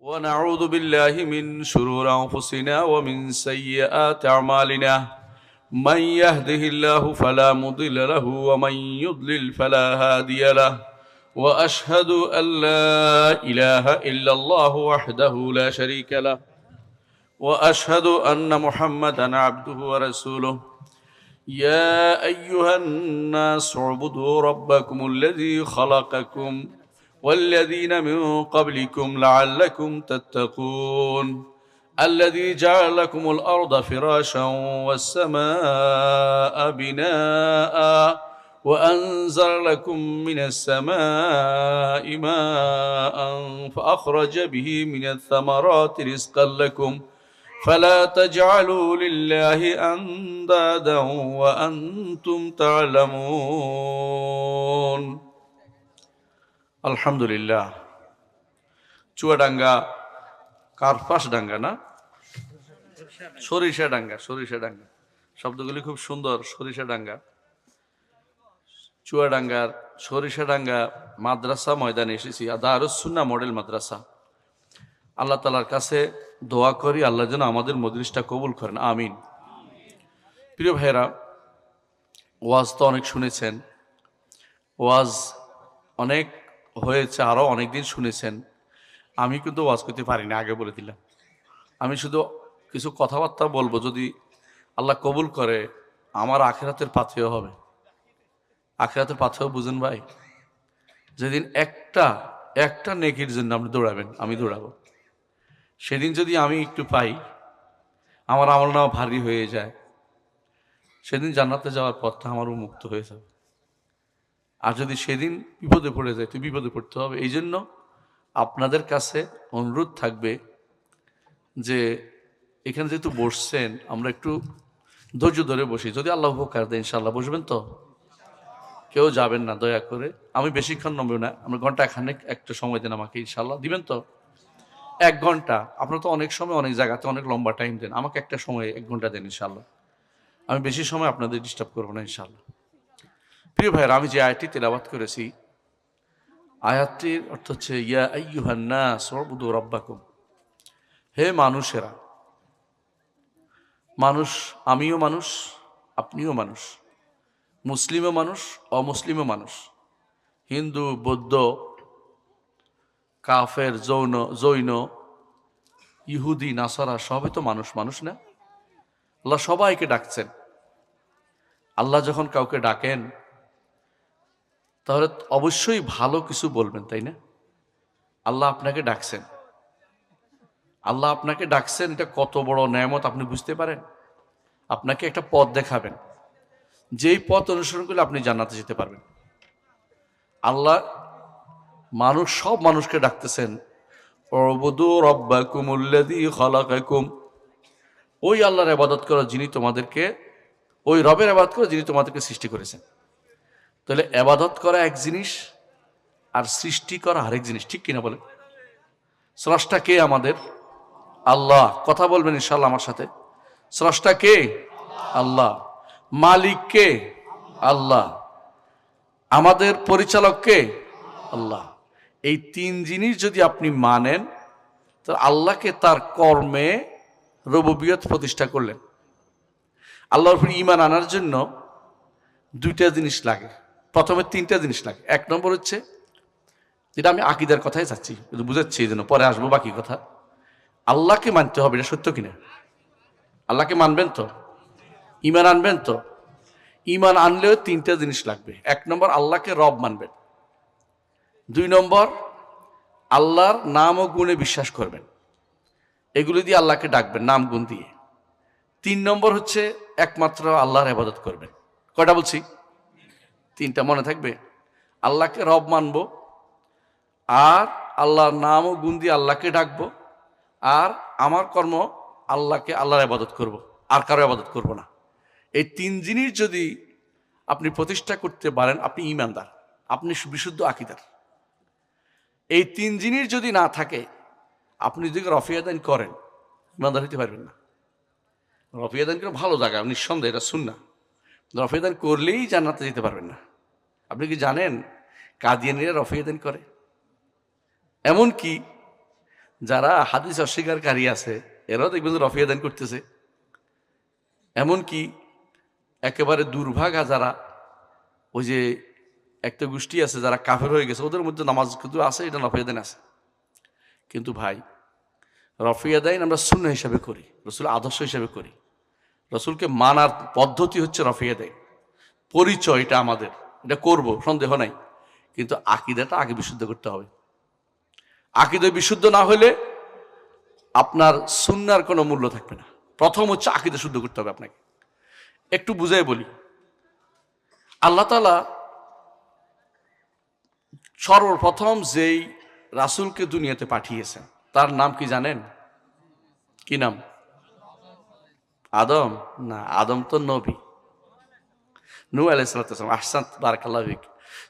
ونعوذ بالله من شرور أنفسنا ومن سيئات أعمالنا من يهده الله فلا مضل له ومن يضلل فلا هادي له وأشهد أن لا إله إلا الله وحده لا شريك له وأشهد أن محمدا عبده ورسوله يا أيها الناس اعبدوا ربكم الذي خلقكم والذين من قبلكم لعلكم تتقون الذي جعل لكم الأرض فراشا والسماء بناء وأنزل لكم من السماء ماء فأخرج به من الثمرات رزقا لكم فلا تجعلوا لله أندادا وأنتم تعلمون আলহামদুলিল্লাহ। চুয়াডাঙ্গা কার্পাস ডাঙ্গা না, সরিষা ডাঙ্গা শব্দগুলি খুব সুন্দর। সরিষা ডাঙ্গা, চুয়াডাঙ্গার সরিষা ডাঙ্গা মাদ্রাসা ময়দানে এসেছি। দারুস সুন্নাহ মডেল মাদ্রাসা। আল্লাহ তাআলার কাছে দোয়া করি আল্লাহ যেন আমাদের মজলিসটা কবুল করেন, আমিন। প্রিয় ভাইরা, ওয়াজ তো অনেক শুনেছেন, ওয়াজ অনেক হয়েছে, আরও অনেকদিন শুনেছেন। আমি কিন্তু ওয়াজ করতে পারি না, আগে বলে দিলাম। আমি শুধু কিছু কথাবার্তা বলবো, যদি আল্লাহ কবুল করে আমার আখিরাতের পাথেয় হবে। আখিরাতের পাথেয় বুঝেন ভাই? যেদিন একটা নেকির জন্য আপনি দৌড়াবেন, আমি দৌড়াবো। সেদিন যদি আমি একটু পাই, আমার আমলনামা ভারী হয়ে যায়, সেদিন জান্নাতে যাওয়ার পথটা আমারও মুক্ত হয়ে যাবে। আর যদি সেদিন বিপদে পড়ে যায়, তো বিপদে পড়তে হবে। এই জন্য আপনাদের কাছে অনুরোধ থাকবে যে এখানে যেহেতু বসছেন, আমরা একটু ধৈর্য ধরে বসি। যদি আল্লাহ উপকার দেয় ইনশাআল্লাহ বসবেন তো, কেউ যাবেন না দয়া করে। আমি বেশিক্ষণ নমবে না, আমরা ঘন্টা খানেক একটা সময় দেন আমাকে, ইনশাআল্লাহ দিবেন তো? 1 ঘন্টা। আপনারা তো অনেক সময় অনেক জায়গাতে অনেক লম্বা টাইম দেন, আমাকে একটা সময় 1 ঘন্টা দেন ইনশাআল্লাহ। আমি বেশি সময় আপনাদের ডিস্টার্ব করবো না ইনশাআল্লাহ। প্রিয় ভাইয়েরা, আমি যে আয়াতটি তেলাওয়াত করেছি, আয়াতটির অর্থ হচ্ছে ইয়া আইয়ুহান নাস উবুদু রাব্বাকুম। হে মানুষেরা, মানুষ, আমিও মানুষ, আপনিও মানুষ, মুসলিমও মানুষ, অমুসলিমও মানুষ, হিন্দু, বৌদ্ধ, কাফের, জৈন, ইহুদি, নাসারা, সবই তো মানুষ। মানুষ না? আল্লাহ সবাইকে ডাকছেন। আল্লাহ যখন কাউকে ডাকেন তাহলে অবশ্যই ভালো কিছু বলবেন, তাই না? আল্লাহ আপনাকে ডাকছেন, আল্লাহ আপনাকে ডাকছেন, এটা কত বড় নেয়ামত আপনি বুঝতে পারেন? আপনাকে একটা পথ দেখাবেন, যেই পথ অনুসরণ করলে আপনি জান্নাতে যেতে পারবেন। আল্লাহ সব মানুষকে ডাকতেছেন, উবুদু রাব্বাকুমুল্লাযী খালাকাকুম। ওই আল্লাহর ইবাদত করো যিনি তোমাদেরকে, ওই রবের ইবাদত করো যিনি তোমাদেরকে সৃষ্টি করেছেন। তাহলে ইবাদত করা এক জিনিস, আর সৃষ্টি করা আরেক জিনিস, ঠিক কিনা বলে? স্রষ্টা কে? আমাদের আল্লাহ। কথা বলবেন ইনশাআল্লাহ আমার সাথে। স্রষ্টা কে? আল্লাহ। মালিক কে? আল্লাহ। আমাদের পরিচালক কে? আল্লাহ। এই 3 জিনিস যদি আপনি মানেন, তো আল্লাহকে তার কর্মে রুবুবিয়ত প্রতিষ্ঠা করলেন। আল্লাহর উপর ঈমান আনার জন্য 2টা জিনিস লাগে, প্রথমে 3টা জিনিস লাগে। 1 নম্বর হচ্ছে, যেটা আমি আকীদার কথাই যাচ্ছি, বুঝাচ্ছি, এই জন্য পরে আসবো বাকি কথা। আল্লাহকে মানতে হবে, এটা সত্য কিনা? আল্লাহকে মানবেন তো? ঈমান আনবেন তো? ঈমান আনলেও 3টা জিনিস লাগবে। 1 নম্বর, আল্লাহকে রব মানবেন। 2 নম্বর, আল্লাহর নাম ও গুণে বিশ্বাস করবেন, এগুলো দিয়ে আল্লাহকে ডাকবেন, নাম গুণ দিয়ে। 3 নম্বর হচ্ছে একমাত্র আল্লাহর ইবাদত করবেন। কয়টা বলছি? 3টা মনে থাকবে। আল্লাহকে রব মানবো, আর আল্লাহর নাম ও গুণ দিয়ে আল্লাহকে ডাকবো, আর আমার কর্ম আল্লাহর ইবাদত করব, আর কারো ইবাদত করব না। এই 3 জিনিস যদি আপনি প্রতিষ্ঠা করতে পারেন, আপনি ঈমানদার, আপনি বিশুদ্ধ আকীদার। এই 3 জিনিস যদি না থাকে, আপনি যদি রফিয়াদান করেন, ঈমানদার হতে পারবেন না। রফিয়াদান করে ভালো জায়গা, নিঃসন্দেহে এটা সুন্নাহ। রফিয়াদান করলেই জান্নাতে যেতে পারবেন না। আপনি কি জানেন কাদিয়ানীরা রফিয়াদান করে? এমনকি যারা হাদিস অস্বীকারী আছে এরাও দেখবেন যে রফিয়া দান করতেছে। এমনকি একেবারে দুর্ভাগা যারা, ওই যে একটা গোষ্ঠী আছে যারা কাফের হয়ে গেছে, ওদের মধ্যে নামাজ কিন্তু আছে, এটা রফিয়া দান আছে। কিন্তু ভাই, রফিয়া দান আমরা সুন্নাহ হিসাবে করি, রসুল আদর্শ হিসাবে করি। রসুলকে মানার পদ্ধতি হচ্ছে রফিয়া দান, পরিচয় এটা আমাদের, এটা করব সন্দেহ নাই। কিন্তু আকীদাটা আগে বিশুদ্ধ করতে হবে। আকীদা বিশুদ্ধ না হলে আপনার সুন্নার কোনো মূল্য থাকবে না। প্রথম হচ্ছে আকীদা শুদ্ধ করতে হবে আপনাকে। একটু বুঝাই বলি, আল্লাহ তাআলা সর্বপ্রথম যেই রাসূলকে দুনিয়াতে পাঠিয়েছেন তার নাম কি জানেন? কি নাম? আদম? না, আদম তো নবী। নূহ আলাইহিস সালাম। আহসান, বারাকাল্লাহু ফিক।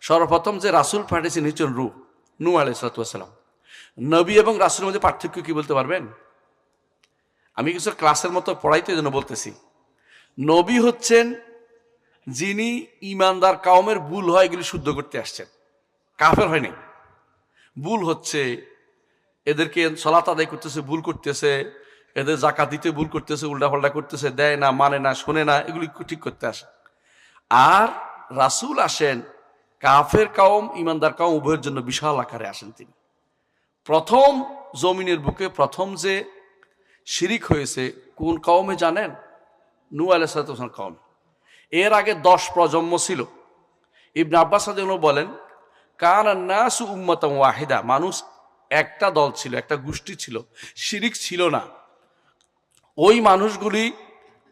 সর্বপ্রথম যে রাসূল পাঠিয়েছেন হচ্ছেন নূহ আলাইহিস সালাম। নবী এবং রাসূলের মধ্যে পার্থক্য কি বলতে পারবেন? আমি কিছু ক্লাসের মতো পড়াইতে জন্য বলতেছি। নবী হচ্ছেন যিনি ঈমানদার কওমের ভুল হয় এগুলি শুদ্ধ করতে আসছেন, কাফের হয় নাই। ভুল হচ্ছে, এদেরকে সালাত আদায় করতেছে ভুল করতেছে, এদের যাকাত দিতে ভুল করতেছে, উল্টাপাল্টা করতেছে, দেয় না, মানে না, শোনে না, এগুলি ঠিক করতে আসে। আর রাসূল আসেন কাফের কওম ঈমানদার কওম উভয়ের জন্য বিশাল আকারে আসেন তিনি। প্রথম জমিনের বুকে প্রথম যে শিরিক হয়েছে কোন কওমে জানেন? নূহ আলাইহিস সালাম কওম। এর আগে 10 প্রজন্ম ছিল। ইবনে আব্বাস রাদিয়াল্লাহু বলেন, কানান নাসু উম্মাতান ওয়াহিদা, মানুষ একটা দল ছিল, একটা গোষ্ঠী ছিল, শিরিক ছিল না। ওই মানুষগুলি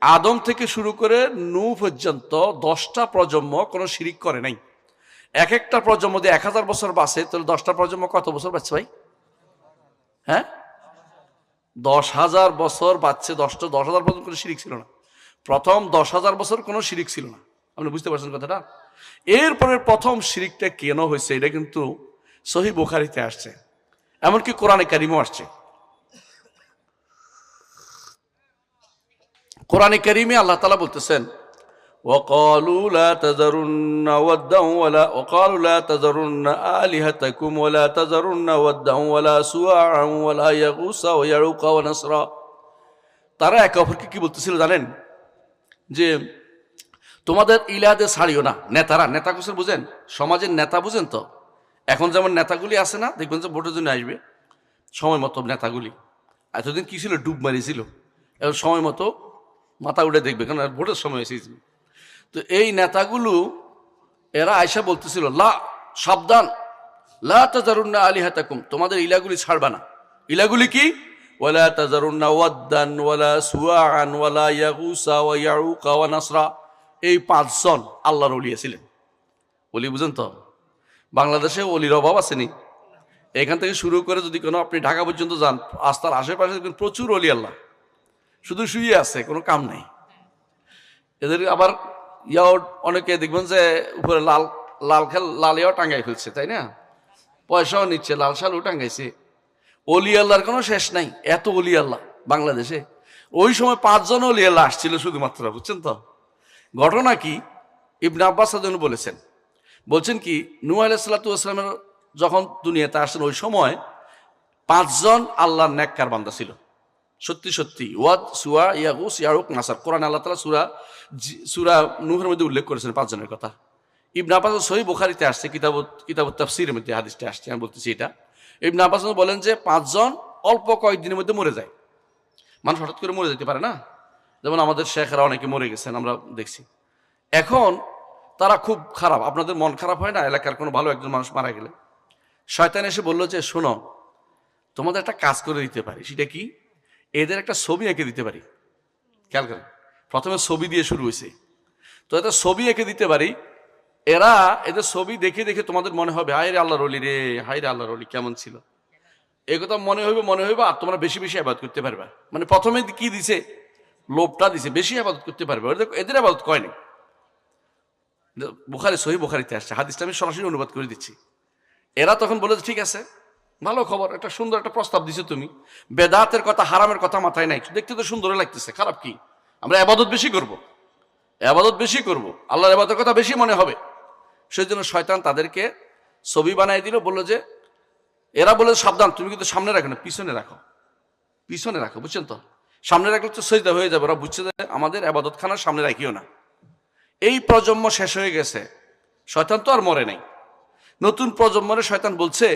আদম থেকে শুরু করে নূহ পর্যন্ত 10টা প্রজন্ম কোনো শিরিক করে নাই। এক একটা প্রজন্ম দিয়ে 1000 বছর বাঁচে, তাহলে 10টা প্রজন্ম কত বছর বাঁচছে ভাই? হ্যাঁ, 10,000 বছর বাঁচছে। 10,000 বছর কোনো শিরিক ছিল না। প্রথম 10,000 বছর কোনো শিরিক ছিল না। আপনি বুঝতে পারছেন কথাটা? এরপরে প্রথম শিরিকটা কেন হয়েছে এটা কিন্তু সহিহ বুখারীতে আসছে, এমনকি কোরআনে কারিমও আসছে। কোরআনে কারিমে আল্লাহ তাআলা বলতেছেন, وقالوا لا تذرن ودا ولا وقالوا لا تذرن آلهتكم ولا تذرن ودا ولا سواعا ولا يغوث ويعوق ونسرا। তারা একে অপরকে কি বলতেছিল জানেন? যে তোমাদের ইলাহাদের ছাড়িও না। নেতারা, নেতা কোসের বুঝেন? সমাজের নেতা বুঝেন তো? এখন যেমন নেতাগুলি আছে না, দেখবেন যে ভোটের জন্য আসবে সময় মতো নেতাগুলি। এতদিন কি ছিল, ডুব মারিয়েছিল, এখন সময় মতো মাথা উঠে দেখবে, কারণ ভোটের সময় এসেছিল। তো এই নেতাগুলো এরা আয়সা বলতেছিল, লা, সাবধান, লা তাযারুন্না আলিহাতাকুম, তোমাদের ইলাগুলি ছাড়বা না। ইলাগুলি কি? ওয়ালা তাযারুন্না ওয়াদ্দান ওয়ালা সুওয়াআন ওয়ালা ইয়াগুসা ওয়া ইয়াউকা ওয়া নাসরা। এই 5 জন আল্লাহর ওলি ছিলেন। ওলি বুঝেন তো? বাংলাদেশে ওলির অভাব আসেনি। এখান থেকে শুরু করে যদি কোনো আপনি ঢাকা পর্যন্ত যান, রাস্তার আশেপাশে দেখবেন প্রচুর ওলি আল্লাহ, শুধু শুয়ে আছে, কোনো কাম নাই এদের। আবার ইয়াও অনেকে দেখবেন যে উপরে লাল লাল লালিয়াও টাঙ্গাই ফেলছে, তাই না? পয়সাও নিচ্ছে, লাল শালও টাঙ্গাইছে। অলি আল্লাহর কোনো শেষ নাই, এত অলি আল্লাহ বাংলাদেশে। ওই সময় 5 জন অলি আল্লাহ আসছিল শুধুমাত্র, বুঝছেন তো? ঘটনা কি? ইবনে আব্বাস রাদিয়াল্লাহু বলছেন কি, নূহ আলাইহিস সালামের যখন দুনিয়াতে আসেন ওই সময় 5 জন আল্লাহর নেককার বান্দা ছিল, সত্যি সত্যি। ওয়াদ, সুয়া, ইয়াগুস, ইয়াউক, নাসার। কোরআন আল্লাহ তাআলা সূরা নূহের মধ্যে উল্লেখ করেছেন 5 জনের কথা। ইবনে আব্বাস সহিহ বুখারীতে আসছে, কিতাবুত তাফসীরের মধ্যে হাদিসটা আসছে, আমি বলতেছি এটা। ইবনে আব্বাস বলেন যে 5 জন অল্প কয়েকদিনের মধ্যে মরে যায়। মানুষ হঠাৎ করে মরে যেতে পারে না, যেমন আমাদের শেখরা অনেকে মরে গেছেন, আমরা দেখছি। এখন তারা খুব খারাপ। আপনাদের মন খারাপ হয় না এলাকার কোনো ভালো একজন মানুষ মারা গেলে? শয়তান এসে বললো যে শোনো, তোমাদের একটা কাজ করে দিতে পারি। সেটা কি? এদের একটা ছবি এঁকে দিতে পারি। খেয়াল করেন, প্রথমে ছবি দিয়ে শুরু হয়েছে। তো এদের ছবি এঁকে দিতে পারি, এরা এদের ছবি দেখে দেখে তোমাদের মনে হবে হায় রে আল্লাহর ওলি রে, হায় রে আল্লাহর ওলি কেমন ছিল, এই কথা মনে হইবে। আর তোমরা বেশি বেশি ইবাদত করতে পারবে। মানে প্রথমে কি দিছে? লোভটা দিছে, বেশি ইবাদত করতে পারবে। এদের ইবাদত কয় নাই। বুখারী, সহিহ বুখারীতে আসছে, হাদিসটা আমি সরাসরি অনুবাদ করে দিচ্ছি। এরা তখন বলে ঠিক আছে, ভালো খবর, একটা সুন্দর একটা প্রস্তাব দিছো তুমি। বেদাতের কথা, হারামের কথা মাথায় নাই, দেখতে তো সুন্দর লাগতেছে, খারাপ কি? আমরা ইবাদত বেশি করব, ইবাদত বেশি করব, আল্লাহর ইবাদতের কথা বেশি মনে হবে। সেই জন্য শয়তান তাদেরকে ছবি বানাই দিল, বললো যে এরা বলে সাবধান, তুমি কিন্তু সামনে রাখো না, পিছনে রাখো, পিছনে রাখো, বুঝছেন তো? সামনে রাখলে তো সেজদা হয়ে যাবে। ওরা বুঝছে যে আমাদের ইবাদতখানার সামনে রাখিও না। এই প্রজন্ম শেষ হয়ে গেছে, শয়তান তো আর মরে নাই। নতুন প্রজন্মরে শয়তান বলছে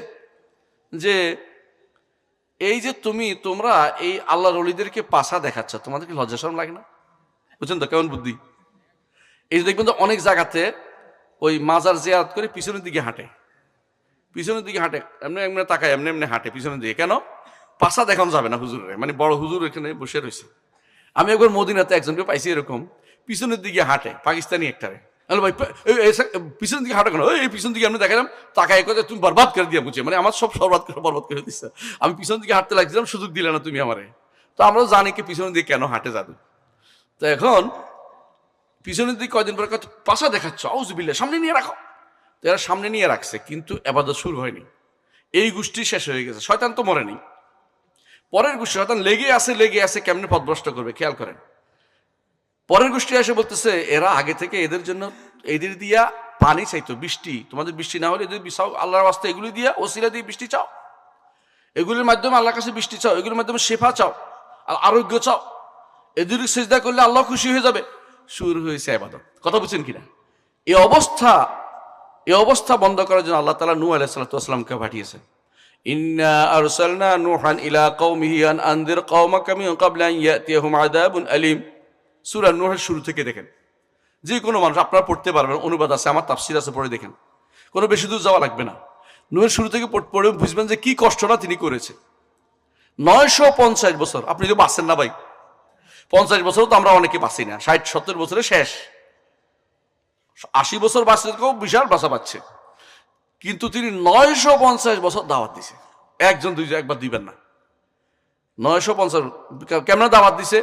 যে এই যে তোমরা এই আল্লাহর ওলিদেরকে পাছা দেখাচ্ছ, তোমাদের কি লজ্জা শরম লাগে না? বুঝছেন তো কেমন বুদ্ধি? এই যে দেখবেন তো অনেক জায়গাতে ওই মাজার জিয়ারত করে পিছনের দিকে হাঁটে, পিছনের দিকে হাঁটে, এমনি এমনি তাকায়, এমনি এমনি হাঁটে পিছনের দিকে। কেন? পাছা দেখানো যাবে না হুজুরের, মানে বড় হুজুর এখানে বসে রয়েছে। আমি একবার মদিনাতে একজনকে পাইছি এরকম, পিছনের দিকে হাঁটে, পাকিস্তানি একটারে। ভাই পিছনের দিকে হাঁটো কেন? এই পিছন দিকে আমি দেখালাম, তাকায় কথা তুমি বরবাদ করে দিয়ে বুঝে, মানে আমার সব বরবাদ করে দিচ্ছে। আমি পিছন দিকে হাঁটতে লাগছিলাম, সুযোগ দিলে না তুমি আমারে। তো আমরা জানি কি পিছনের দিকে কেন হাঁটে যাবে। তো এখন পিছনের দিকে কয়দিন পরে পাশা দেখাচ্ছ, আউযুবিল্লাহ, সামনে নিয়ে রাখো। তো এরা সামনে নিয়ে রাখছে, কিন্তু ইবাদত শুরু হয়নি। এই গোষ্ঠী শেষ হয়ে গেছে। শয়তান তো মরেনি, পরের গোষ্ঠী শয়তান লেগে আছে কেমনে পথভ্রষ্ট করবে, খেয়াল করেন। পরের গোষ্ঠী এসে বলতেছে এরা আগে থেকে এদের দিয়া পানি চাইতো, বৃষ্টি, তোমাদের বৃষ্টি না হলে এদের বিছাও আল্লাহর রাস্তায়, এগুলি দিয়া ওসিলা দিয়ে বৃষ্টি চাও, এগুলির মাধ্যমে আল্লাহর কাছে বৃষ্টি চাও, এগুলির মাধ্যমে শেফা চাও আর আরোগ্য চাও, এদের সিজদা করলে আল্লাহ খুশি হয়ে যাবে। শুরু হয়েছে ইবাদত। কথা বুঝছেন কিনা? এই অবস্থা বন্ধ করার জন্য আল্লাহ তাআলা নূহ আলাইহিস সালাতু ওয়াস সালামকে পাঠিয়েছেন। ইন্না আরসালনা নূহান ইলা কওমিহি আন আনযির কওমাকা মিন ক্বাবলি আন ইয়াতিয়াহুম আযাবুন আলীম। সূরা নূহের শুরু থেকে দেখেন, যে কোনো মানুষ আপনারা পড়তে পারবেন, অনুবাদ আছে, আমার তাফসীর আছে, পড়ে দেখেন, কোনো বেশি দূর যাওয়া লাগবে না। নূহের শুরু থেকে পড়ে বুঝবেন যে কি কষ্টটা তিনি করেছে। 950 বছর, আপনি তো বাঁচেন না ভাই, 50 বছরও তো আমরা অনেকে বাঁচি না, 60-70 বছরে শেষ। 80 বছর বাঁচলে কেউ বিশাল বাঁচা পাচ্ছে, কিন্তু তিনি 950 বছর দাওয়াত দিছে। একজন দুইজন একবার দিবেন না, 950 কেমন দাওয়াত দিছে?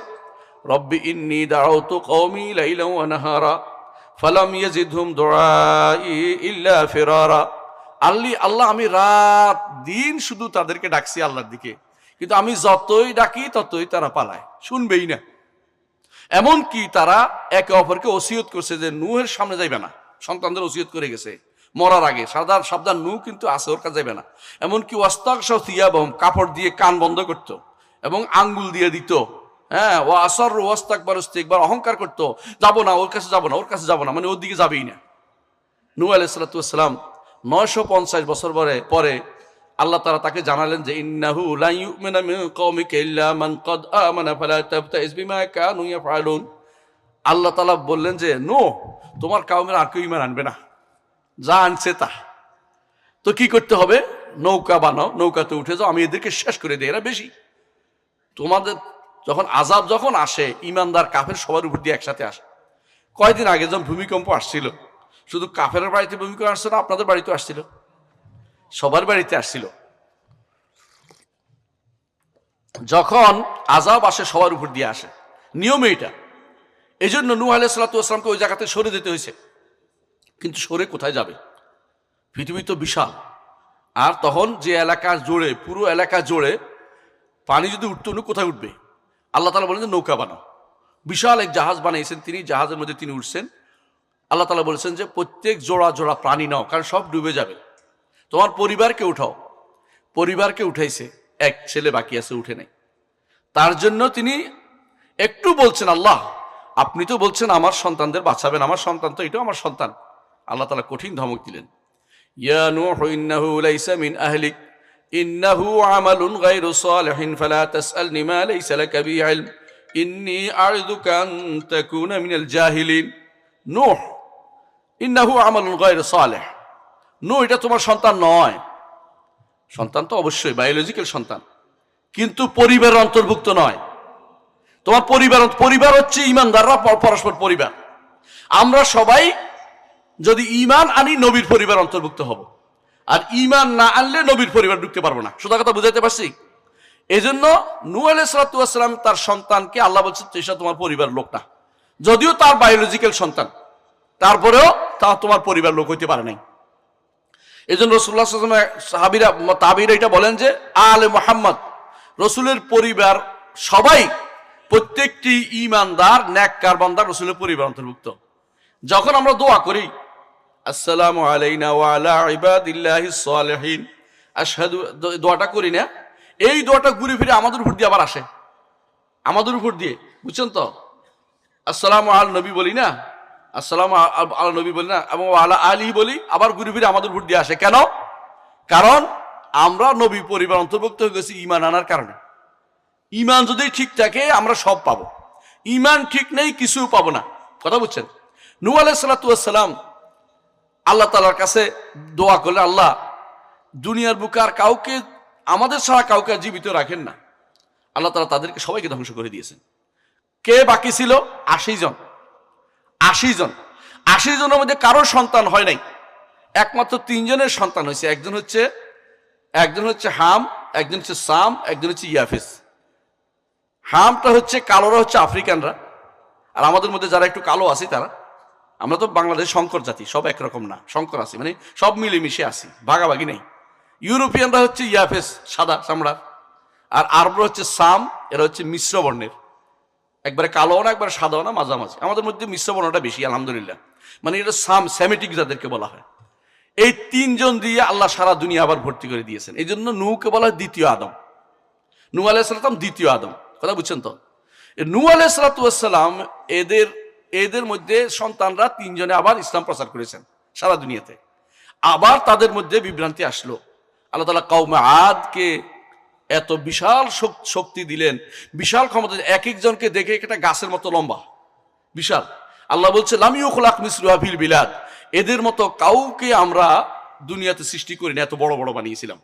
রব্বি ইন্নী দাউতু কওমি লাইলান ওয়া নাহারা ফালাম ইয়াজিদহুম দুআই ইল্লা ফিরারা। আল্লাহ, আমি রাত দিন শুধু তাদেরকে ডাকছি আল্লাহর দিকে, কিন্তু আমি যতই ডাকি ততই তারা পালায়, শুনবেই না। এমনকি তারা একে অপরকে ওসিয়ত করছে যে নূহের সামনে যাইবে না, সন্তানদের ওসিয়ত করে গেছে মরার আগে, সাবধান, নূহ কিন্তু আছে, ওর কাছে যাইবে না। এমনকি ওয়াস্তাগশাউ থিয়াবাহুম, কাপড় দিয়ে কান বন্ধ করত এবং আঙ্গুল দিয়ে দিত। হ্যাঁ, ও আসর ওয়াস্তাকবারু ইস্তিকবার, অহংকার করতো, যাবো না, ওর কাছে যাবো না, মানে ওর দিকে যাবেই না। নূহ আলাইহিস সালাতু ওয়াস সালাম 950 বছর পরে আল্লাহ তাআলা তাকে জানালেন যে ইন্নাহু লা ইউমিনু মিন কওমিকা ইল্লা মান ক্বাদ আমানা ফালা তাবতাইস বিমা কানু ইয়াফআলুন। আল্লাহ তাআলা বললেন যে নূহ, তোমার কওমের আর কেউ ঈমান আনবে না, যা আনছে তা। তো কি করতে হবে? নৌকা বানাও, নৌকাতে উঠে যাও, আমি এদেরকে শেষ করে দিই, এরা বেশি। তোমাদের যখন যখন আসে, ঈমানদার কাফের সবার উপর দিয়ে একসাথে আসে। কয়েকদিন আগে যখন ভূমিকম্প আসছিল, শুধু কাফেরের বাড়িতে ভূমিকম্প আসছে না, আপনাদের বাড়িতেও আসছিল, সবার বাড়িতে আসছিল। যখন আযাব আসে সবার উপর দিয়ে আসে, নিয়ম এটা। এই জন্য নূহ আলাইহিস সালাতু ওয়াস সালামকে ওই জায়গাতে সরে যেতে হয়েছে। কিন্তু সরে কোথায় যাবে? পৃথিবী তো বিশাল, আর তখন যে এলাকা জোড়ে, পুরো এলাকা জোড়ে পানি যদি উঠতে হলে কোথায় উঠবে? আল্লাহ তাআলা বলেন যে নৌকা বানাও। বিশাল এক জাহাজ বানিয়েছেন তিনি, জাহাজের মধ্যে তিনি উঠছেন। আল্লাহ তাআলা বলেছেন যে প্রত্যেক জোড়া জোড়া প্রাণী নাও, কারণ সব ডুবে যাবে। তোমার পরিবারকে উঠাও। পরিবারকে উঠাইছে, এক ছেলে বাকি আছে, উঠে নাই। তার জন্য তিনি একটু বলছেন, আল্লাহ আপনি তো বলছেন আমার সন্তানদের বাঁচাবেন, আমার সন্তান তো এটাও আমার সন্তান। আল্লাহ তাআলা কঠিন ধমক দিলেন, ইয়া নূহ ইন্নাহু লাইসা মিন আহলিক ইন্নাহু আমালুন গায়রু সালিহিন ফালা তাসআলনি মা লাইসা লাকা বিহি ইলম ইন্নী আ'ইযুকা আন তাকুনা মিনাল জাহিলিন। নূহ, ইন্নাহু আমালুন গায়রু সালিহ, নূহ এটা তোমার সন্তান নয়। সন্তান তো অবশ্যই বায়োলজিক্যাল সন্তান, কিন্তু পরিবারের অন্তর্ভুক্ত নয়। তোমার পরিবার হচ্ছে ঈমানদাররা পরস্পর পরিবার। আমরা সবাই যদি ঈমান আনি নবীর পরিবার অন্তর্ভুক্ত হব, আর ঈমান না আনলে নবীর পরিবার ঢুকতে পারবো না। সোজা কথা বুঝাইতে পারছি? এই জন্য নূহ আলাইহিস সালাতু ওয়াস সালাম তার সন্তানকে আল্লাহ বলছে এটা তোমার পরিবার লোক না, যদিও তার বায়োলজিক্যাল সন্তান, তারপরেও তা তোমার পরিবার লোক হইতে পারে নাই। এই জন্য রাসূলুল্লাহ সাল্লাল্লাহু আলাইহি ওয়াসাল্লাম তাবিরা এটা বলেন যে আলে মুহাম্মদ, রসুলের পরিবার সবাই, প্রত্যেকটি ঈমানদার নেককার বান্দা রসুলের পরিবার অন্তর্ভুক্ত। যখন আমরা দোয়া করি আসসালামু আলাইনা ওয়া আলা ইবাদিল্লাহিস সালিহিন, আশহাদু দোয়াটা করি না, এই দোয়াটা ঘুরে ফিরে আমাদের উপর দিয়ে আবার আসে, আমাদের উপর দিয়ে, বুঝছেন তো? আসসালামু আল নবী বলি না, আসসালামু আল নবী বলি না, এবং আলা আলী বলি, আবার ঘুরে ফিরে আমাদের উপর দিয়ে আসে। কেন? কারণ আমরা নবী পরিবার অন্তর্ভুক্ত হয়ে গেছি ঈমান আনার কারণে। ঈমান যদি ঠিক থাকে আমরা সব পাবো, ঈমান ঠিক নেই কিছু পাবো না। কথা বুঝছেন? নূহ আলাইহিস সালাতু ওয়াস সালাম আল্লাহ তাআলার কাছে দোয়া করলে, আল্লাহ দুনিয়ার বুকে আর কাউকে আমাদের ছাড়া কাউকে জীবিত রাখেন না। আল্লাহ তাআলা তাদেরকে সবাইকে ধ্বংস করে দিয়েছেন। কে বাকি ছিল? ৮০ জন। ৮০ জন, ৮০ জনের মধ্যে কারোর সন্তান হয় নাই, একমাত্র ৩ জনের সন্তান হয়েছে। একজন হচ্ছে হাম, একজন হচ্ছে সাম, একজন হচ্ছে ইয়াফেস। হামটা হচ্ছে কালোরা, হচ্ছে আফ্রিকানরা, আর আমাদের মধ্যে যারা একটু কালো আছি তারা, আমরা তো বাংলাদেশ শঙ্কর জাতি, সব একরকম না, শঙ্কর আছি মানে সব মিলেমিশে আছি, ভাগাভাগি নেই। ইউরোপিয়ানরা হচ্ছে ইয়াফেস, সাদা চামড়ার, আর আরবরা হচ্ছে সাম, এরা হচ্ছে মিশ্র বর্ণের, একবারে কালো না একবারে সাদাও না, মাঝামাঝি। আমাদের মধ্যে মিশ্র বর্ণটা বেশি আলহামদুলিল্লাহ, মানে এটা সেমিটিক যাদেরকে বলা হয়। এই ৩ জন দিয়ে আল্লাহ সারা দুনিয়া আবার ভর্তি করে দিয়েছেন। এই জন্য নূহকে বলা হয় দ্বিতীয় আদম। নূহ আলাইহিস সালাম দ্বিতীয় আদম। কথা বুঝছেন তো? নূহ আলাইহিস সালাম এদের মধ্যে সন্তানরা ৩ জনে আবার ইসলাম প্রচার করেছেন সারা দুনিয়াতে। আবার তাদের মধ্যে বিভ্রান্তি আসলো। আল্লাহ তাআলা কওমে আদকে এত বিশাল শক্তি দিলেন, বিশাল ক্ষমতা, এক একজনকে দেখে একটা গাছের মতো লম্বা, বিশাল। আল্লাহ বলছে লাম ইউখলাক মিসলুহা ফিল বিলাদ, এদের মতো কাউকে আমরা দুনিয়াতে সৃষ্টি করিনি, এত বড় বড় বানিয়েছিলাম।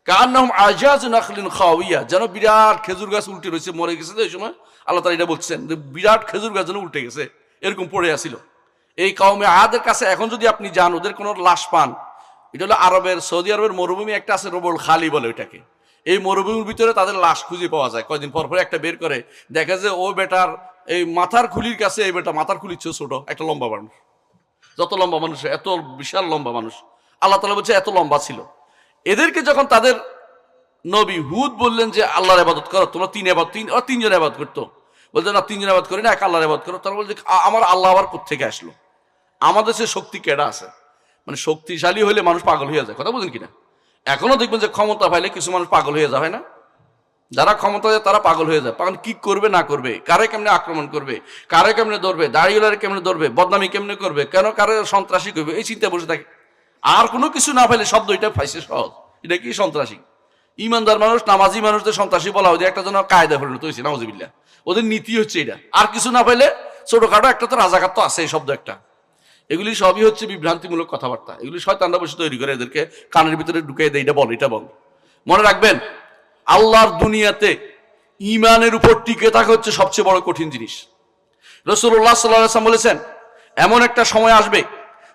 কান্নাহুম আজাজু নাখলিন খাওয়িয়া, যেন বিরাট খেজুর গাছ উল্টে রয়েছে, মরে গেছে। এই সময় আল্লাহ তাআলা এটা বলছেন যে বিরাট খেজুর গাছ যেন উল্টে গেছে, এরকম পড়ে আসিল। এই কওমে আদের কাছে এখন যদি আপনি যান, ওদের কোনো লাশ পান, এটা হলো আরবের, সৌদি আরবের মরুভূমি একটা আছে, রবুল খালি বলে ওইটাকে। এই মরুভূমির ভিতরে তাদের লাশ খুঁজে পাওয়া যায়, কয়দিন পর পর একটা বের করে দেখা যায় ও বেটার এই মাথার খুলির কাছে, এই বেটা মাথার খুলির চেয়ে ছোট, একটা লম্বা মানুষ, যত লম্বা মানুষ এত বিশাল লম্বা মানুষ। আল্লাহ তাআলা বলছে এত লম্বা ছিল। এদেরকে যখন তাদের নবী হুদ বললেন যে আল্লাহর ইবাদত করো, তোমরা ৩ জন ইবাদত করতো, বলতে না ৩ জন ইবাদত করি না, এক আল্লাহর ইবাদত করো। তারা বলছে আমার আল্লাহ আবার কোত্থেকে আসলো? আমাদের সে শক্তি কেডা আছে? মানে শক্তিশালী হলে মানুষ পাগল হয়ে যায়, কথা বুঝেন কিনা? এখনো দেখবেন যে ক্ষমতা পাইলে কিছু মানুষ পাগল হয়ে যায় না? যারা ক্ষমতা যায় তারা পাগল হয়ে যায়। পাগল কি করবে না করবে, কারে কেমনে আক্রমণ করবে, কারে কেমনে ধরবে, দাড়িওয়ালারে কেমনে ধরবে, বদনামি কেমনে করবে, কেন কারে সন্ত্রাসী করবে, এই চিন্তা বসে থাকে। আর কোনো কিছু না পাইলে শব্দ এটা পাইছে সহজ, এটা কি সন্ত্রাসী। ইমানদার মানুষ, নামাজি মানুষদের সন্ত্রাসী বলা হয়, একটা জন্য কায়দা পরিণত হয়েছে, নাউজুবিল্লাহ। ওদের নীতি হচ্ছে এটা। আর কিছু না পাইলে ছোটখাটো একটা তো রাজাকার তো আছে, এই শব্দ একটা। এগুলি সবই হচ্ছে বিভ্রান্তিমূলক কথাবার্তা। এগুলি শয়তানরা বসে তৈরি করে, এদেরকে কানের ভিতরে ঢুকিয়ে দেয়, এটা বল এটা বল। মনে রাখবেন, আল্লাহর দুনিয়াতে ঈমানের উপর টিকে থাকা হচ্ছে সবচেয়ে বড় কঠিন জিনিস। রাসূলুল্লাহ সাল্লাল্লাহু আলাইহি ওয়াসাল্লাম বলেছেন, এমন একটা সময় আসবে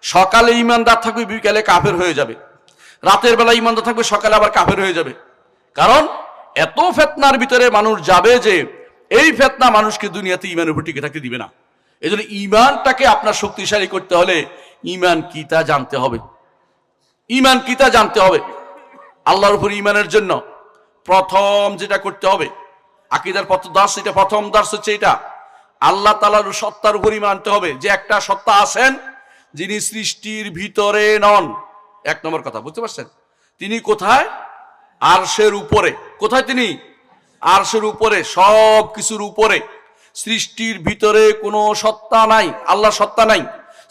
সকালে ঈমানদার থাকবে, বিকালে কাফের হয়ে যাবে। রাতের বেলা ঈমানদার থাকবে, সকালে আবার কাফের হয়ে যাবে। কারণ এত ফিতনার ভিতরে মানুষ যাবে যে এই ফিতনা মানুষকে দুনিয়াতে ঈমানের উপর টিকে থাকতে দিবে না। এজন্য ঈমানটাকে আপনার শক্তিশালী করতে হলে ঈমান কি তা জানতে হবে। ঈমান কি তা জানতে হবে। আল্লাহর উপর ঈমানের জন্য প্রথম যেটা করতে হবে, আকীদার দার্স, এটা প্রথম দার্স হচ্ছে এটা, আল্লাহ তাআলার সত্তার উপর ঈমান আনতে হবে, যে একটা সত্তা আছেন যিনি সৃষ্টির ভিতরে নন। এক নম্বর কথা, বুঝতে পারছেন? তিনি কোথায়? আরশের উপরে। কোথায় তিনি? আরশের উপরে, সব কিছুর উপরে। সৃষ্টির ভিতরে কোনো সত্তা নাই, আল্লাহ সত্তা নাই।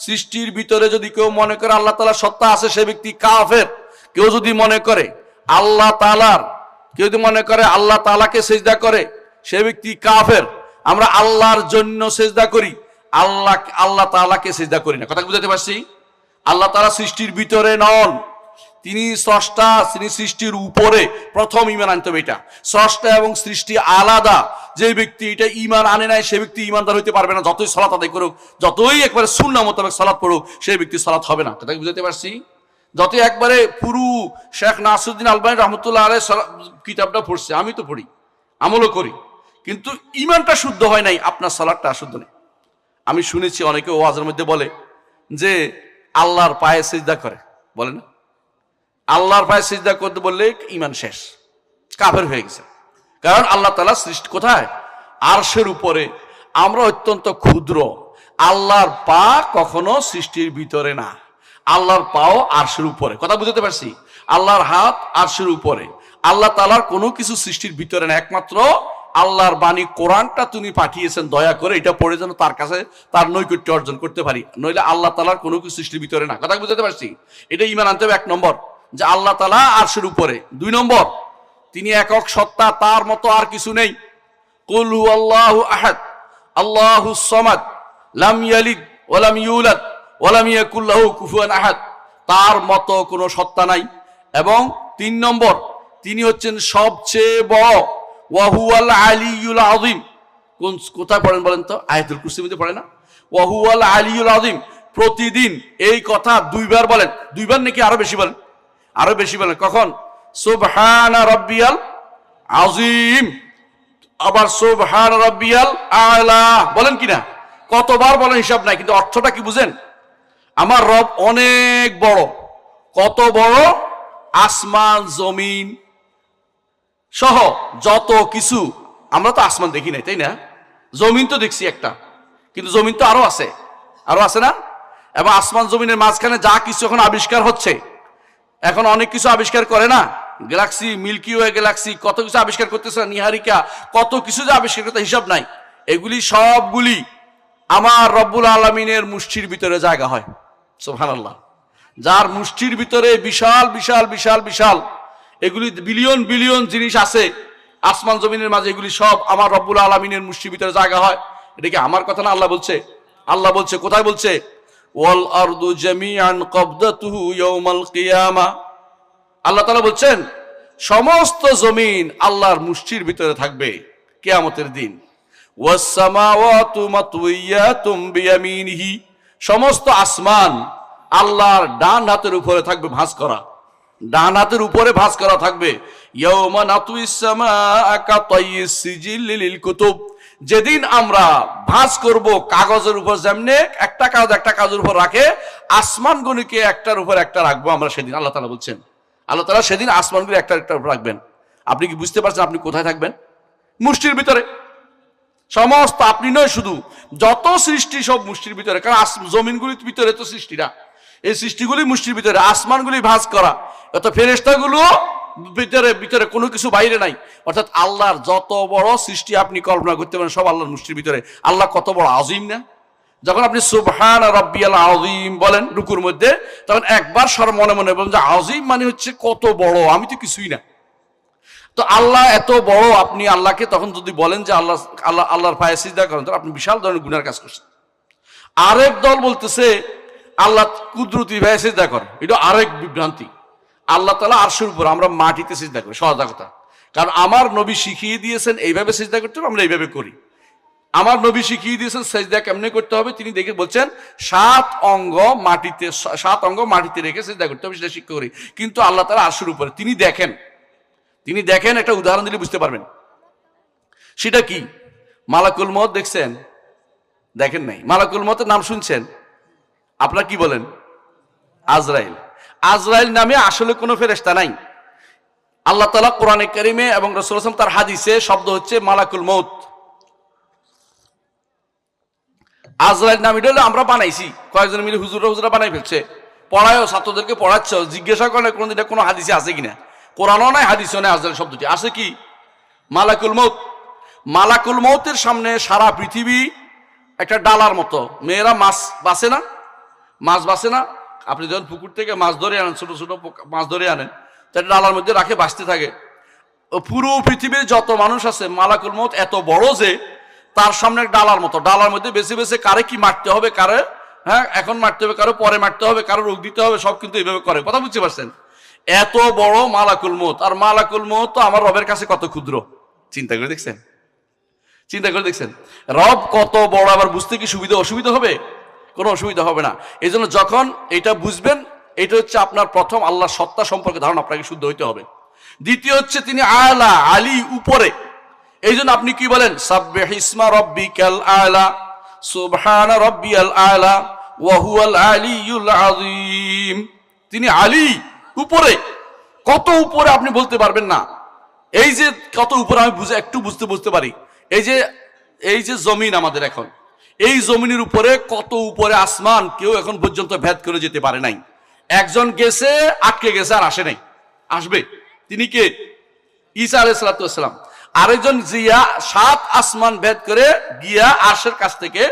সৃষ্টির ভিতরে যদি কেউ মনে করে আল্লাহ তাআলার সত্তা আছে, সে ব্যক্তি কাফের। কেউ যদি মনে করে আল্লাহ তাআলার, কেউ যদি মনে করে আল্লাহ তাআলাকে সিজদা করে, সে ব্যক্তি কাফের। আমরা আল্লাহর জন্য সিজদা করি, আল্লাহ তাআলাকে সিজদা করি না। কথা বুঝাতে পারছি? আল্লাহ তাআলা সৃষ্টির ভিতরে নন, তিনি স্রষ্টা, তিনি সৃষ্টির উপরে। প্রথম ঈমান আনতে হবে এটা। স্রষ্টা এবং সৃষ্টি আলাদা। যে ব্যক্তি এটা ঈমান আনে নাই, সে ব্যক্তি ঈমানদার হইতে পারবে না। যতই সালাত আদায় করুক, যতই একবারে সুন্নাহ মোতাবেক সালাত পড়ুক, সেই ব্যক্তি সালাত হবে না। কথা বুঝাতে পারছি? যতই একবারে পুরো শেখ নাসিরউদ্দিন আলবানী রাহমাতুল্লাহ আলাইহি কিতাবটা পড়ছে, আমি তো পড়ি, আমলও করি, কিন্তু ঈমানটা শুদ্ধ হয় নাই, আপনার সালাতটা অশুদ্ধ নেই। আমি শুনেছি অনেকে ওয়াজের মধ্যে বলে যে আল্লাহর পায়ে সিজদা করে, বলে না? আল্লাহর পায়ে সিজদা করতে বললে ঈমান শেষ, কাফের হয়ে গেছে। কারণ আল্লাহ তাআলা সৃষ্টি কোথায়? আরশের উপরে। আমরা অত্যন্ত ক্ষুদ্র, আল্লাহর পা কখনো সৃষ্টির ভিতরে না। আল্লাহর পাও আরশের উপরে, কথা বুঝতে পারছি? আল্লাহর হাত আরশের উপরে। আল্লাহ তাআলার কোনো কিছু সৃষ্টির ভিতরে না, একমাত্র আল্লাহর বাণী কোরআনটা তিনি পাঠিয়েছেন দয়া করে, এটা পড়ে যেন তার কাছে তার নৈকট্য অর্জন করতে পারি, নইলে আল্লাহ তাআলার কোনো কিছু সৃষ্টির ভিতরে না। কথা বুঝতে পারছি? এটা ঈমান আনতে হবে 1 নম্বর, যে আল্লাহ তাআলা আরশের উপরে। 2 নম্বর, তিনি একক সত্তা, তার মতো আর কিছু নেই। কুল হুয়াল্লাহু আহাদ আল্লাহুস সামাদ লাম ইয়ালিদ ওয়া লাম ইউলাদ ওয়া লাম ইয়াকুল লাহু কুফুয়ান আহাদ, তার মতো কোনো সত্তা নাই। এবং 3 নম্বর, তিনি হচ্ছেন সবচেয়ে বড়, ওয়া হুয়াল আলিয়্যুল আযীম। কোথায় পড়েন বলেন তো? আয়াতুল কুরসির মধ্যে পড়ে না? ওয়া হুয়াল আলিয়্যুল আযীম। প্রতিদিন এই কথা 2 বার বলেন। 2 বার নাকি আরো বেশি বলেন? আরো বেশি বলেন। কখন? সুবহানা রাব্বিয়াল আযীম, আবার সুবহান রাব্বিয়াল আ'লা বলেন কিনা? কতবার বলেন হিসাব নাই, কিন্তু অর্থটা কি বুঝেন? আমার রব অনেক বড়। কত বড়? আসমান জমিন সহ যত কিছু। আমরা তো আসমান দেখি নাই, তাই না? জমিন তো দেখছি একটা, কিন্তু জমিন তো আরো আছে, আরো আছে না? এবং আসমান জমিনের মাঝখানে যা কিছু এখন আবিষ্কার হচ্ছে, এখন অনেক কিছু আবিষ্কার করে না, গ্যালাক্সি, মিল্কি ওয়ে গ্যালাক্সি, কত কিছু আবিষ্কার করতেছে, নিহারিকা, কত কিছু যে আবিষ্কার করতে হিসাব নাই। এগুলি সবগুলি আমার রব্বুল আলামিনের মুষ্টির ভিতরে জায়গা হয়। সুবহানাল্লাহ। যার মুষ্টির ভিতরে বিশাল বিশাল বিশাল বিশাল এগুলি বিলিয়ন বিলিয়ন জিনিস আছে আসমান জমিনের মাঝে, এগুলি সব আমার রব্বুল আলামিনের মুষ্টির ভিতরে জায়গা হয়। এটা কি আমার কথা না? আল্লাহ বলছে। আল্লাহ বলছে, কোথায় বলছে? ওয়াল আরদু জামিআন কবদাতুহু ইয়াউমাল কিয়ামা। আল্লাহ তাআলা বলছেন সমস্ত জমিন আল্লাহর মুষ্টির ভিতরে থাকবে কিয়ামতের দিন। ওয়াস সামাওয়াতু মাতউইয়াতুম বিয়ামিনিহি। সমস্ত আসমান আল্লাহর ডান হাতের উপরে থাকবে ভাঁজ করা, ডান হাতের উপরে ভাঁজ করা থাকবে। ইয়াউমা নাতুইস সামাআ কাতাইয়িস সিজিল লিল কুতুব। যেদিন আমরা ভাঁজ করব কাগজের উপর, যেমনে একটা কাগজ একটা কাগজের উপর রাখে, আসমানগুলিকে একটার উপর একটা রাখবো আমরা সেদিন। আল্লাহ তাআলা বলছেন, আল্লাহ তাআলা সেদিন আসমানগুলি একটা একটা উপর রাখবেন। আপনি কি বুঝতে পারছেন আপনি কোথায় থাকবেন? মুষ্টির ভিতরে। সমস্ত, আপনি নয় শুধু, যত সৃষ্টি সব মুষ্টির ভিতরে। কারণ জমিনগুলির ভিতরে তো সৃষ্টিরা, এই সৃষ্টিগুলি মুষ্টির ভিতরে, আসমানগুলি ভাঁজ করা, অত ফেরেশতাগুলো ভিতরে ভিতরে, কোনো কিছু বাইরে নাই। অর্থাৎ আল্লাহর যত বড় সৃষ্টি আপনি কল্পনা করতে পারেন সব আল্লাহর মুষ্টির ভিতরে। আল্লাহ কত বড় আজিম না? যখন আপনি সুবহান রাব্বিয়াল আযীম বলেন রুকুর মধ্যে, তখন একবার মনে মনে বলেন যে আযীম মানে হচ্ছে কত বড়, আমি তো কিছুই না। তো আল্লাহ এত বড়, আপনি আল্লাহকে তখন যদি বলেন যে আল্লাহ আল্লাহ আল্লাহর পায়ে সিজদা করেন, তো আপনি বিশাল ধরনের গুনার কাজ করছেন। আরেক দল বলতেছে আল্লাহ কুদরতি ভাবে সিজদা করে, এটা আরেক বিভ্রান্তি। আল্লাহ তাআলা আরশের উপর, আমরা মাটিতে সিজদা করি, সহজ কথা। কারণ আমার নবী শিখিয়ে দিয়েছেন এইভাবে সিজদা করতে হবে, আমরা এইভাবে করি। আমার নবী শিখিয়ে দিয়েছেন সিজদা কেমনে করতে হবে, তিনি দেখে বলছেন 7 অঙ্গ মাটিতে রেখে সিজদা করতে হবে, সেটা শিক্ষা করি। কিন্তু আল্লাহ তাআলা আরশের উপরে, তিনি দেখেন, একটা উদাহরণ দিলে বুঝতে পারবেন। সেটা কি? মালাকুল মউত দেখছেন? দেখেন নাই। মালাকুল মউতের নাম শুনছেন? আপনারা কি বলেন? আজরাইল। আজরাইল নামে আসলে কোনো ফেরেশতা নাই। আল্লাহ তাআলা কোরআনে কারিমে এবং রাসূল সাল্লাল্লাহু আলাইহি ওয়াসাল্লাম তার হাদিসে শব্দ হচ্ছে মালাকুল মউত। আজরাইল নাম এটা আমরা বানাইছি, কয়েকজন মিলে হুজুররা বানাই ফেলছে, পড়ায়ও, ছাত্রদেরকে পড়াচ্ছে, জিজ্ঞাসা করে কোনদিন কোনো হাদিসে আছে কিনা। কোরআনও নাই, হাদিসও নাই। আজরাইল শব্দটি আছে কি? মালাকুল মউত। মালাকুল মউতের সামনে সারা পৃথিবী একটা ডালার মতো। মেয়েরা মাছ বাছে না? আপনি যখন পুকুর থেকে মাছ ধরে আনেন, ছোট ছোট মাছ ধরে আনেন, তাই ডালার মধ্যে রাখে বাঁচতে থাকে। পুরো পৃথিবীর যত মানুষ আছে, মালাকুল মউত এত বড় যে তার সামনে ডালার মতো, ডালার মধ্যে বেছে বেছে কারে কি মারতে হবে, কারে এখন মারতে হবে, কারো পরে মারতে হবে, কারো রোগ দিতে হবে, সব কিন্তু এইভাবে করে। কথা বুঝতে পারছেন? এত বড় মালাকুল মউত। আর মালাকুল মউত তো আমার রবের কাছে কত ক্ষুদ্র, চিন্তা করে দেখছেন? রব কত বড়, আবার বুঝতে কি অসুবিধা হবে? কোনো অসুবিধা হবে না। এই জন্য যখন এটা বুঝবেন, এটা হচ্ছে আপনার প্রথম আল্লাহর সত্তা সম্পর্কে ধারণা আপনাকে শুদ্ধ হইতে হবে। দ্বিতীয় হচ্ছে তিনি আলা, আলী, উপরে। এই জন্য আপনি কি বলেন? সাব্বিহ ইসমা রাব্বিকাল আলা, সুবহানা রাব্বিয়াল আলা, ওয়া হুয়াল আলিয়্যুল আযীম। তিনি আলী, উপরে। কত উপরে আপনি বলতে পারবেন না। এই যে কত উপরে আমি একটু বুঝতে পারি। এই যে জমিন আমাদের এখন, এই জমিনের উপরে কত উপরে আসমান কেউ এখন পর্যন্ত ভেদ করে যেতে পারে নাই। একজন গেছে, আটকে গেছে, আর আসে নাই, আসবে। তিনি কে? ঈসা আলাইহিস সালাম। আরেকজন জিয়া 7 আসমান ভেদ করে গিয়া আরশের কাছ থেকে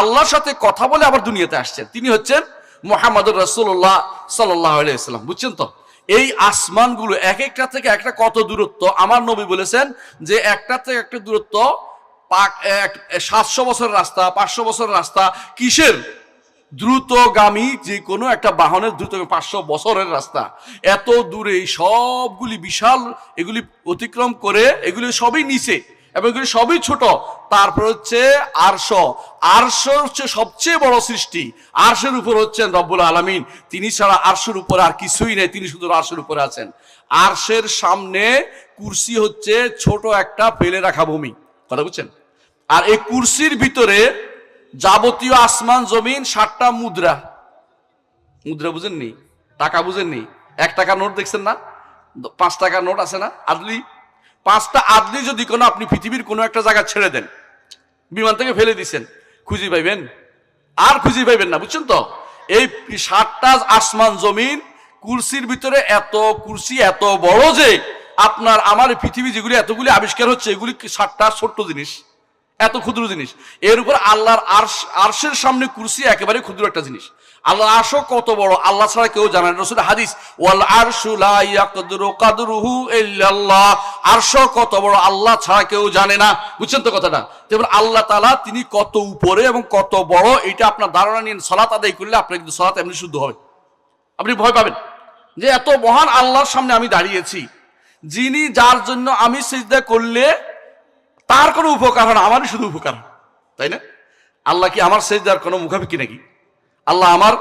আল্লাহর সাথে কথা বলে আবার দুনিয়াতে আসছেন, তিনি হচ্ছেন মুহাম্মদুর রাসূলুল্লাহ সাল্লাল্লাহু আলাইহি ওয়াসাল্লাম। বুঝছেন তো? এই আসমানগুলো এক একটা থেকে একটা কত দূরত্ব। আমার নবী বলেছেন যে একটা থেকে একটা দূরত্ব 700 বছরের রাস্তা, 500 বছরের রাস্তা। কিসের? দ্রুতগামী যে কোনো একটা বাহনের দ্রুত 500 বছরের রাস্তা। এত দূরে সবগুলি বিশাল, এগুলি অতিক্রম করে এগুলি সবই নিচে এবং এগুলি সবই ছোট। তারপর হচ্ছে আরশ। আরশ হচ্ছে সবচেয়ে বড় সৃষ্টি। আরশের উপর হচ্ছেন রব্বুল আলামিন। তিনি ছাড়া আরশের উপরে আর কিছুই নেই, তিনি শুধু আরশের উপরে আছেন। আরশের সামনে কুরসি হচ্ছে ছোট একটা ফেলে রাখা ভূমি, কথা বুঝছেন? আর এই কুরসির ভিতরে যাবতীয় আসমান জমিন 7টা মুদ্রা। মুদ্রা বুঝেননি? টাকা বুঝেননি? 1 টাকার নোট দেখছেন না? 5 টাকার নোট আছে না আদলি? 5টা আদলি যদি কোনো আপনি পৃথিবীর কোনো একটা জায়গা ছেড়ে দেন, বিমান থেকে ফেলে দিচ্ছেন, খুঁজে পাইবেন? আর খুঁজে পাইবেন না। বুঝছেন তো? এই 7টা আসমান জমিন কুরসির ভিতরে, এত কুরসি এত বড় যে আপনার আমার পৃথিবী যেগুলি এতগুলি আবিষ্কার হচ্ছে, এগুলি 7টা ছোট্ট জিনিস, এত ক্ষুদ্র জিনিস। এর উপর আল্লাহর আরশের সামনে কুরসি একেবারে ক্ষুদ্র একটা জিনিস। আল্লাহর আরশও কত বড় আল্লাহ ছাড়া কেউ জানে না। রাসূলের হাদিস, ওয়াল আরশু লা ইয়াকদিরু কদরুহু ইল্লাল্লাহ। আরশ কত বড় আল্লাহ ছাড়া কেউ জানে না। বুঝছেন তো কথাটা? যেমন আল্লাহ তাআলা তিনি কত উপরে এবং কত বড়, এটা আপনার ধারণা নিয়ে সালাত আদায় করলে আপনার কিন্তু সালাত এমনি শুদ্ধ হবে। আপনি ভয় পাবেন যে এত মহান আল্লাহর সামনে আমি দাঁড়িয়েছি, যিনি, যার জন্য আমি সিজদা করলে তার কোনো উপকার হয় না, আমারই শুধু উপকার, তাই না? আল্লাহ কি আমার সেজদার কোনো মুখাপেক্ষী নাকি? আল্লাহ আমার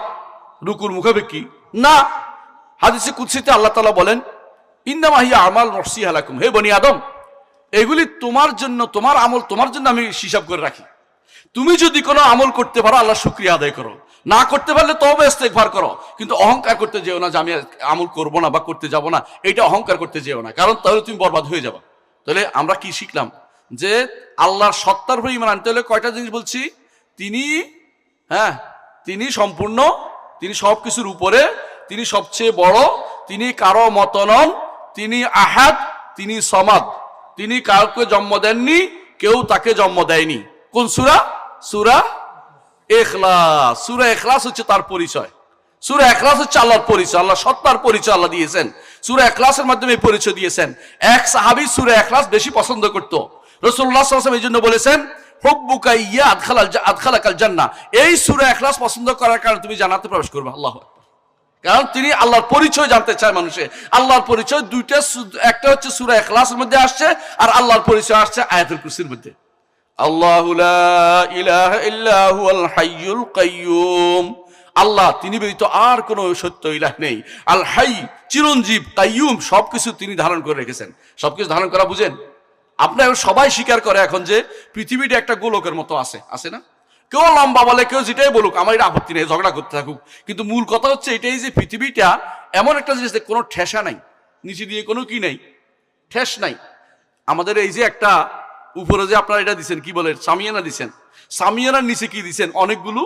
রুকুর মুখাপেক্ষী না। হাদিসে কুদসিতে আল্লাহ তাআলা বলেন, ইন্নামা হিয়া আমাল নফসিহা লাকুম, হে বনি আদম, এগুলি তোমার জন্য, তোমার আমল তোমার জন্য আমি হিসাব করে রাখি। তুমি যদি কোনো আমল করতে পারো আল্লাহ শুকরিয়া আদায় করো, না করতে পারলে তওবা ইস্তেগফার করো। কিন্তু অহংকার করতে যেও না যে আমি আমল করবো না বা করতে যাব না, এটা অহংকার করতে যেও না, কারণ তাহলে তুমি বরবাদ হয়ে যাবে। তাহলে আমরা কি শিখলাম? যে আল্লাহর সত্তার উপর ঈমান আনতে হলে কয়টা জিনিস বলছি? তিনি, তিনি সম্পূর্ণ, তিনি সব কিছুর উপরে, তিনি সবচেয়ে বড়, তিনি কারো মত নন, তিনি আহাদ, তিনি সমাদ, তিনি কাউকে জন্ম দেননি, কেউ তাকে জন্ম দেয়নি। কোন সূরা? সূরা ইখলাস। সূরা ইখলাস হচ্ছে তার পরিচয়। সূরা ইখলাস হচ্ছে আল্লাহর পরিচয়, আল্লাহ সত্তার পরিচয় আল্লাহ দিয়েছেন। সূরা ইখলাসের মাধ্যমে এই পরিচয় দিয়েছেন। এক সাহাবী সূরা ইখলাস বেশি পছন্দ করত। রাসূলুল্লাহ সাল্লাল্লাহু আলাইহি ওয়াসাল্লাম এই জন্য বলেছেন, হুব্বুকা ইয়া আদখালাকাল জান্নাহ। এই সূরা ইখলাস পছন্দ করার কারণে তুমি জান্নাতে প্রবেশ করবে। আল্লাহু আকবার। কারণ তিনি আল্লাহর পরিচয় জানতে চায় মানুষে। আল্লাহর পরিচয় দুইটা, একটা হচ্ছে সূরা ইখলাসের মধ্যে আসছে, আর আল্লাহর পরিচয় আসছে আয়াতুল কুরসির মধ্যে। আল্লাহু লা ইলাহা ইল্লা হুয়াল হাইয়ুল কাইয়্যুম। আল্লাহ, তিনি ব্যতীত আর কোনো সত্য ইলাহ নেই। আল হাই, চিরঞ্জীব, কাইয়্যুম, সবকিছু তিনি ধারণ করে রেখেছেন। সবকিছু ধারণ করা বুঝেন? আপনার সবাই স্বীকার করে এখন যে পৃথিবীটা একটা গোলকের মতো আছে, আছে না? কেউ লম্বা বলে, কেউ যেটাই বলুক, আমার এটা আপত্তি নেই, ঝগড়া করতে থাকুক। কিন্তু মূল কথা হচ্ছে এটাই যে পৃথিবীটা এমন একটা জিনিস, কোনো ঠেসা নাই, নিচে দিয়ে কোনো কি নাই, ঠেস নাই। আমাদের এই যে একটা উপরে যে আপনারা এটা দিচ্ছেন, কি বলে, সামিয়ানা দিচ্ছেন, সামিয়ানার নিচে কি দিচ্ছেন? অনেকগুলো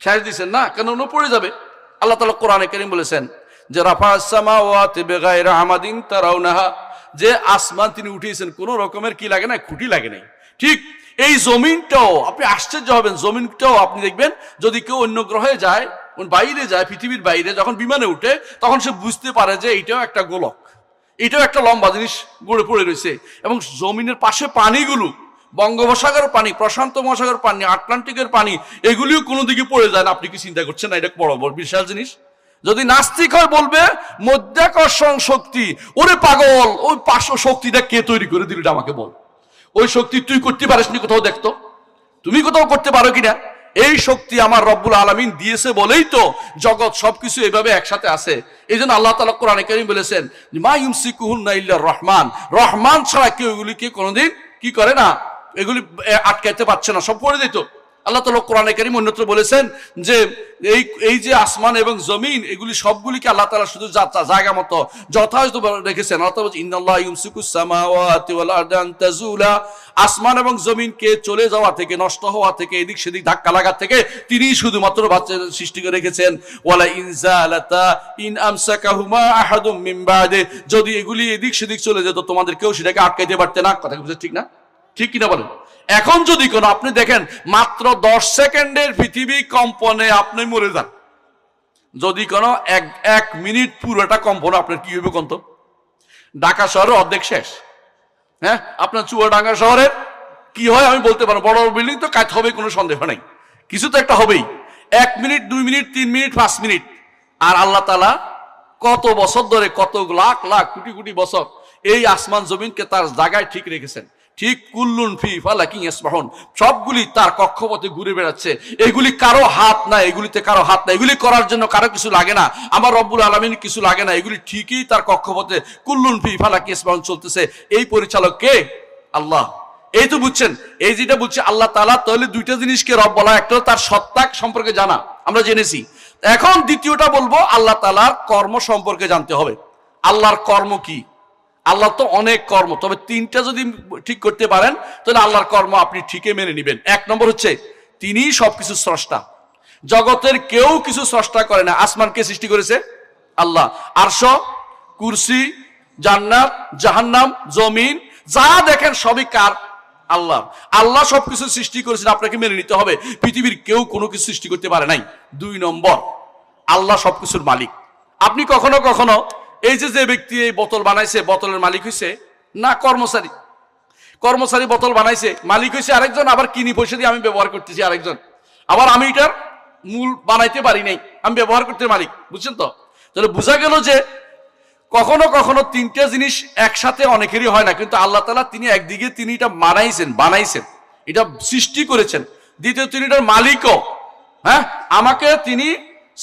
ঠেস দিচ্ছেন না, কেন পড়ে যাবে। আল্লাহ তাআলা কোরআনে কারীম বলেছেন যে রাফা'আস সামাওয়াতি বিগাইরি আমাদিন তারাউনাহা, যে আসমান তিনি উঠিয়েছেন, কোন রকমের কি লাগে না, খুঁটি লাগে নাই। ঠিক এই জমিনটাও, আপনি আশ্চর্য হবেন, জমিনটাও আপনি দেখবেন যদি কেউ অন্য গ্রহে যায়, বাইরে যায়, পৃথিবীর বাইরে যখন বিমানে উঠে, তখন সে বুঝতে পারে যে এটাও একটা গোলক, এটাও একটা লম্বা জিনিস গড়ে পড়ে রয়েছে। এবং জমিনের পাশে পানিগুলো, বঙ্গোপসাগরের পানি, প্রশান্ত মহাসাগরের পানি, আটলান্টিকের পানি, এগুলিও কোনো দিকে পড়ে যায় না। আপনি কি চিন্তা করছেন না? এটা বড় বড় বিশাল জিনিস। যদি নাস্তিক হয় বলবে মধ্যাকর্ষণ শক্তি, ওরে পাগল, ওই পার্শ্ব শক্তিটা কে তৈরি করে দিল আমাকে বল। ওই শক্তি তুই করতে পারিস নি, কোথাও দেখতো? তুমি কোথাও করতে পারো কিনা? এই শক্তি আমার রব্বুল আলামিন দিয়েছে বলেই তো জগৎ সবকিছু এইভাবে একসাথে আছে। এই জন্য আল্লাহ তাআলা কোরআনে কারীম বলেছেন, মা ইউমসিকুহুন্না ইল্লা রহমান, রহমান ছাড়া কেউ এগুলিকে কোনোদিন কি করে না, এগুলি আটকাইতে পারছে না, সব করে দিত। আল্লাহ তাআলা কোরআনে কারীম অন্যত্র বলেছেন যে এই যে আসমান এবং জমিন এগুলি সবগুলিকে আল্লাহ তাআলা শুধু জায়গা মতো যথাযথ রেখেছেন। আল্লাহ তাআলা বলেছেন ইন্নাল্লাহা ইউমসিকুস সামাওয়াতি ওয়াল আরদা আন তাজুলা, আসমান এবং জমিনকে চলে যাওয়া থেকে, নষ্ট হওয়া থেকে, এদিক সেদিক ধাক্কা লাগা থেকে তিনি শুধুমাত্র বাচ্চাদের সৃষ্টি করে রেখেছেন। ওয়ালা ইনজালাতা ইন আমসাকাহুমা আহাদুম মিন বাদে, যদি এগুলি এদিক সেদিক চলে যেত তোমাদের কেউ সেটাকে আটকাইতে পারতে না। কথা বুঝতে ঠিক না? ঠিক কিনা বলেন? এখন যদি কোনো আপনি দেখেন মাত্র 10 সেকেন্ডের পৃথিবী কম্পনে আপনি মরে যান, যদি কোনো এক মিনিট পুরোটা কম্পন, আপনার কি হবে কোন? ঢাকা শহরের অর্ধেক শেষ। হ্যাঁ, আপনার চুয়াডাঙ্গা শহরের কি হয় আমি বলতে পারবো, বড় বিল্ডিং তো কাজ হবে, কোনো সন্দেহ নাই, কিছু তো একটা হবেই। 1 মিনিট, 2 মিনিট, 3 মিনিট, 5 মিনিট। আর আল্লাহ তাআলা কত বছর ধরে, কত লাখ লাখ কোটি কোটি বছর এই আসমান জমিনকে তার জায়গায় ঠিক রেখেছেন। ঠিক কুল্লুন ফি ফালাকিন ইয়াসবাহুন, সবগুলি তার কক্ষপথে ঘুরে বেড়াচ্ছে। এগুলি কারো হাত না, এগুলিতে কারো হাত না, এগুলি করার জন্য কারো কিছু লাগে না, আমার রব্বুল আলামিন কিছু লাগে না, এগুলি ঠিকই তার কক্ষপথে কুল্লুন ফি ফালাকিন ইয়াসবাহুন চলতেছে। এই পরিচালক কে? আল্লাহ। এই তো বুঝছেন, এই যেটা বুঝছে আল্লাহ তাআলা, তাহলে দুইটা জিনিসকে রব বলা, একটা তার সত্তা সম্পর্কে জানা, আমরা জেনেছি। এখন দ্বিতীয়টা বলবো আল্লাহ তাআলার কর্ম সম্পর্কে জানতে হবে। আল্লাহর কর্ম কি? আল্লাহ তো অনেক কর্ম, তবে 3টা যদি ঠিক করতে পারেন তাহলে আল্লাহর কর্ম আপনি ঠিকই মেনে নেবেন। 1 নম্বর হচ্ছে তিনি সবকিছু স্রষ্টা, জগতের কেউ কিছু স্রষ্টা করে না। আসমান কে সৃষ্টি করেছে? আল্লাহ। আরশ, কুরসি, জান্নাত, জাহান্নাম, জমিন, যা দেখেন সবই কার? আল্লাহ। আল্লাহ সবকিছু সৃষ্টি করেছেন, আপনাকে মেনে নিতে হবে। পৃথিবীর কেউ কোনো কিছু সৃষ্টি করতে পারে নাই। 2 নম্বর, আল্লাহ সবকিছুর মালিক। আপনি কখনো কখনো এই যে ব্যক্তি এই বোতল বানাইছে, বোতলের মালিক হইছে না কর্মচারী? কর্মচারী বোতল বানাইছে, মালিক হইছে আরেকজন, আবার কিনি পয়সা দিয়ে আমি ব্যবহার করতেছি আরেকজন, আবার আমি এটার মূল বানাইতে পারি নাই, আমি ব্যবহার করতে মালিক। বুঝছেন তো? তাহলে বোঝা গেল যে কখনো কখনো 3টে জিনিস একসাথে অনেকেরই হয় না, কিন্তু আল্লাহ তাআলা তিনি একদিকে তিনি এটা বানাইছেন, এটা সৃষ্টি করেছেন। দ্বিতীয়, তিনি এটার মালিকও। হ্যাঁ, আমাকে তিনি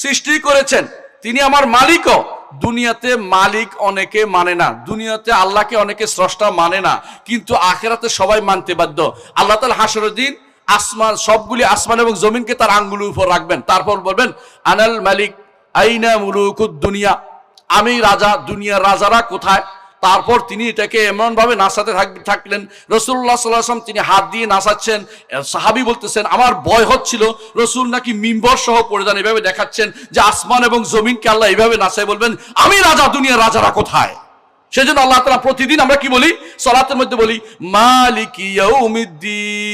সৃষ্টি করেছেন, তিনি আমার মালিকও। দুনিয়াতে মালিক অনেকে মানে না, দুনিয়াতে আল্লাহকে অনেকে স্রষ্টা মানে না, কিন্তু আখিরাতে সবাই মানতে বাধ্য। আল্লাহ তাআলা হাসরের দিন আসমান, সবগুলি আসমান এবং জমিনকে তার আঙ্গুলের উপর রাখবেন, তারপর বলবেন আনাল মালিক আইনা মুলুকুদ দুনিয়া, আমি রাজা, দুনিয়ার রাজারা কোথায়? তারপর তিনি এটাকে এমন ভাবে নাচাতে থাকলেন, রাসূলুল্লাহ সাল্লাল্লাহু আলাইহি ওয়াসাল্লাম তিনি হাত দিয়ে নাচাচ্ছেন। সাহাবী বলতেছেন আমার ভয় হচ্ছিল রাসূল নাকি মিম্বর সহ পড়ে যান, এভাবে দেখাচ্ছেন যে আসমান এবং জমিনকে আল্লাহ এইভাবে নাচায়, বলবেন আমি রাজা, দুনিয়ার রাজারা কোথায়? সেজন্য আল্লাহ তাআলা প্রতিদিন আমরা কি বলি? সালাতের মধ্যে বলি মালিকি ইয়াউমিদ্দিন,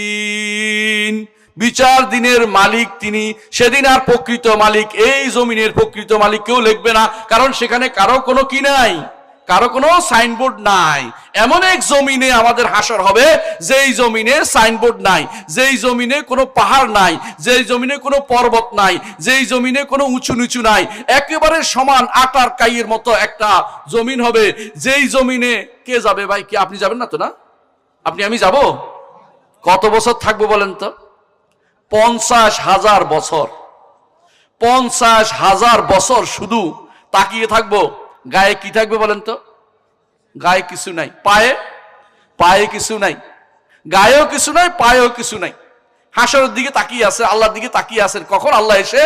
বিচার দিনের মালিক তিনি। সেদিন আর প্রকৃত মালিক, এই জমিনের প্রকৃত মালিক কেউ লিখবে না, কারণ সেখানে কারো কোনো কি নাই, কারো কোনো সাইনবোর্ড নাই। এমন এক জমিনে আমাদের হাসর হবে যেই জমিনে সাইনবোর্ড নাই, যেই জমিনে কোনো পাহাড় নাই, যেই জমিনে কোনো পর্বত নাই, যেই জমিনে কোনো উঁচু নিচু নাই, একেবারে সমান আটার কাইয়ের মতো একটা জমিন হবে। যেই জমিনে কে যাবে ভাই? কি আপনি যাবেন না তো? না, আপনি আমি যাব? কত বছর থাকবো বলেন তো? 50,000 বছর। 50,000 বছর শুধু তাকিয়ে থাকবো। গায়ে কি থাকবে বলেন তো? গায়ে কিছু নাই, পায়ে কিছু নাই, গায়েও কিছু নাই, পায়েও কিছু নাই। হাসরের দিকে তাকিয়ে আছে, আল্লাহর দিকে তাকিয়ে আছেন, কখন আল্লাহ এসে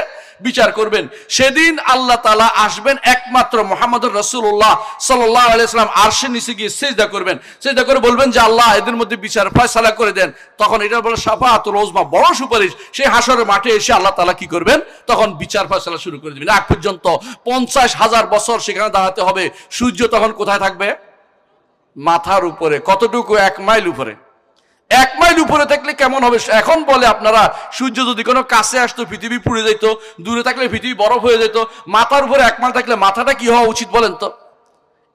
বিচার করবেন। সেদিন আল্লাহ তাআলা আসবেন একমাত্র মুহাম্মদুর রাসূলুল্লাহ সাল্লাল্লাহু আলাইহি ওয়াসাল্লাম আরশের নিচে গিয়ে সিজদা করবেন, সিজদা করে বলবেন যে আল্লাহ এদের মধ্যে বিচার ফয়সালা করে দেন। তখন এটা বলে শাফাআতুল উযমা, বড় সুপারিশ। সেই হাসরের মাঠে এসে আল্লাহ তাআলা কি করবেন? তখন বিচার ফয়সালা শুরু করে দিবেন। আগ পর্যন্ত 50,000 বছর সেখানে দাঁড়াতে হবে। সূর্য তখন কোথায় থাকবে? মাথার উপরে। কতটুকু? 1 মাইল উপরে। 1 মাইল উপরে থাকলে কেমন হবে? এখন বলে আপনারা সূর্য যদি কোনো কাছে আসতো পৃথিবী পুড়ে যেত, দূরে থাকলে পৃথিবী বরফ হয়ে যেত। মাথার উপরে 1 মাইল থাকলে মাথাটা কি হওয়া উচিত বলেন তো?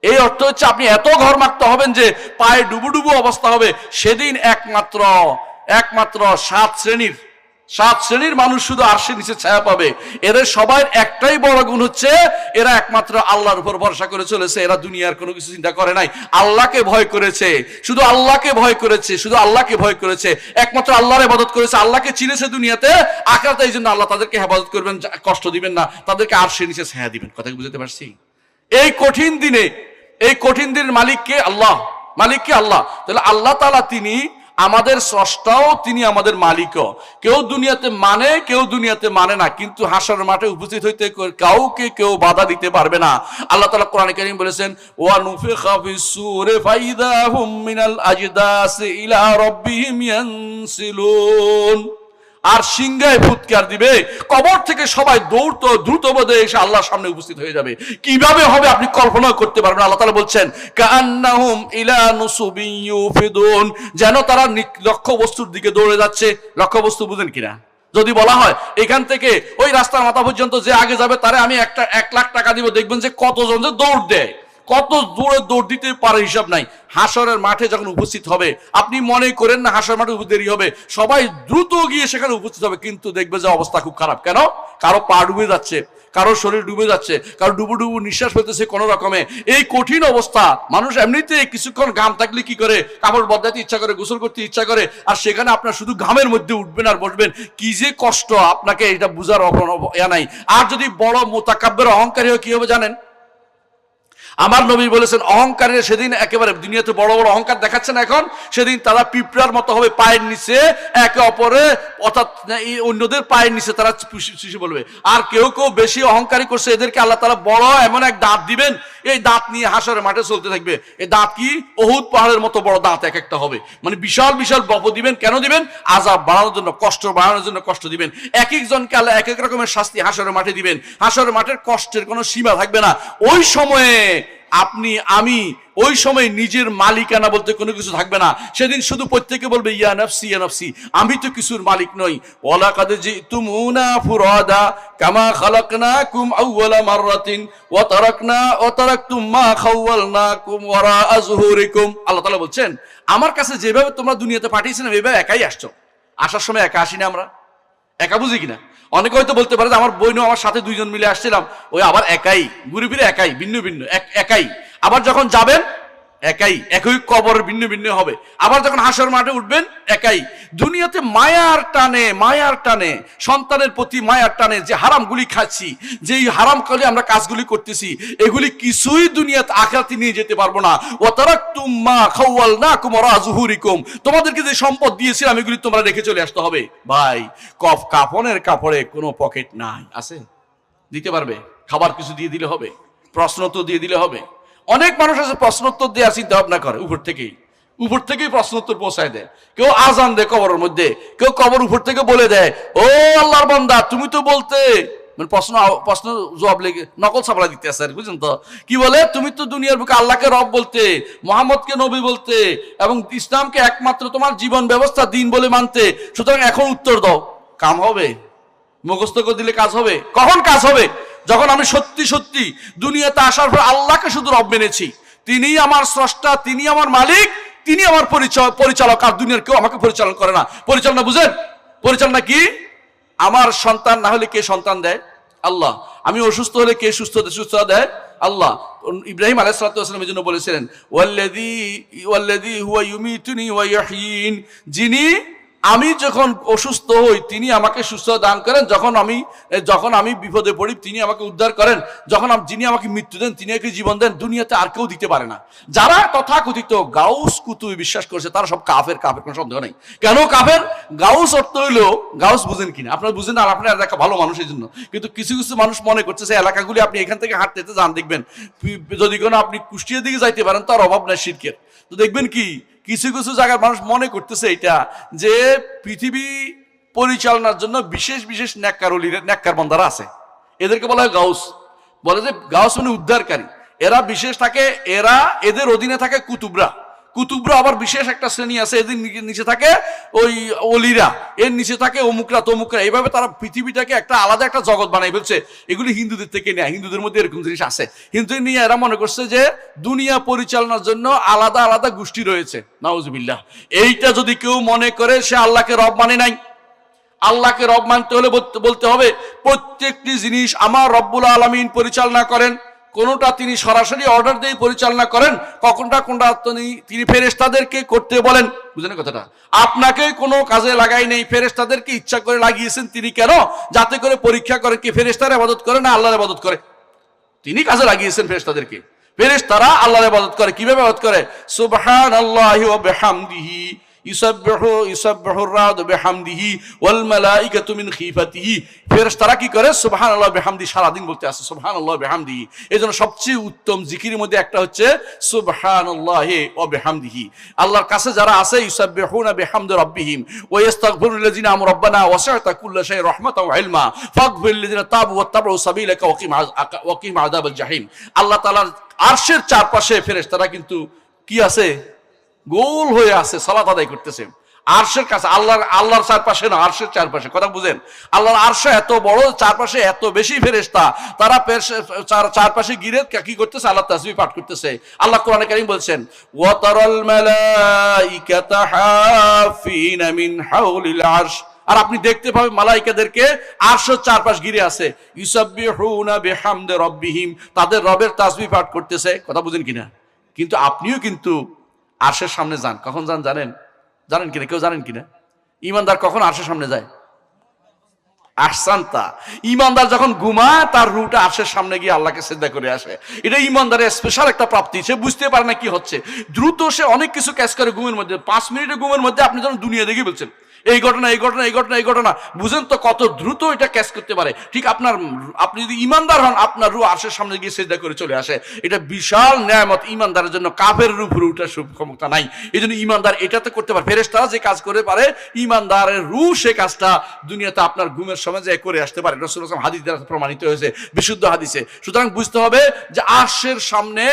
এই অর্থ হচ্ছে আপনি এত ঘরমাক্ত হবেন যে পায়ে ডুবুডুবু অবস্থা হবে। সেদিন একমাত্র 7 শ্রেণীর মানুষ শুধু আরশের নিচে ছায়া পাবে। এদের সবার একটাই বড় গুণ হচ্ছে এরা একমাত্র আল্লাহর উপর ভরসা করে চলেছে। এরা দুনিয়ার কোনো কিছু চিন্তা করে নাই, আল্লাহকে ভয় করেছে, শুধু আল্লাহকে ভয় করেছে, শুধু আল্লাহকে ভয় করেছে, একমাত্র আল্লাহর ইবাদত করেছে, আল্লাহকে চিনেছে দুনিয়াতে। আখিরাতে এই জন্য আল্লাহ তাদেরকে হেফাজত করবেন, কষ্ট দিবেন না, তাদেরকে আরশের নিচে ছায়া দিবেন। কথা বুঝতে পারছি? এই কঠিন দিনের মালিক কে? আল্লাহ। মালিক কে? আল্লাহ। তাহলে আল্লাহ তাআলা তিনি আমাদের স্রষ্টাও, তিনি আমাদের মালিকও। কেউ দুনিয়াতে মানে, কেউ দুনিয়াতে মানে না, কিন্তু হাসরের মাঠে উপস্থিত হইতে কাউকে কেউ বাধা দিতে পারবে না। আল্লাহ তাআলা কোরআনে কারীম বলেছেন, ওয়া নুফিখা ফিস-সূরি ফাইদা হুম মিনাল আজদাসি ইলা রাব্বিহিম ইয়ানসিলুন। আর সিংহায় ফুৎকার দিবে, কবর থেকে সবাই দ্রুত পদে এসে আল্লাহর সামনে উপস্থিত হয়ে যাবে। কিভাবে হবে আপনি কল্পনা করতে পারবেন। আল্লাহ তাআলা বলছেন, কাআন্নাহুম ইলা নুসুবিন ইউফিদুন, যেন তারা লক্ষ্য বস্তুর দিকে দৌড়ে যাচ্ছে। লক্ষ্য বস্তু বুঝেন কিনা? যদি বলা হয় এখান থেকে ওই রাস্তার মাথা পর্যন্ত যে আগে যাবে তারে আমি 1 লাখ টাকা দিব, দেখবেন যে কতজন যে দৌড় দেয়, কত দূরে দৌড় দিতে পারে হিসাব নাই। হাসরের মাঠে যখন উপস্থিত হবে, আপনি মনে করেন না হাসরের মাঠে দেরি হবে, সবাই দ্রুত গিয়ে সেখানে উপস্থিত হবে, কিন্তু দেখবে যে অবস্থা খুব খারাপ। কেন? কারো পা ডুবে যাচ্ছে, কারো শরীর ডুবে যাচ্ছে, কারো ডুবু ডুবু নিঃশ্বাস ফেলতেছে কোনো রকমে। এই কঠিন অবস্থা, মানুষ এমনিতে কিছুক্ষণ ঘাম থাকলে কি করে, কাপড় বদলাতে ইচ্ছা করে, গোসল করতে ইচ্ছা করে, আর সেখানে আপনার শুধু ঘামের মধ্যে উঠবেন আর বসবেন, কি যে কষ্ট, আপনাকে এটা বুঝার নাই। আর যদি বড় মোতাকাব্বের অহংকারী হয় কি হবে জানেন? আমার নবী বলেছেন, অহংকারীরা সেদিন একেবারে দুনিয়াতে বড় বড় অহংকার দেখাচ্ছে না এখন, সেদিন তারা পিঁপড়ার মতো হবে, পায়ের নিচে একে অপরে, অর্থাৎ অন্যদের পায়ের নিচে তারা বলবে। আর কেউ কেউ বেশি অহংকারী করছে, এদেরকে আল্লাহ তাআলা বড় এমন এক দাঁত দিবেন, এই দাঁত নিয়ে হাসরের মাঠে চলতে থাকবে। এই দাঁত কি? উহুদ পাহাড়ের মতো বড় দাঁত এক একটা হবে, মানে বিশাল বিশাল বপ দিবেন। কেন দিবেন? আযাব বাড়ানোর জন্য, কষ্ট বাড়ানোর জন্য কষ্ট দিবেন। এক একজনকে আল্লাহ এক এক রকমের শাস্তি হাসরের মাঠে দিবেন। হাসরের মাঠের কষ্টের কোনো সীমা থাকবে না। ওই সময়ে আপনি আমি ওই সময় নিজের মালিকানা বলতে কোনো কিছু থাকবে না। সেদিন শুধু প্রত্যেকে বলবে, ইয়া নাফসি ইয়া নাফসি, আমি তো কিছুর মালিক নই। ওয়ালাকাদ জিতুমুনা ফুরাদা কামা খালাকনাকুম আউওয়ালা মাররাতিন ওয়া তারাকতুম মা খাওয়ালনাকুম ওয়ারা আযহুরিকুম। আল্লাহ তাআলা বলছেন, আমার কাছে যেভাবে তোমরা দুনিয়াতে পাঠিয়েছিলাম এভাবে একাই আসছো। আসার সময় একা আসিনি আমরা, একা বুঝি কিনা? অনেকে হয়তো বলতে পারে যে আমার বোনও আমার সাথে 2 জন মিলে আসছিলাম, ওই আবার একাই ঘুরে ফিরে, একাই ভিন্ন ভিন্ন, একাই। আবার যখন যাবেন একাই, একই কবর ভিন্ন ভিন্ন হবে। আবার যখন হাসর মাঠে উঠবেন একাই। দুনিয়াতে মায়ার টানে সন্তানের প্রতি মায়ার টানে যে হারামগুলি খাচ্ছি, যেই হারাম কালে আমরা কাজগুলি করতেছি, এগুলি কিছুই দুনিয়াতে আখিরাতে নিয়ে যেতে পারবো না। ওয়া তারাকতুম মা খাওয়ালনাকুম ওয়া রাযহুরিকুম, তোমাদেরকে যে সম্পদ দিয়েছিলাম এগুলি তোমরা রেখে চলে আসতে হবে। ভাই, কাফনের কাপড়ে কোনো পকেট নাই, আছে? দিতে পারবে? খাবার কিছু দিয়ে দিলে হবে, প্রশ্ন তো দিয়ে দিলে হবে। অনেক মানুষ আছে প্রশ্নোত্তর দেওয়ার চিন্তা ভাবনা করে, উপর থেকেই প্রশ্নোত্তর পৌঁছায় দেয়। কেউ আজান দেয় কবরের মধ্যে, কেউ কবর উপর থেকে বলে দেয়, ও আল্লাহর বান্দা তুমি তো বলতে, মানে প্রশ্ন জবাব লেগে নকল সাপলা দিতে আছে, বুঝলেন তো? কি বলে, তুমি তো দুনিয়ার বুকে আল্লাহকে রব বলতে, মোহাম্মদকে নবী বলতে, এবং ইসলামকে একমাত্র তোমার জীবন ব্যবস্থা দিন বলে মানতে, সুতরাং এখন উত্তর দাও। কাম হবে? মুখস্থ করে দিলে কাজ হবে? কখন কাজ হবে? যখন আমি সত্যি সত্যি দুনিয়াতে আসার পর আল্লাহকে শুধু রব মেনেছি, তিনিই আমার স্রষ্টা, তিনি আমার মালিক, তিনি আমার পরিচালক, আর দুনিয়ার কেউ আমাকে পরিচালনা করে না। পরিচালনা বুঝেন? পরিচালনা কি? আমার সন্তান না হলে কে সন্তান দেয়? আল্লাহ। আমি অসুস্থ হলে কে সুস্থতা দেয়? আল্লাহ। ইব্রাহিম আলাইহিস সালাতু ওয়াস সালাম এর জন্য বলেছিলেন, ওয়াল্লাযী হুয়া ইউমিতুনি ওয়া ইয়াহয়িন, যিনি আমি যখন অসুস্থ হই তিনি আমাকে সুস্থ দান করেন, যখন আমি বিপদে পড়ি তিনি আমাকে উদ্ধার করেন, যিনি আমাকে মৃত্যু দেন তিনি আমাকে জীবন দেন। দুনিয়াতে আর কেউ দিতে পারে না। যারা তথাকথিত গাউস কুতুব বিশ্বাস করছে তারা সব কাফের, কোনো সন্দেহ নেই। কেন কাফের? গাউস অর্থ হইলো, গাউস বুঝেন কিনা? আপনারা বুঝেন না, আপনারা দেখা ভালো মানুষের জন্য, কিন্তু কিছু কিছু মানুষ মনে করছে সেই এলাকাগুলি আপনি এখান থেকে হাঁটতে যান, দেখবেন যদি কোনো আপনি কুষ্টিয়ার দিকে যাইতে পারেন তার অভাব নাই শিরকের। তো দেখবেন কি কিছু কিছু জায়গার মানুষ মনে করতেছে এটা যে পৃথিবী পরিচালনার জন্য বিশেষ বিশেষ নেককার বান্দারা আছে, এদেরকে বলা হয় গাউস। বলে যে গাউস মানে উদ্ধারকারী। এরা বিশেষ থাকে, এদের অধীনে থাকে কুতুবরা আবার বিশেষ একটা শ্রেণী আছে, এদের নিচে থাকে ওই অলিরা, এর নিচে থাকে অমুকরা তমুকরা। এইভাবে তারা পৃথিবীটাকে একটা আলাদা একটা জগৎ বানাই ফেলছে। এগুলি হিন্দুদের থেকে নেয়, হিন্দুদের মধ্যে এরকম জিনিস আছে। হিন্দু নিয়ে এরা মনে করছে যে দুনিয়া পরিচালনার জন্য আলাদা আলাদা গোষ্ঠী রয়েছে। নাউজুবিল্লাহ। এইটা যদি কেউ মনে করে সে আল্লাহকে রব মানে নাই। আল্লাহকে রব মানতে হলে বলতে হবে প্রত্যেকটি জিনিস আমার রব্বুল আলামিন পরিচালনা করেন। কোনটা তিনি সরাসরি অর্ডার দিয়ে পরিচালনা করেন, কোনটা তিনি ফেরেশতাদেরকে করতে বলেন। বুঝলেন কথাটা? আপনাকে কোনো কাজে লাগাই নেই, ফেরেশতাদেরকে ইচ্ছা করে লাগিয়েছেন। তিনি কেন? যাতে করে পরীক্ষা করে কি ফেরেশতার ইবাদত করে না আল্লাহর ইবাদত করে। তিনি কাজে লাগিয়েছেন ফেরেশতাদেরকে। ফেরেশতারা আল্লাহর ইবাদত করে। কিভাবে ইবাদত করে? সুবহানাল্লাহি ওয়া বিহামদিহি, ইউসাব্বিহুর রাদু বিহামদিহি ওয়াল মালাইকাতু মিন খিফাতিহি। ফেরেশতারা কি করে? সুবহানাল্লাহ বিহামদি, সারাদিন বলতে আছে সুবহানাল্লাহ বিহামদিহি। এজন্য সবচেয়ে উত্তম জিকিরের মধ্যে একটা হচ্ছে সুবহানাল্লাহি ওয়া বিহামদিহি। আল্লাহর কাছে যারা আছে ইউসাব্বিহুনা বিহামদি রাব্বিহিম ওয়া ইস্তাগফিরুনা লিল্লাযিনা আমনু রাব্বানা ওয়াসি'তা কুল্লা শাইইন রাহমাতাও ওয়া ইলমা ফাগফির লিল্লাযিনা তাবু ওয়াত্তাবাউ সাবিলাকা ওয়া কিম আযাবাল জাহিম। আল্লাহ তাআলার আরশের চারপাশে ফেরেশতারা কিন্তু কি আছে? গোল হয়ে আছে, সালাত আদায় করতেছে আরশের কাছে। আল্লাহর চারপাশে না, আরশের চারপাশে। কথা বুঝেন? আল্লাহর আরশে এত বড়, চারপাশে এত বেশি ফেরেশতা, তারা চারপাশে ঘিরে কি করতেছে? আল্লাহ তাসবিহ পাঠ করতেছে। আল্লাহ কোরআনে কারীম বলছেন, ওয়া তারাল মালাইকাতা হাফিনা মিন হাওলিল আরশ। আর আপনি দেখতে পাবেন মালাইকাদেরকে আরশের চারপাশ ঘিরে আছে। ইউসাব্বিহুনা বিহামদি রাব্বিহিম, তাদের রবের তাসবিহ পাঠ করতেছে। কথা বুঝেন কিনা? কিন্তু আপনিও কিন্তু আরশের সামনে যান। কখন যান জানেন? জানেন কিনা? কেউ জানেন কিনা? ইমানদার কখন আরশের সামনে যায়? আহসানতা, ইমানদার যখন ঘুমায় তার রুটা আরশের সামনে গিয়ে আল্লাহকে সিজদা করে আসে। এটা ইমানদারের স্পেশাল একটা প্রাপ্তি। সে বুঝতে পারে না কি হচ্ছে, দ্রুত সে অনেক কিছু ক্যাচ করে ঘুমের মধ্যে। 5 মিনিটের ঘুমের মধ্যে আপনি যখন দুনিয়া দেখে বলছেন এই ঘটনা, এই ঘটনা, এই ঘটনা, এই ঘটনা, বুঝেন তো কত দ্রুত এটা ক্যাচ করতে পারে। ঠিক আপনি যদি ইমানদার হন, আপনার রূহ আরশের সামনে গিয়ে সিজদা করে চলে আসে। এটা বিশাল নেয়ামত ইমানদারের জন্য। কাফেরের উপরে ওঠার ক্ষমতা নাই, এই জন্য ইমানদার এটাতে করতে পারে। ফেরেশতারা যে কাজ করে পারে, ইমানদারের রূহ সে কাজটা দুনিয়াতে আপনার ঘুমের সময় যে করে আসতে পারে। রাসূলুল্লাহ সাল্লাল্লাহু আলাইহি ওয়াসাল্লাম হাদিস দ্বারা প্রমাণিত হয়েছে, বিশুদ্ধ হাদিসে। সুতরাং বুঝতে হবে যে আরশের সামনে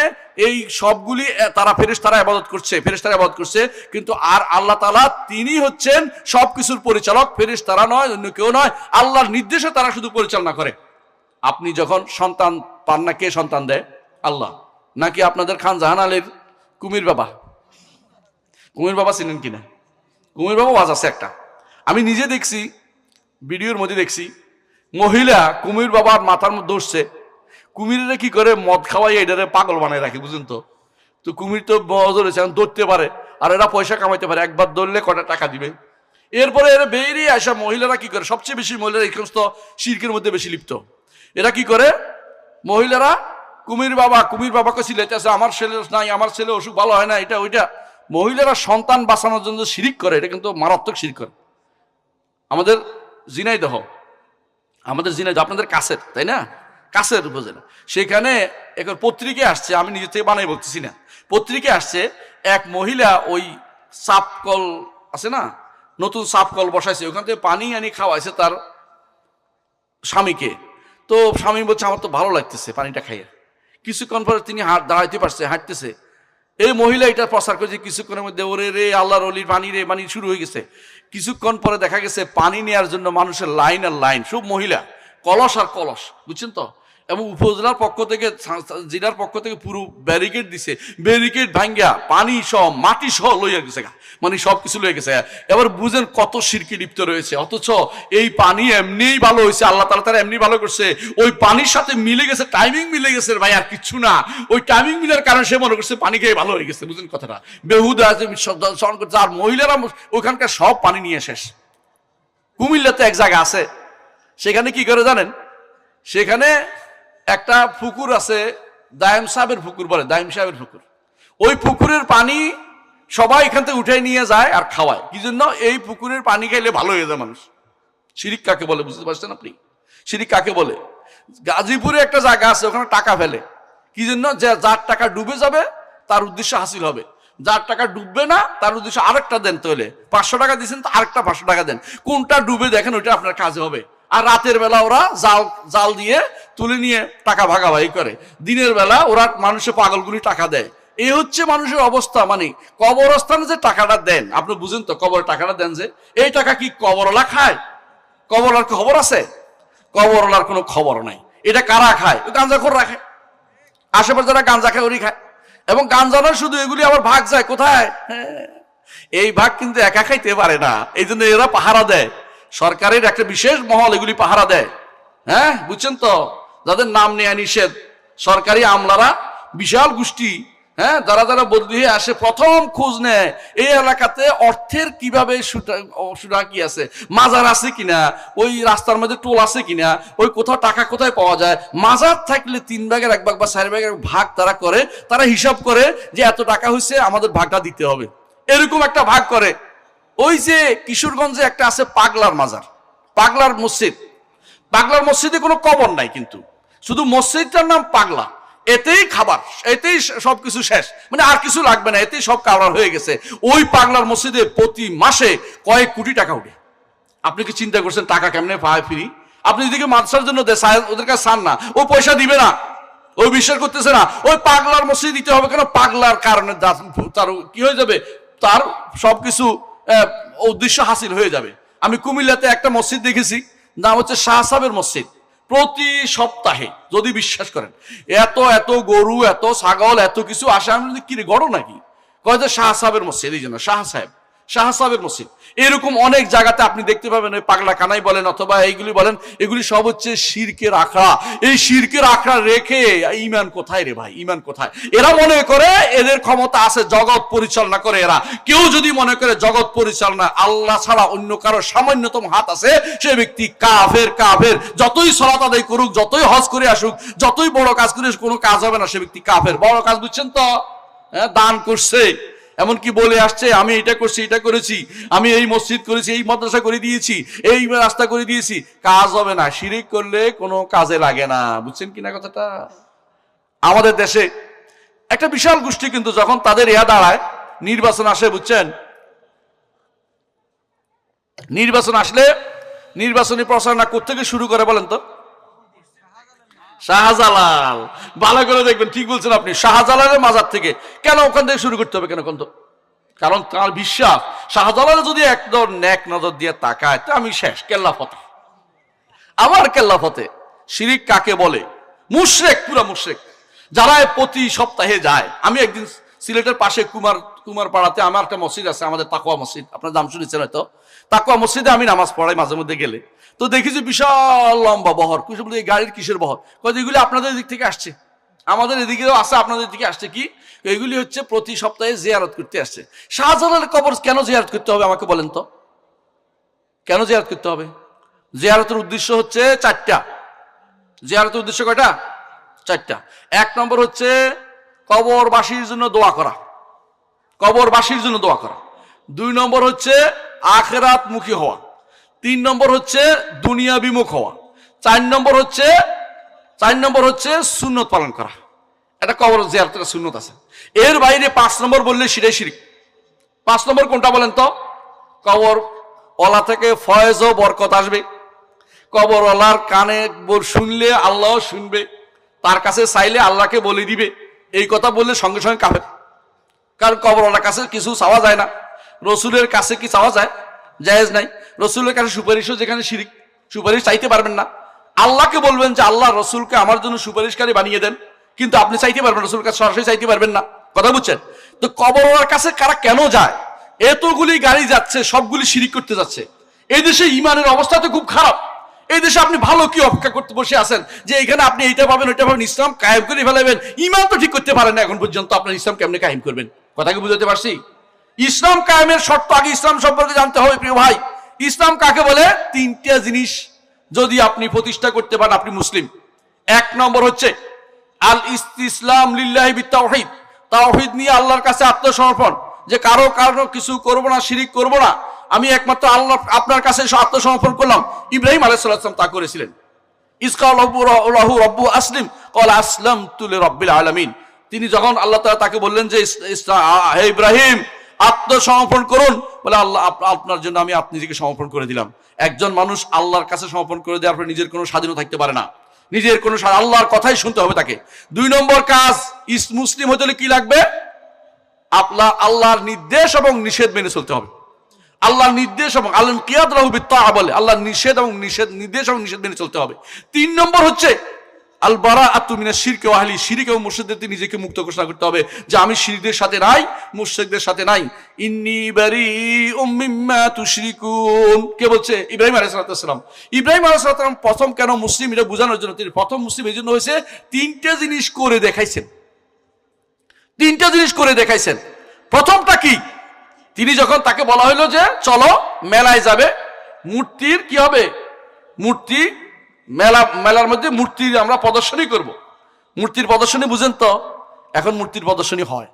এই সবগুলি তারা ফেরেশতারা ইবাদত করছে, ফেরেশতারা ইবাদত করছে। কিন্তু আর আল্লাহ তাআলা তিনি হচ্ছেন সবকিছুর পরিচালক, ফেরেশতারা নয়, অন্য কেউ নয়। আল্লাহর নির্দেশে তারা শুধু পরিচালনা করে। আপনি যখন সন্তান পান না, কে সন্তান দেয়? আল্লাহ। নাকি আপনাদের খান জাহান আলীর কুমির বাবা? কুমির বাবা চিনেন কিনা? কুমির বাবা ওয়াজ আছে একটা, আমি নিজে দেখছি, ভিডিওর মধ্যে দেখছি। মহিলা কুমির বাবার মাথার মধ্যে উঠছে, কুমিরেরা কি করে? মদ খাওয়াই এটারে পাগল বানায় রাখে, বুঝেন তো? তো কুমির তো ধরেছে, ধরতে পারে, আর এরা পয়সা কামাইতে পারে। একবার ধরলে কটা টাকা দিবে। এরপরে এরা বেরিয়ে আসা মহিলারা কি করে? সবচেয়ে বেশি মহিলারা এই সমস্ত শিরকের মধ্যে বেশি লিপ্ত। এরা কি করে? মহিলারা কুমির বাবাকে সিলেতেছে, আমার ছেলে নাই, আমার ছেলে অসুখ ভালো হয় না, এটা ওইটা। মহিলারা সন্তান বাঁচানোর জন্য শিরিক করে, এটা কিন্তু মারাত্মক শিরিক করে। আমাদের ঝিনাইদহ, আপনাদের কাছের, তাই না? কাছের উপজেলা, সেখানে এক পত্রিকায় আসছে, আমি নিজে থেকে বানাই বলতেছি না, পত্রিকায় আসছে এক মহিলা ওই সাপকল আছে না, নতুন সাপকল বসাইছে, ওখান থেকে পানি আনি খাওয়াইছে তার স্বামীকে। তো স্বামী বলছে আমার তো ভালো লাগতেছে পানিটা খাইয়ে। কিছুক্ষণ পরে তিনি দাঁড়াইতে পারছে, হাঁটতেছে। এই মহিলা এটা প্রচার করেছে কিছুক্ষণের মধ্যে, ওরে রে আল্লাহর ওলির পানি রে, পানি শুরু হয়ে গেছে। কিছুক্ষণ পরে দেখা গেছে পানি নেওয়ার জন্য মানুষের লাইন আর লাইন, সব মহিলা, কলস আর কলস, বুঝছেন তো? এবং উপজেলার পক্ষ থেকে, জেলার পক্ষ থেকে পুরো ব্যারিকেড দিছে, ব্যারিকেড ভাঙ্গা পানি সহ মাটি সহ লইয়া গেছে, মানে সবকিছু লইয়া গেছে। এবার বুঝেন কত শিরকে লিপ্ত রয়েছে। অথচ এই পানি এমনিই ভালো হয়েছে, আল্লাহ তাআলা তারা এমনি ভালো করছে। ওই পানির সাথে মিলে গেছে, টাইমিং মিলে গেছে ভাই, আর কিচ্ছু না। ওই টাইমিং মিলার কারণে সে মনে করছে পানি খেয়ে ভালো হয়ে গেছে। বুঝেন কথাটা? বেহুদা স্মরণ করছে। আর মহিলারা ওখানকার সব পানি নিয়ে শেষ। কুমিল্লাতে এক জায়গা আছে, সেখানে কি করে জানেন? সেখানে একটা পুকুর আছে, দায়েম সাহেবের পুকুর বলে, দায়েম সাহেবের পুকুর। ওই পুকুরের পানি সবাই এখান থেকে উঠে নিয়ে যায় আর খাওয়ায়। কি জন্য? এই পুকুরের পানি খাইলে ভালো হয়ে যায় মানুষ। শিরিক কাকে বলে বুঝতে পারছেন আপনি? শিরিক কাকে বলে? গাজীপুরে একটা জায়গা আছে, ওখানে টাকা ফেলে। কি জন্য? যে যার টাকা ডুবে যাবে তার উদ্দেশ্য হাসিল হবে, যার টাকা ডুববে না তার উদ্দেশ্য আরেকটা দেন। তাহলে 500 টাকা দিচ্ছেন তো আরেকটা 500 টাকা দেন, কোনটা ডুবে দেখেন, ওইটা আপনার কাজে হবে। আর রাতের বেলা ওরা জাল দিয়ে তুলে নিয়ে টাকা ভাগাভাগি করে, দিনের বেলা ওরা মানুষের পাগলগুলি টাকা দেয়। এই হচ্ছে মানুষের অবস্থা। মানে কবরস্থানে যে টাকাটা দেন, আপনি বুঝেন তো? কবর টাকাটা দেন যে, এই টাকা কি কবরওয়ালা খায়? কবরওয়ালার খবর আছে? কবরওয়ালার কোনো খবর নাই। এটা কারা খায়? গাঁজাখোর রাখে, আশেপাশে যারা গাঁজা খায় ওরই খায়। এবং গাঁজা নয় শুধু, এগুলি আবার ভাগ যায় কোথায়? এই ভাগ কিন্তু একা খাইতে পারে না, এই জন্য এরা পাহারা দেয়। সরকারের একটা বিশেষ মহল এগুলি পাহারা দেয়। হ্যাঁ, বুঝছেন তো? যাদের নাম নেয়া নিষেধ, সরকারি আমলারা, বিশাল গোষ্ঠী, হ্যাঁ, যারা যারা বদলি হয়ে আসে, প্রথম খোঁজ নেয় এই এলাকাতে অর্থের কিভাবে সুরা কি আছে, মাজার আছে কিনা, ওই রাস্তার মধ্যে টোল আছে কিনা, ওই কোথাও টাকা কোথায় পাওয়া যায়। মাজার থাকলে 3 ভাগের 1 ভাগ বা 4 ভাগের ভাগ তারা করে, তারা হিসাব করে যে এত টাকা হয়েছে আমাদের ভাগটা দিতে হবে, এরকম একটা ভাগ করে। ওই যে কিশোরগঞ্জে একটা আছে পাগলার মাজার, পাগলার মসজিদ। পাগলার মসজিদে কোনো কবর নাই, কিন্তু শুধু মসজিদটার নাম পাগলা, এতেই খাবার, এতেই সবকিছু শেষ, মানে আর কিছু লাগবে না, এতেই সব কাভার হয়ে গেছে। ওই পাগলার মসজিদে প্রতি মাসে কয়েক কোটি টাকা উঠে। আপনি কি চিন্তা করছেন টাকা কেমনে পায় ফ্রি? আপনি যদি মাদ্রাসার জন্য ওদের কাছে চান না, ও পয়সা দিবে না, ওই বিশ্বাস করতেছে না। ওই পাগলার মসজিদ দিতে হবে কেন? পাগলার কারণে তার কি হয়ে যাবে, তার সবকিছু উদ্দেশ্য হাসিল হয়ে যাবে। আমি কুমিল্লাতে একটা মসজিদ দেখেছি, নাম হচ্ছে শাহ সাহেবের মসজিদ। প্রতি সপ্তাহে, যদি বিশ্বাস করেন, এত এত গরু, এত ছাগল, এত কিছু আসে। আমি কি রে গড় নাকি? কয় যে শাহ সাহেবের মসজিদ, এই জন্য শাহ সাহেবের মসজিদ। এরকম অনেক জায়গাতে আপনি দেখতে পাবেন, ওই পাগলা কানাই বলেন অথবা এইগুলি বলেন, এগুলি সব হচ্ছে শিরকের আখড়া। এই শিরকের আখড়া রেখে ঈমান কোথায় রে ভাই, ঈমান কোথায়? এরা মনে করে এদের ক্ষমতা আছে জগৎ পরিচালনা করে। এরা কেউ যদি মনে করে জগৎ পরিচালনা আল্লাহ ছাড়া অন্য কারো সামান্যতম হাত আছে, সে ব্যক্তি কাফের। যতই সালাত আদায় করুক, যতই হজ করে আসুক, যতই বড় কাজ করে, কোনো কাজ হবে না, সে ব্যক্তি কাফের। বড় কাজ বুঝছেন তো? দান করছে, এমনকি বলে আসছে আমি এটা করছি, এটা করেছি, আমি এই মসজিদ করেছি, এই মাদ্রাসা করে দিয়েছি, এই রাস্তা করে দিয়েছি। কাজ হবে না, শিরিক করলে কোনো কাজে লাগে না। বুঝছেন কিনা কথাটা? আমাদের দেশে একটা বিশাল গোষ্ঠী কিন্তু যখন তাদের দাঁড়ায়, নির্বাচন আসে, বুঝছেন, নির্বাচন আসলে নির্বাচনী প্রচারণা কোত্থেকে শুরু করে বলেন তো? শাহজালাল। ভালো করে দেখবেন, ঠিক বলছেন আপনি, শাহজালালের মাজার থেকে। কেন ওখান থেকে শুরু করতে হবে কেন? কারণ তার বিশ্বাস, শাহজালাল যদি একদম নেক নজর দিয়ে তাকায় তো আমি শেষ, কেল্লা ফতে, আমার কেল্লা ফতে। শিরিক কাকে বলে? মুশরিক, পুরা মুশরিক। যারা প্রতি সপ্তাহে যায়। আমি একদিন সিলেটের পাশে কুমার পাড়াতে আমার একটা মসজিদ আছে, আমাদের তাকওয়া মসজিদ, আপনার নাম শুনেছেন হয়তো। তাকওয়া মসজিদে আমি নামাজ পড়াই মাঝে মধ্যে গেলে, তো দেখি যে বিশাল লম্বা বহর। এই গাড়ির কিসের বহর? এগুলি আপনাদের দিক থেকে আসছে, আমাদের এদিকেও আছে, আপনাদের দিকে আসছে। কি এগুলি হচ্ছে প্রতি সপ্তাহে জিয়ারত করতে আসছে। শাহজালালের কবর কেন জিয়ারত করতে হবে আমাকে বলেন তো? কেন জিয়ারত করতে হবে? জিয়ারতের উদ্দেশ্য হচ্ছে চারটা। জিয়ারতের উদ্দেশ্য কয়টা? চারটা। এক নম্বর হচ্ছে কবরবাসীর জন্য দোয়া করা, কবরবাসীর জন্য দোয়া করা। দুই নম্বর হচ্ছে আখিরাত মুখী হওয়া। তিন নম্বর হচ্ছে দুনিয়া বিমুখ হওয়া। চার নম্বর হচ্ছে সুন্নত পালন করা। এটা কবর জিয়ারতের সুন্নত আছে। এর বাইরে 5 নম্বর বললে সেটাই শিরক। 5 নম্বর কোনটা বলেন তো? কবর ওলা থেকে ফয়েজ ও বরকত আসবে। কবর ওলার কানে শুনলে আল্লাহ শুনবে, তার কাছে চাইলে আল্লাহকে বলে দিবে। এই কথা বললে সঙ্গে সঙ্গে কাফের। কারণ কবর ওলার কাছে কিছু চাওয়া যায় না। রসুলের কাছে কি চাওয়া যায়? জায়েজ নাই। রসুলের কাছে সুপারিশও যেখানে শিরিক, সুপারিশ চাইতে পারবেন না। আল্লাহকে বলবেন যে আল্লাহ রসুলকে আমার জন্য সুপারিশকারী বানিয়ে দেন, কিন্তু আপনি চাইতে পারবেন, রসুলের কাছে সরাসরি চাইতে পারবেন না। কথা বুঝছেন তো? কবরের কাছে কারা কেন যায়? এতগুলি গাড়ি যাচ্ছে, সবগুলি শিরিক করতে যাচ্ছে। এই দেশে ইমানের অবস্থা তো খুব খারাপ। এই দেশে আপনি ভালো কি অপেক্ষা করতে বসে আছেন যে এখানে আপনি এইটা পাবেন, ওইটা পাবেন, ইসলাম কায়েম করে ফেলাবেন? ইমান তো ঠিক করতে পারেন না এখন পর্যন্ত। আপনার ইসলাম কেমনে কায়েম করবেন? কথা কি বুঝতে পারছি? ইসলাম কায়েমের শর্ত আগে ইসলাম সম্পর্কে জানতে হবে প্রিয় ভাই। ইসলাম কাকে বলে? 3টা জিনিস যদি আপনি প্রতিষ্ঠা করতে পারেন, আপনি মুসলিম। 1 নম্বর হচ্ছে আল ইসতিসলাম লিল্লাহি বিত্তাওহীদ, তাওহীদ নিয়ে আল্লাহর কাছে আত্মসমর্পণ, যে কারো কিছু করব না, শিরিক করব না, আমি একমাত্র আল্লাহ আপনার কাছে আত্মসমর্পণ করলাম। ইব্রাহিম আলাইহিস সালাম তা করেছিলেন। ইসকালাহু রব্বু আসলিম ক্বালা আসলামতু লিরাব্বিল আলামিন। তিনি যখন আল্লাহ তাআলা তাকে বললেন যে হে ইব্রাহিম আত্মসমর্পণ করুন, বলে আল্লাহ আপনার জন্য আমি নিজেকে সমর্পণ করে দিলাম। একজন মানুষ আল্লাহর কাছে সমর্পণ করে দেওয়ার পর নিজের কোনো স্বাধীনতা থাকতে পারে না, নিজের কোনো আল্লাহর কথাই শুনতে হবে তাকে। 2 নম্বর কাজ, মুসলিম হতে হলে কি লাগবে? আল্লাহর নির্দেশ এবং নিষেধ মেনে চলতে হবে। আল্লাহর নির্দেশ এবং আল্লাহ কিয়াদ লাহু বিত্তাআ বলে, আল্লাহর নির্দেশ এবং নিষেধ মেনে চলতে হবে। 3 নম্বর হচ্ছে আল বারাআতু মিনাশ শিরকি ওয়া আহলি, শিরক এবং মুশরিকদের থেকে নিজেকে মুক্ত ঘোষণা করতে হবে যে আমি শিরকদের সাথে নাই, মুশরিকদের সাথে নাই। ইন্নী বারিউম মিম্মা তুশরিকুন। কে বলছে? ইব্রাহিম আলাইহিস সালাম। ইব্রাহিম আলাইহিস সালাম প্রথম কেন মুসলিম এটা বোঝানোর জন্য তিনি প্রথম মুসলিম এই জন্য হয়েছে, 3টা জিনিস করে দেখাইছেন। 3টা জিনিস করে দেখাইছেন। প্রথমটা কি? তিনি যখন তাকে বলা হলো যে চলো মেলায় যাবে, মূর্তির কি হবে? মূর্তি মেলার মধ্যে মূর্তির আমরা প্রদর্শনী করব। মূর্তির প্রদর্শনী বুঝেন তো? এখন মূর্তির প্রদর্শনী হয়,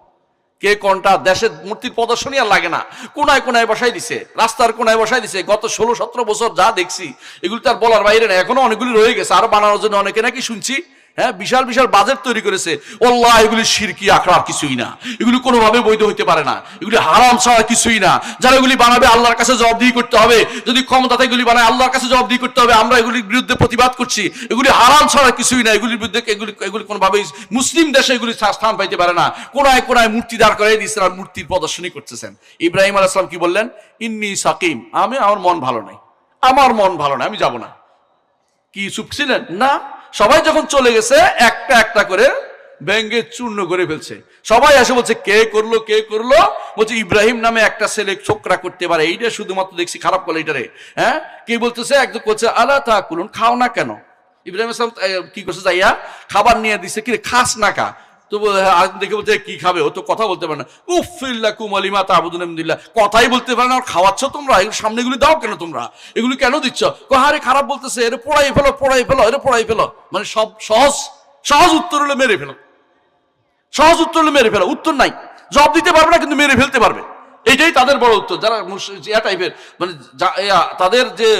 কে কোনটা, দেশের মূর্তির প্রদর্শনী আর লাগে না, কোনায় কোনায় বসাই দিছে, রাস্তার কোনায় বসাই দিছে। গত 16-17 বছর যা দেখছি এগুলি তো আর বলার বাইরে না, এখনো অনেকগুলি রয়ে গেছে, আরো বানানোর জন্য অনেকে নাকি শুনছি হ্যাঁ বিশাল বিশাল বাজেট তৈরি করেছে। আল্লাহ, এগুলি শিরকি আখড়া কিছুই না, এগুলি কোনোভাবে বৈধ হতে পারে না, এগুলি হারাম ছাড়া কিছুই না। যারা এগুলি বানাবে আল্লাহর কাছে জবাবদিহি করতে হবে, যদি ক্ষমতাতে এগুলি বানায় আল্লাহর কাছে জবাবদিহি করতে হবে। আমরা এগুলির বিরুদ্ধে প্রতিবাদ করছি, এগুলি হারাম ছাড়া কিছুই না, এগুলির বিরুদ্ধে এগুলি কোনোভাবেই মুসলিম দেশে এগুলি স্থান পাইতে পারে না। কোনায় কোনায় মূর্তি দাঁড় করে দিয়েছেন আর মূর্তির প্রদর্শনী করতেছেন। ইব্রাহিম আলাইহিস সালাম কি বললেন? ইন্নী সাকিম, আমার মন ভালো নাই, আমার মন ভালো নাই, আমি যাব না। কি চুপ ছিলেন? না, সবাই যখন চলে গেছে একটা একটা করে ব্যাঙ্গে চূর্ণ করে ফেলছে। সবাই এসে বলছে কে করলো, কে করলো? বলছে ইব্রাহিম নামে একটা ছেলে ছোকরা করতে পারে, এইটা শুধুমাত্র দেখছি খারাপ করলো এইটারে। হ্যাঁ, কে বলতেছে? একজন বলছে আলা তাকুলুন, খাও না কেন? ইব্রাহিম আসলাম কি করছে, যাইয়া খাবার নিয়ে দিচ্ছে, কি খাস না কা? তো দেখে বলছে কি খাবে, ও তো কথা বলতে পারে না। উফিল্লাকুম আলিমা তা'বুদুন মিন দুনিল্লাহ, কথাই বলতে পারে না, খাওয়াচ্ছ তোমরা, এগুলো সামনেগুলি দাও কেন তোমরা, এগুলি কেন দিচ্ছ? হারে খারাপ বলতেছে, এর পোড়াই ফেলো, পোড়াই ফেলো, এর পোড়াই ফেলো। মানে সব সহজ সহজ উত্তর হলে মেরে ফেলো, সহজ উত্তর হলে মেরে ফেলো, উত্তর নাই, জবাব দিতে পারবে না কিন্তু মেরে ফেলতে পারবে, এটাই তাদের বড় উত্তর। যারা টাইপের মানে তাদের যে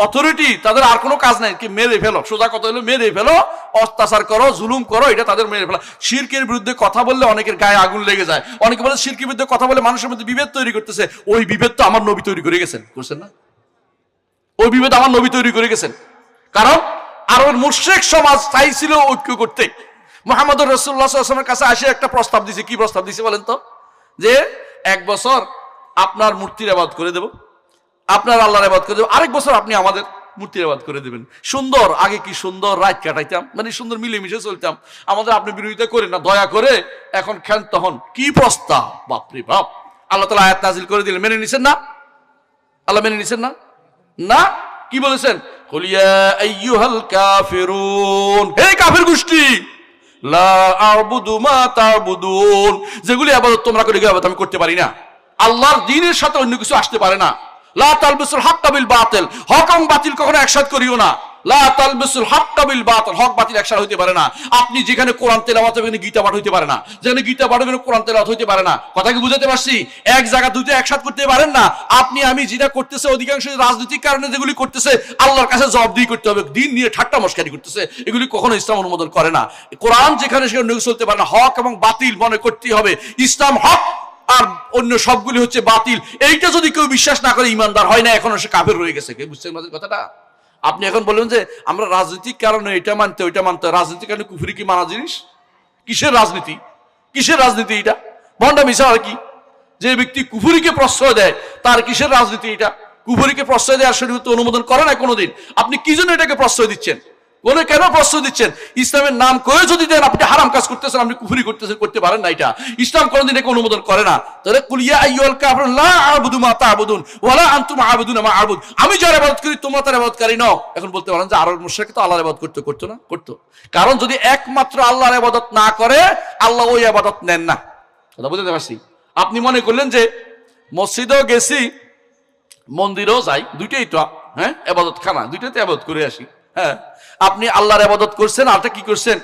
অথরিটি, তাদের আর কোনো কাজ নাই, কি মেরে ফেলো, সোজা কথা হলো মেরে ফেলো, অত্যাচার করো, জুলুম করো, এটা তাদের মেরে ফেলা। শিরকের বিরুদ্ধে কথা বললে অনেকের গায়ে আগুন লেগে যায়। অনেকে বলে শিরকের বিরুদ্ধে কথা বলে মানুষের মধ্যে বিভেদ তৈরি করতেছে। ওই বিভেদ তো আমার নবী তৈরি করে গেছেন, করছেন না? ওই বিভেদ আমার নবী তৈরি করে গেছেন। কারণ আরবের মুশরিক সমাজ চাইছিল ঐক্য করতে। মুহাম্মদুর রাসূলুল্লাহ সাল্লাল্লাহু আলাইহি ওয়াসাল্লামের কাছে আসে একটা প্রস্তাব দিছে। কি প্রস্তাব দিছে বলেন তো? যে 1 বছর আপনার মূর্তির ইবাদত করে দেব, আপনার আল্লাহর ইবাদত করে দেব, আরেক বছর আপনি আমাদের মূর্তির ইবাদত করে দেবেন। সুন্দর, আগে কি সুন্দর রাত কাটাইতাম, মানে সুন্দর মিলেমিশে চলতাম, আমাদের আপনি বিরোধিতা করেন না দয়া করে, এখন খেন তখন কি প্রস্তাব, বাপরে বাপ। আল্লাহ তাআলা আয়াত নাযিল করে দিলেন, মেনে নিছেন না? আল্লাহ মেনে নিছেন না? না, কি বলেছেন? কুল ইয়া আইয়ুহাল কাফিরুন, হে কাফির গোষ্ঠী, লা আ'বুদু মা তা'বুদুন, যেগুলি ইবাদত তোমরা করে ইবাদত আমি করতে পারি না। আল্লাহর দ্বীনের সাথে অন্য কিছু আসতে পারে না। লা তালবিসুল হাক্কা বিল বাতিল, হক এবং বাতিল কখনো একসাথে করিও না। লা তালবিসুল হাক্কা বিল বাতিল, হক বাতিল একসাথে হইতে পারে না। আপনি যেখানে কোরআন তেলাওয়াত হবে গীতা পাঠ হইতে পারে না, যেখানে গীতা পাঠ হবে কোরআন তেলাওয়াত হইতে পারে না। কথা কি বুঝাতে পারছি? এক জায়গা দুইটা একসাথে করতে পারেন না। আপনি আমি যেটা করতেছে, অধিকাংশ রাজনৈতিক কারণে যেগুলি করতেছে, আল্লাহর কাছে জবাবদিহি করতে হবে। দিন নিয়ে ঠাট্টা মশকারি করতেছে, এগুলি কখনো ইসলাম অনুমোদন করে না। কোরআন যেখানে সেখানে চলতে পারে না। হক এবং বাতিল মনে করতেই হবে। ইসলাম হক আর অন্য সবগুলি হচ্ছে বাতিল। এইটা যদি কেউ বিশ্বাস না করে ইমানদার হয় না, এখনো সে কাফের রয়ে গেছে। কে বুঝছেন আমাদের কথাটা? আপনি এখন বলবেন যে আমরা রাজনৈতিক কারণে এটা মানতে ওইটা মানতে, রাজনৈতিক কারণে কুফরি কি মানা জিনিস? কিসের রাজনীতি, কিসের রাজনীতি এটা? ভণ্ডা মিশা আর কি? যে ব্যক্তি কুফরিকে প্রশ্রয় দেয় তার কিসের রাজনীতি এটা? কুফরিকে প্রশ্রয় দেওয়ার শরীয়ত অনুমোদন করে না কোনোদিন। আপনি কি জন্য এটাকে প্রশ্রয় দিচ্ছেন? কেন প্রশ্রয় দিচ্ছেন? ইসলামের নাম করে যদি দেন আপনি হারাম কাজ করতেছেন, আপনি কুফরি করতেছেন, করতে পারেন না। এটা ইসলাম কোনোদিন একে অনুমোদন করে না। তাহলে কুল ইয়া আইয়ুহাল কাফিরুন লা আ'বুদু মা তা'বুদুন ওয়ালা আনতুম আ'বুদুনা মা আ'বুদ, আমি যার ইবাদত করি তোমরা তার ইবাদতকারী নও। এখন বলতে পারেন যে আরব মুশরিক তো আল্লাহর ইবাদত করতো না? করতো। কারণ যদি একমাত্র আল্লাহর ইবাদত না করে, আল্লাহ ওই ইবাদত নেন না। কথা বুঝতে পারছি? আপনি মনে করলেন যে মসজিদেও গেছি, মন্দিরেও যাই, দুইটাই তো হ্যাঁ ইবাদত খানা, দুইটাতে ইবাদত করে আসি। হ্যাঁ, আপনি আল্লাহর ইবাদত করছেন, আরটা কি করছেন?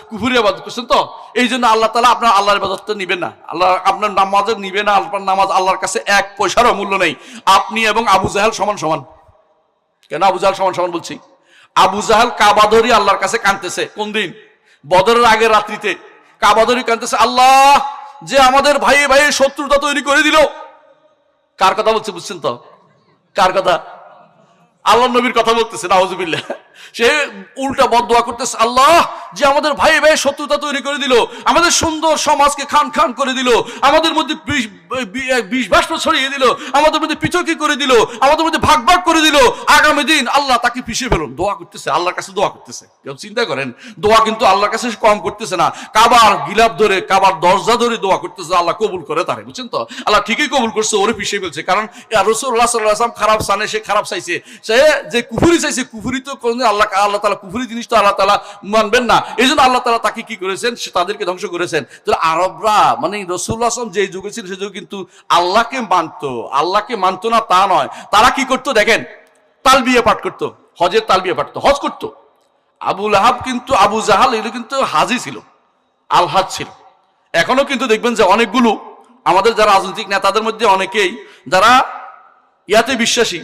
কুফরি ইবাদত করছেন। তো এই জন্য আল্লাহ তাআলা আপনার আল্লাহর ইবাদতটা নিবেন না, আল্লাহ আপনার নামাজের নিবে না। আপনার নামাজ আল্লাহর কাছে 1 পয়সারও মূল্য নেই। আপনি এবং আবু জাহেল সমান সমান। কেন আবু জাহেল সমান সমান বলছি? আবু জাহেল কাবা ধরি আল্লাহর কাছে কাঁদতেছে। কোন দিন? বদরের আগের রাত্রিতে কাবা ধরি কাঁদতেছে, আল্লাহ যে আমাদের ভাই ভাই শত্রুতা তৈরি করে দিল। কার কথা বলছে বুঝছেন তো? কার কথা? আল্লাহ নবীর কথা বলতেছে। নাউজুবিল্লাহ। সে উল্টা বদদোয়া করতেছে, আল্লাহ যে আমাদের ভাই ভাই শত্রুতা তৈরি করে দিল, আমাদের সুন্দর সমাজকে খান খান করে দিল, আমাদের মধ্যে বিষ বাষ্প ছড়িয়ে দিল, আমাদের মধ্যে পৃথকী করে দিল, আমাদের মধ্যে ভাগ ভাগ করে দিল। আগামী দিন আল্লাহ তাকে পিছিয়ে ফেলুন। দোয়া করতেছে, আল্লাহর কাছে দোয়া করতেছে। কেউ চিন্তা করেন, দোয়া কিন্তু আল্লাহর কাছে কম করতেছে না। কাবার গিলাপ ধরে, কাবার দরজা ধরে দোয়া করতেছে, আল্লাহ কবুল করে তারে। বুঝছেন তো? আল্লাহ ঠিকই কবুল করছে, ওরে পিছিয়ে ফেলছে। কারণ রাসূলুল্লাহ সাল্লাল্লাহু আলাইহি ওয়াসাল্লাম খারাপ সানে, সে খারাপ চাইছে। সে যে কুফরি চাইছে, কুফরি তো কোনদিন আল্লাহ তাআলা কুফরি জিনিস তো আল্লাহ তাআলা মানবেন না। এই জন্য আল্লাহ তাআলা তাকে কি করেছেন? তাদেরকে ধ্বংস করেছেন। তাহলে আরবরা মানে রাসূলুল্লাহ সাল্লাল্লাহু আলাইহি ওয়াসাল্লাম যে যুগে ছিল সে যুগে কিন্তু আল্লাহকে মানতো না তা নয়। তারা কি করতো দেখেন, তালবিয়া পাঠ করতো, হজের তালবিয়া পাঠতো, হজ করতো। আবু লাহাব কিন্তু, আবু জাহাল এগুলো কিন্তু হাজি ছিল, আল হাজ ছিল। এখনো কিন্তু দেখবেন যে অনেকগুলো আমাদের যারা রাজনৈতিক নেতাদের মধ্যে অনেকেই যারা ইয়াতে বিশ্বাসী,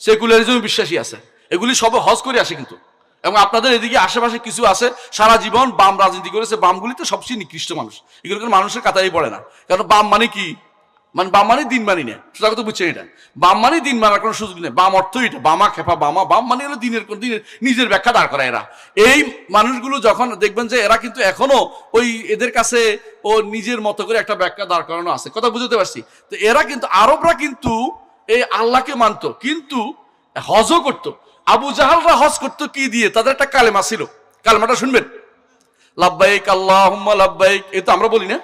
সেকুলারিজমে বিশ্বাসী আছে, এগুলি সব হজ করে আসে কিন্তু। এবং আপনাদের এদিকে আশেপাশে কিছু আছে সারা জীবন বাম রাজনীতি করেছে, বামগুলি তো সবচেয়ে নিকৃষ্ট মানুষ, এগুলো কোনো মানুষের কাতারেই পড়ে না। কারণ বাম মানে কি, মানে বাম মানে দিন মানি না, সেটা তো বুঝছেন। এটা বাম মানে দিন মানার কোনো সুযোগ নেই। বাম অর্থ এটা, বামা খেপা বামা, বাম মানে হলো দিনের নিজের ব্যাখ্যা দাঁড় করা। এরা এই মানুষগুলো যখন দেখবেন যে এরা কিন্তু এখনো ওই এদের কাছে ও নিজের মতো করে একটা ব্যাখ্যা দাঁড় করানো আছে, কথা বুঝতে পারছি। তো এরা কিন্তু আরবরা কিন্তু এই আল্লাহকে মানতো, কিন্তু হজও করতো। আবু জাহালরা হজ করতো কি দিয়ে? তাদের একটা কালেমা ছিল, কালেমাটা শুনবেন, লাব্বাইক আল্লাহুম্মা লাব্বাইক। এই তো আমরা বলি না,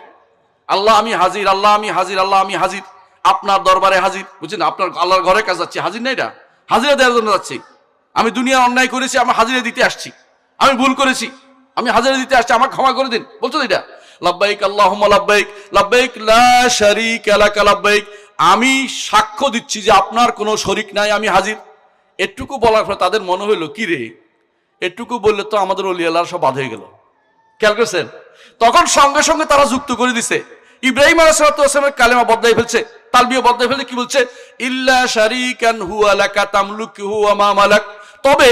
আল্লাহ আমি হাজির, আল্লাহ আমি হাজির, আল্লাহ আমি হাজির, আপনার দরবারে হাজির। বুঝছেন, আপনার আল্লাহর ঘরে কাজ যাচ্ছি, হাজির না, এটা হাজিরা দেওয়ার জন্য যাচ্ছি। আমি দুনিয়া অন্যায় করেছি, আমি হাজিরা দিতে আসছি, আমি ভুল করেছি, আমি হাজিরা দিতে আসছি, আমাকে ক্ষমা করে দিন, বলছো এটা লাব্বাইক আল্লাহুম্মা লাব্বাইক, লাব্বাইক লা শারীকা লাকা লাব্বাইক। আমি সাক্ষ্য দিচ্ছি যে আপনার কোনো শরীক নাই, আমি হাজির। এটুকু বলার পর তাদের মনে হইলো কি রে, এটুকু বললে তো আমাদের ওলি আল্লাহর সব বাদ হয়ে গেল। খেয়াল করেছেন? তখন সঙ্গে সঙ্গে তারা যুক্ত করে দিছে, ইব্রাহিম আলাইহিস সালামের কালেমা বদলাই ফেলছে, তালবিয়া বদলাই ফেলছে। কি বলছে? ইল্লা শারীকান হুয়া লাকা তামলুকুহু ওয়া মা মালাক। তবে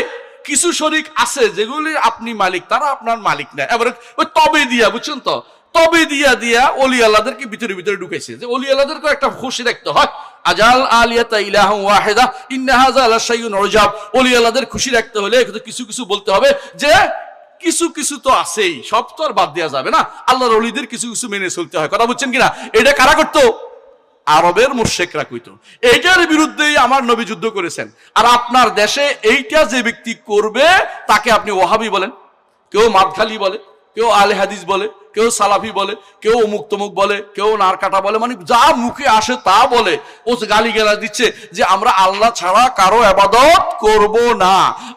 কিছু শরীক আছে যেগুলি আপনি মালিক, তারা আপনার মালিক না। এবারে ওই তবে দিয়া, বুঝছেন তো, তবে দিয়া ওলি আল্লাহদেরকে ভিতরে ভিতরে ঢুকাইছে, যে ওলি আল্লাহদেরকে একটা খুশি দেখতে হয়। আজাল আলিয়াতা ইলাহা ওয়াহিদা ইন্না হাযা লাশাইউন উজাব। ওলি আল্লাহদের খুশি রাখতে হলে কিছু কিছু বলতে হবে, যে কিছু কিছু তো আছেই, সব তো আর বাদ দেওয়া যাবে না, আল্লাহর ওলিদের কিছু কিছু মেনে চলতে হয়। কথা বুঝছেন কিনা? এটা কারা করতো? আরবের মুশরিকরা কইতো। এইটার বিরুদ্ধেই আমার নবী যুদ্ধ করেছেন। আর আপনার দেশে এইটা যে ব্যক্তি করবে তাকে আপনি ওয়াহাবি বলেন, কেউ মাদখালি বলে, কেউ আলে হাদিস বলে, কেউ সালাফি বলে, কেউ অমুক তমুক বলে, কেউ নারকাটা বলে, মানে যা মুখে আসে তা বলে। ও গালি গালা দিচ্ছে যে আমরা আল্লাহ ছাড়া কারো ইবাদত করব না,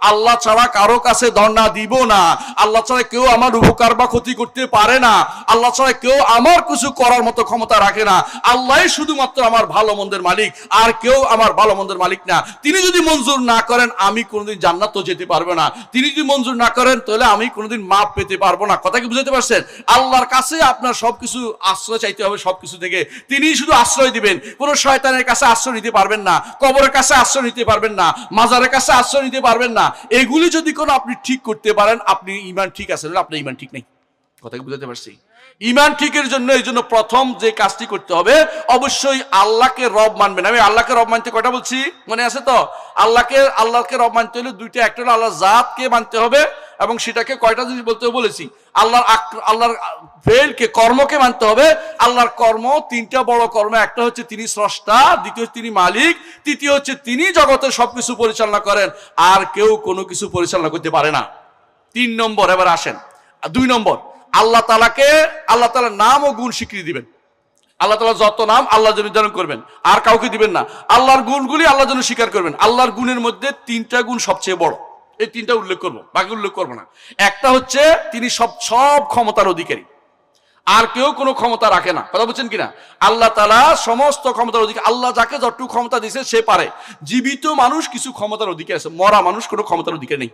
আল্লাহ ছাড়া কারো কাছে ধর্ণা দিব না, আল্লাহ ছাড়া কেউ আমার উপকার বা ক্ষতি করতে পারে না, আল্লাহ ছাড়া কেউ আমার কিছু করার মতো ক্ষমতা রাখে না, আল্লাহই শুধুমাত্র আমার ভালো মন্দের মালিক, আর কেউ আমার ভালো মন্দের মালিক না। তিনি যদি মঞ্জুর না করেন আমি কোনোদিন জান্নাত তো যেতে পারবো না, তিনি যদি মঞ্জুর না করেন তাহলে আমি কোনোদিন মাপ পেতে পারবো না। কথা কি বুঝতে পারছেন? আল্লাহর কাছে আপনার সবকিছু আশ্রয় চাইতে হবে, সবকিছু থেকে তিনি শুধু আশ্রয় দিবেন। কোন শয়তানের কাছে আশ্রয় নিতে পারবেন না, কবরের কাছে আশ্রয় নিতে পারবেন না, মাজারের কাছে আশ্রয় নিতে পারবেন না। এগুলি যদি কোনো আপনি ঠিক করতে পারেন, আপনি ঈমান ঠিক আছে, আপনার ঈমান ঠিক নেই। কথা কি বুঝতে পারছি? ঈমান ঠিকের জন্য এই জন্য প্রথম যে কাজটি করতে হবে, অবশ্যই আল্লাহকে রব মানবেন। আমি আল্লাহকে রব মানতে কয়টা বলছি মনে আছে তো? আল্লাহকে রব মানতে হলে দুইটা, একটা হলো আল্লাহর জাতকে মানতে হবে, এবং সেটাকে কয়টা জিনিস বলতে বলেছি, আল্লাহর ফেলকে, কর্মকে মানতে হবে। আল্লাহর কর্ম তিনটা বড় কর্ম, একটা হচ্ছে তিনি স্রষ্টা, দ্বিতীয় হচ্ছে তিনি মালিক, তৃতীয় হচ্ছে তিনি জগতের সবকিছু পরিচালনা করেন, আর কেউ কোনো কিছু পরিচালনা করতে পারে না। 3 নম্বর, এবার আসেন 2 নম্বর, আল্লাহ তাআলার নাম ও গুণ স্বীকৃতি দিবেন। আল্লাহ তাআলার যত নাম আল্লাহর জন্য নির্ধারণ করবেন, আর কাউকে দিবেন না। আল্লাহর গুণগুলি আল্লাহর জন্য স্বীকার করবেন। আল্লাহর গুণের মধ্যে 3টা গুণ সবচেয়ে বড়, এই 3টা উল্লেখ করবো, বাকি উল্লেখ করবো না। একটা হচ্ছে তিনি সব ক্ষমতার অধিকারী, আর কেউ কোনো ক্ষমতা রাখে না। কথা বুঝছেন কিনা? আল্লাহ তাআলা সমস্ত ক্ষমতার অধিকারী। আল্লাহ যাকে যতটুকু ক্ষমতা দিয়েছে সে পারে। জীবিত মানুষ কিছু ক্ষমতার অধিকার আছে, মরা মানুষ কোনো ক্ষমতার অধিকার নেই।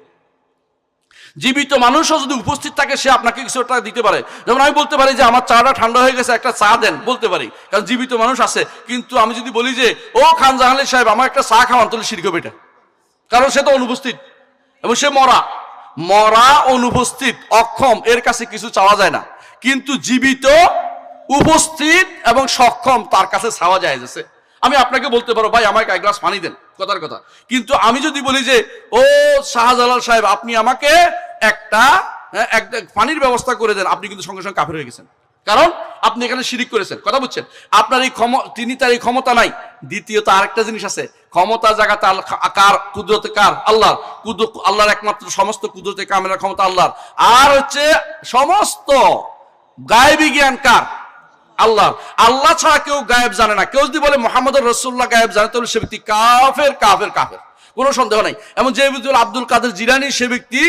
জীবিত মানুষও যদি উপস্থিত থাকে সে আপনাকে কিছু একটা দিতে পারে। যেমন আমি বলতে পারি যে আমার চাটা ঠান্ডা হয়ে গেছে, একটা চা দেন, বলতে পারি, কারণ জীবিত মানুষ আছে। কিন্তু আমি যদি বলি যে ও খান জাহাঙ্গীর সাহেব আমার একটা চা খাওয়ান, তাহলে শিরক হবে এটা, কারণ সে তো অনুপস্থিত এবং সে মরা অনুপস্থিত অক্ষম, এর কাছে কিছু চাওয়া যায় না। কিন্তু জীবিত, উপস্থিত এবং সক্ষম তার কাছে চাওয়া যায়। যাচ্ছে আমি আপনাকে বলতে পারো ভাই আমাকে 1 গ্লাস পানি দেন, কথার কথা। কিন্তু আমি যদি বলি যে ও শাহজালাল সাহেব আপনি আমাকে একটা পানির ব্যবস্থা করে দেন, আপনি কিন্তু সঙ্গে সঙ্গে কাফের হয়ে গেছেন, কারণ আপনি এখানে শিরিক করেছেন। কথা বুঝছেন? আপনার তিনি তার এই ক্ষমতা নাই। দ্বিতীয়ত আরেকটা জিনিস আছে, ক্ষমতা জায়গাতে কার? কুদরতে কার? আল্লাহর। আল্লাহর একমাত্র সমস্ত কুদরতে কামেলার ক্ষমতা আল্লাহর। আর হচ্ছে সমস্ত গায়েবী জ্ঞান কার? আল্লাহ। আল্লাহ ছাড়া কেউ গায়েব জানে না। কেউ যদি বলে মুহাম্মদুর রাসূলুল্লাহ গায়েব জানে, তাহলে সে ব্যক্তি কাফের, কোনো সন্দেহ নাই। এমন যে ব্যক্তি আব্দুল কাদের জিলানী, সে ব্যক্তি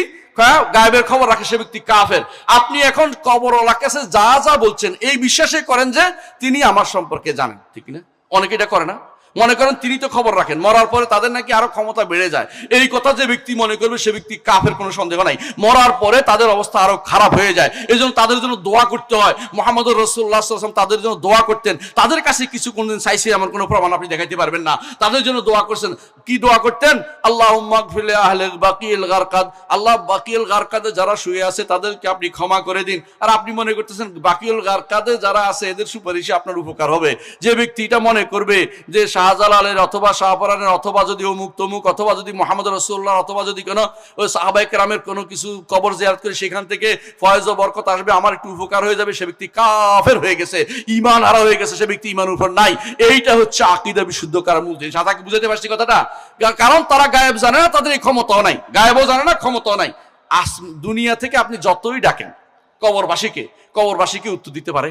গায়েবের খবর রাখে, সে ব্যক্তি কাফের। আপনি এখন কবরওয়ালার কাছে যা যা বলছেন এই বিশ্বাসে করেন যে তিনি আমার সম্পর্কে জানেন, ঠিক না? অনেকে এটা করে না। মনে করেন তিনি তো খবর রাখেন, মরার পরে তাদের নাকি আরো ক্ষমতা বেড়ে যায়। এই কথা যে ব্যক্তি মনে করবে সে ব্যক্তি কাফের, কোনো সন্দেহ নাই। মরার পরে তাদের অবস্থা আরো খারাপ হয়ে যায়। এই জন্য তাদের জন্য দোয়া করতে হয়। মুহাম্মদুর রাসূলুল্লাহ সাল্লাল্লাহু আলাইহি ওয়াসাল্লাম তাদের জন্য দোয়া করতেন। তাদের কাছে কিছু কোনদিন চাইছে এমন কোনো প্রমাণ আপনি দেখাইতে পারবেন না। তাদের জন্য দোয়া করছেন। কি দোয়া করতেন? আল্লাহুম্মা গফির লি আহলি বাকিল গারকাদ, আল্লাহ বাকিল গারকাদে যারা শুয়ে আছে তাদেরকে আপনি ক্ষমা করে দিন। আর আপনি মনে করতেছেন বাকিল গারকাদে যারা আছে এদের সুপারিশে আপনার উপকার হবে। যে ব্যক্তিটা মনে করবে যে শাহজালালের অথবা শাহপরানের অথবা যদি অমুক তমুক অথবা যদি মুহাম্মদ রাসূলুল্লাহ অথবা যদি কোনো ওই সাহাবায়ে কেরামের কোনো কিছু কবর জিয়ারত করে সেখান থেকে ফয়েজ ও বরকত আসবে, আমার একটু উপকার হয়ে যাবে, সে ব্যক্তি কাফের হয়ে গেছে, ঈমান হারা হয়ে গেছে, সে ব্যক্তি ঈমানের উপর নাই। এইটা হচ্ছে আকীদা বিশুদ্ধ করার মূল জিনিস। তাকে বুঝাতে পারছি কথাটা? কারণ তারা গায়েব জানে না, তাদের এই ক্ষমতাও নাই, গায়েবও জানে না, ক্ষমতাও নাই। দুনিয়া থেকে আপনি যতই ডাকেন কবরবাসীকে উত্তর দিতে পারে